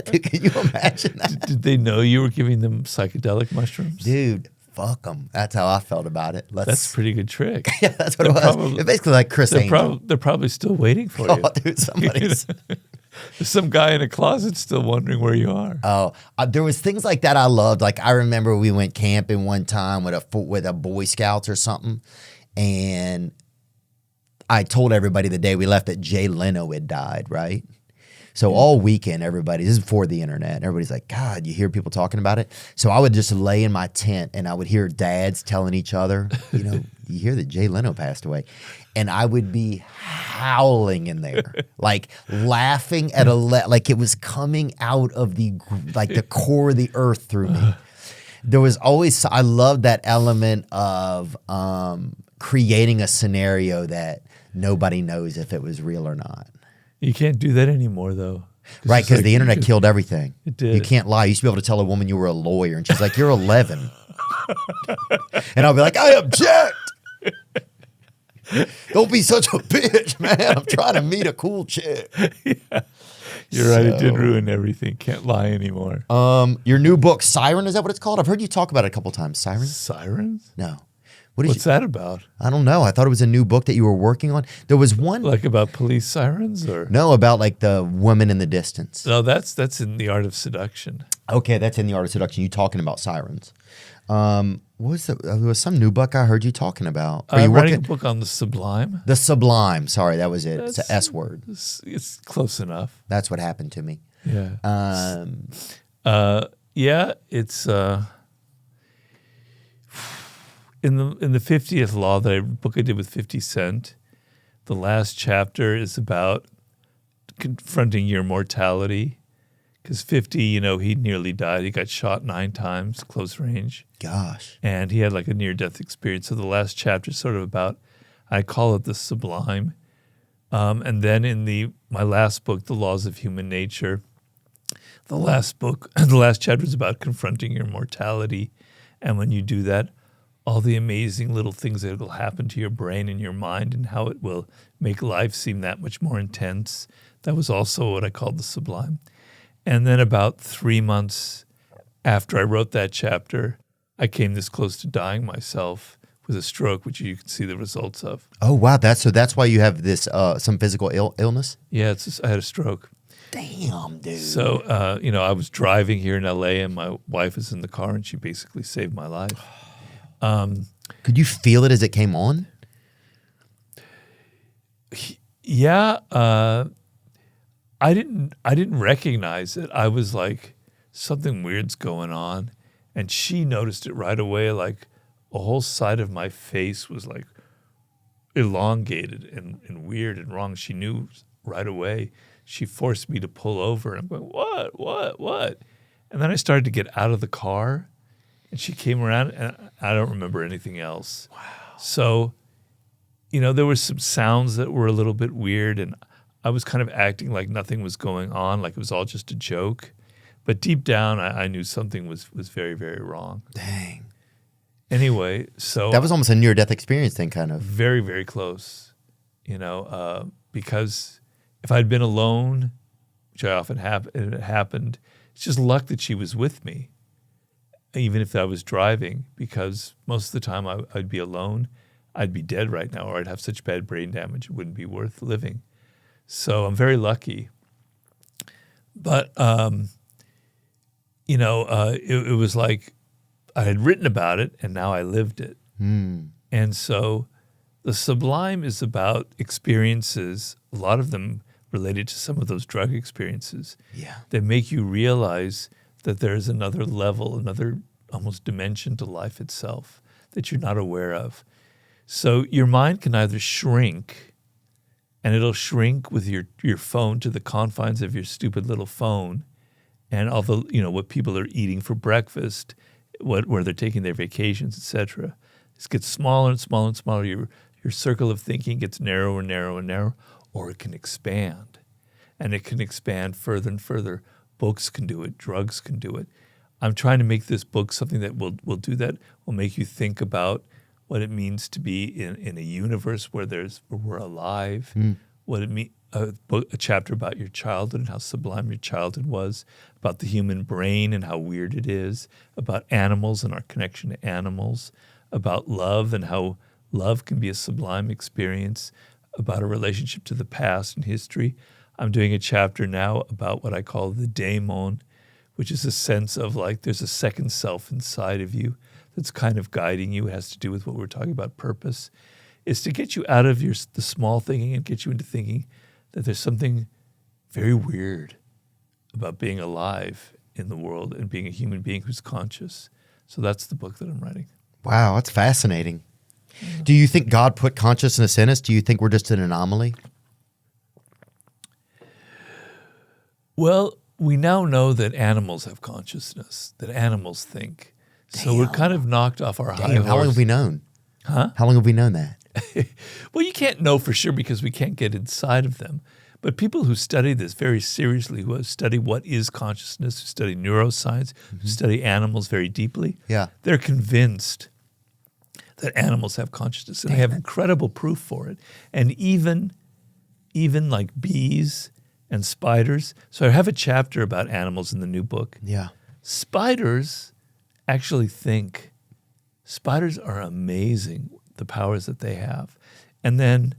Dude, can you imagine that? Did they know you were giving them psychedelic mushrooms? Dude, fuck them. That's how I felt about it. That's a pretty good trick. Yeah, that's what it was. It's basically like Chris Angel. They're probably still waiting for you. Dude, somebody's... There's some guy in a closet still wondering where you are. Oh, there was things like that I loved. Like I remember we went camping one time with a Boy Scouts or something, and I told everybody the day we left that Jay Leno had died, right? So all weekend, this is before the internet, everybody's like, God, you hear people talking about it? So I would just lay in my tent and I would hear dads telling each other, you hear that Jay Leno passed away. And I would be howling in there, like laughing at like it was coming out of the core of the earth through me. There was always, I loved that element of creating a scenario that nobody knows if it was real or not. You can't do that anymore, though. Right, because the internet killed everything. It did. You can't lie. You used to be able to tell a woman you were a lawyer, and she's like, you're 11. And I'll be like, I object. Don't be such a bitch, man. I'm trying to meet a cool chick. Yeah. You're right. It did ruin everything. Can't lie anymore. Your new book, Siren, is that what it's called? I've heard you talk about it a couple times. Sirens? Sirens? No. What's that about? I don't know. I thought it was a new book that you were working on. There was one like about police sirens, or no, about like the woman in the distance. No, that's in The Art of Seduction. Okay, that's in The Art of Seduction. You talking about sirens? What was there was some new book I heard you talking about. I'm writing a book on the sublime. The sublime. Sorry, that was it. It's an S word. It's close enough. That's what happened to me. Yeah. It's. In the 50th Law, book I did with 50 Cent, the last chapter is about confronting your mortality. Because 50, he nearly died. He got shot 9 times, close range. Gosh. And he had like a near-death experience. So the last chapter is sort of about, I call it the sublime. And then in my last book, The Laws of Human Nature, the last chapter is about confronting your mortality. And when you do that, all the amazing little things that will happen to your brain and your mind and how it will make life seem that much more intense. That was also what I called the sublime. And then about 3 months after I wrote that chapter, I came this close to dying myself with a stroke, which you can see the results of. Oh, wow. That's why you have this some physical illness? Yeah, I had a stroke. Damn, dude. So, I was driving here in L.A. and my wife was in the car and she basically saved my life. Could you feel it as it came on? Yeah. I didn't recognize it. I was like, something weird's going on. And she noticed it right away. Like a whole side of my face was like elongated and weird and wrong. She knew right away. She forced me to pull over. And I'm going, what? And then I started to get out of the car and she came around and I don't remember anything else. Wow. So, there were some sounds that were a little bit weird and I was kind of acting like nothing was going on, like it was all just a joke. But deep down, I knew something was very, very wrong. Dang. Anyway, so... That was almost a near-death experience then, kind of. Very, very close, because if I'd been alone, which I often it happened, it's just luck that she was with me, even if I was driving, because most of the time I'd be alone, I'd be dead right now, or I'd have such bad brain damage it wouldn't be worth living. So I'm very lucky. But, it was like I had written about it and now I lived it. And so the sublime is about experiences, a lot of them related to some of those drug experiences that make you realize that there's another level, another almost dimension to life itself that you're not aware of. So your mind can either shrink, and it'll shrink with your phone to the confines of your stupid little phone, and all the what people are eating for breakfast, where they're taking their vacations, etc. It gets smaller and smaller and smaller. Your circle of thinking gets narrower and narrower and narrower, or it can expand, and it can expand further and further. Books can do it. Drugs can do it. I'm trying to make this book something that will do that. Will make you think about what it means to be in a universe where we're alive. What it means. A chapter about your childhood and how sublime your childhood was, about the human brain and how weird it is, about animals and our connection to animals, about love and how love can be a sublime experience, about a relationship to the past and history. I'm doing a chapter now about what I call the daemon, which is a sense of like there's a second self inside of you that's kind of guiding you. It has to do with what we're talking about, purpose. It's to get you out of the small thinking and get you into thinking that there's something very weird about being alive in the world and being a human being who's conscious. So that's the book that I'm writing. Wow, that's fascinating. Do you think God put consciousness in us? Do you think we're just an anomaly? Well, we now know that animals have consciousness, that animals think. So we're kind of knocked off our high horse. How long have we known? Huh? How long have we known that? Well, you can't know for sure because we can't get inside of them. But people who study this very seriously, who study what is consciousness, who study neuroscience, who study animals very deeply, they're convinced that animals have consciousness. And they have incredible proof for it. And even like bees and spiders. So I have a chapter about animals in the new book. Yeah. Spiders actually think. Spiders are amazing, the powers that they have. And then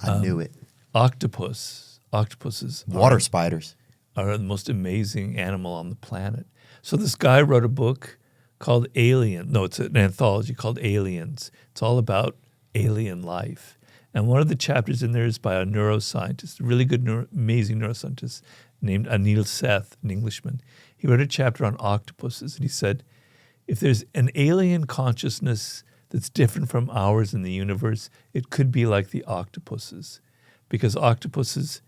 I knew it. Octopuses. Water spiders are the most amazing animal on the planet. So this guy wrote a book called Alien. No, it's an anthology called Aliens. It's all about alien life. And one of the chapters in there is by a neuroscientist, a really good, amazing neuroscientist named Anil Seth, an Englishman. He wrote a chapter on octopuses, and he said, if there's an alien consciousness that's different from ours in the universe, it could be like the octopuses, because octopuses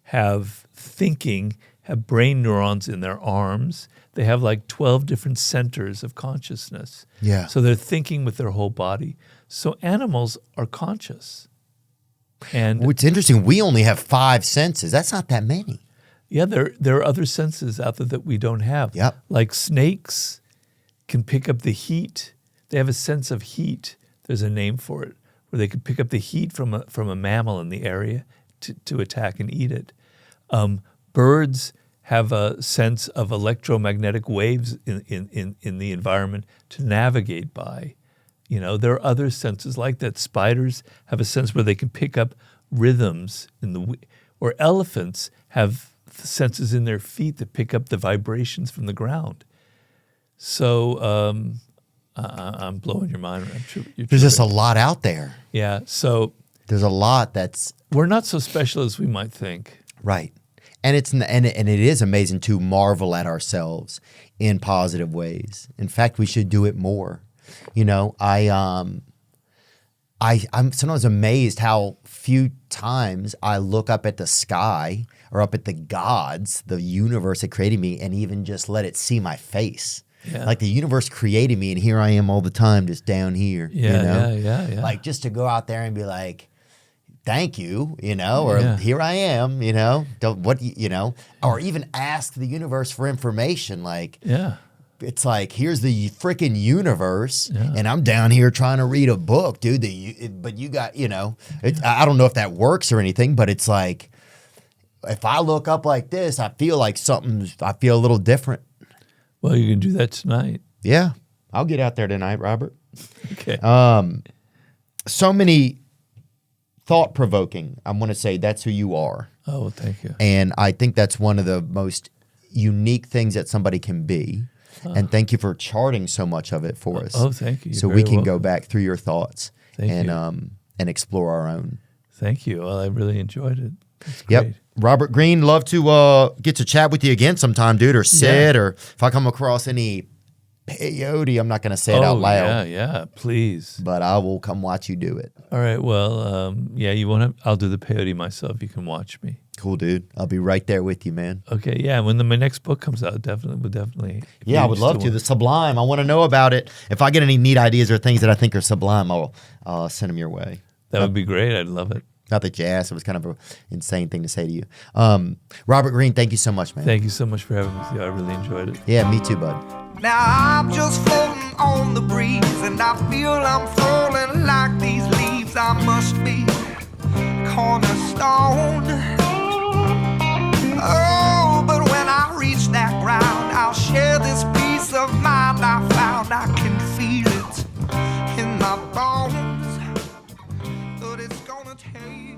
have thinking, have brain neurons in their arms. They have like 12 different centers of consciousness. Yeah. So they're thinking with their whole body. So animals are conscious. And What's interesting, we only have 5 senses. That's not that many. yeah, there are other senses out there that we don't have. Yep. Like snakes can pick up the heat. They have a sense of heat. There's a name for it, where they can pick up the heat from a mammal in the area to attack and eat it. Birds have a sense of electromagnetic waves in the environment to navigate by. You know, there are other senses like that. Spiders have a sense where they can pick up rhythms or elephants have senses in their feet that pick up the vibrations from the ground. So I'm blowing your mind. There's just a lot out there. Yeah. So There's a lot that's we're not so special as we might think. right. And it is amazing to marvel at ourselves in positive ways. In fact, we should do it more. You know, I'm sometimes amazed how few times I look up at the sky or up at the gods, the universe that created me, and even just let it see my face. Yeah. Like the universe created me, and here I am all the time, just down here. Yeah, you know? yeah. Like just to go out there and be like, thank you, you know, or Yeah. here I am, you know, or even ask the universe for information. Like, Yeah. it's like, here's the freaking universe, Yeah. and I'm down here trying to read a book, dude. But you got, I don't know if that works or anything, but it's like, if I look up like this, I feel like I feel a little different. Well, you can do that tonight. Yeah. I'll get out there tonight, Robert. Okay. So many thought-provoking. I'm going to say that's who you are. Oh, well, thank you. And I think that's one of the most unique things that somebody can be. And thank you for charting so much of it for us. Oh, thank you. So You're we very can go welcome. back through your thoughts Thank you. and explore our own. Thank you. Well, I really enjoyed it. It's Yep. great. Robert Greene, love to get to chat with you again sometime, dude, or Sid, or if I come across any peyote, I'm not going to say it out loud, Yeah, please. but I will come watch you do it. All right. Well, you want to? I'll do the peyote myself. You can watch me. Cool, dude. I'll be right there with you, man. Okay. Yeah. When my next book comes out, definitely. if Yeah, I you're would love to. interested- The Sublime. I want to know about it. If I get any neat ideas or things that I think are sublime, I'll send them your way. That would be great. I'd love it. Not that you asked. It was kind of an insane thing to say to you. Robert Greene, thank you so much, man. Thank you so much for having me. Theo. I really enjoyed it. Yeah, me too, bud. Now I'm just floating on the breeze, and I feel I'm falling like these leaves. I must be cornerstone. Oh, but when I reach that ground, I'll share this peace of mind I found. I can feel it in my bones, but it's gonna take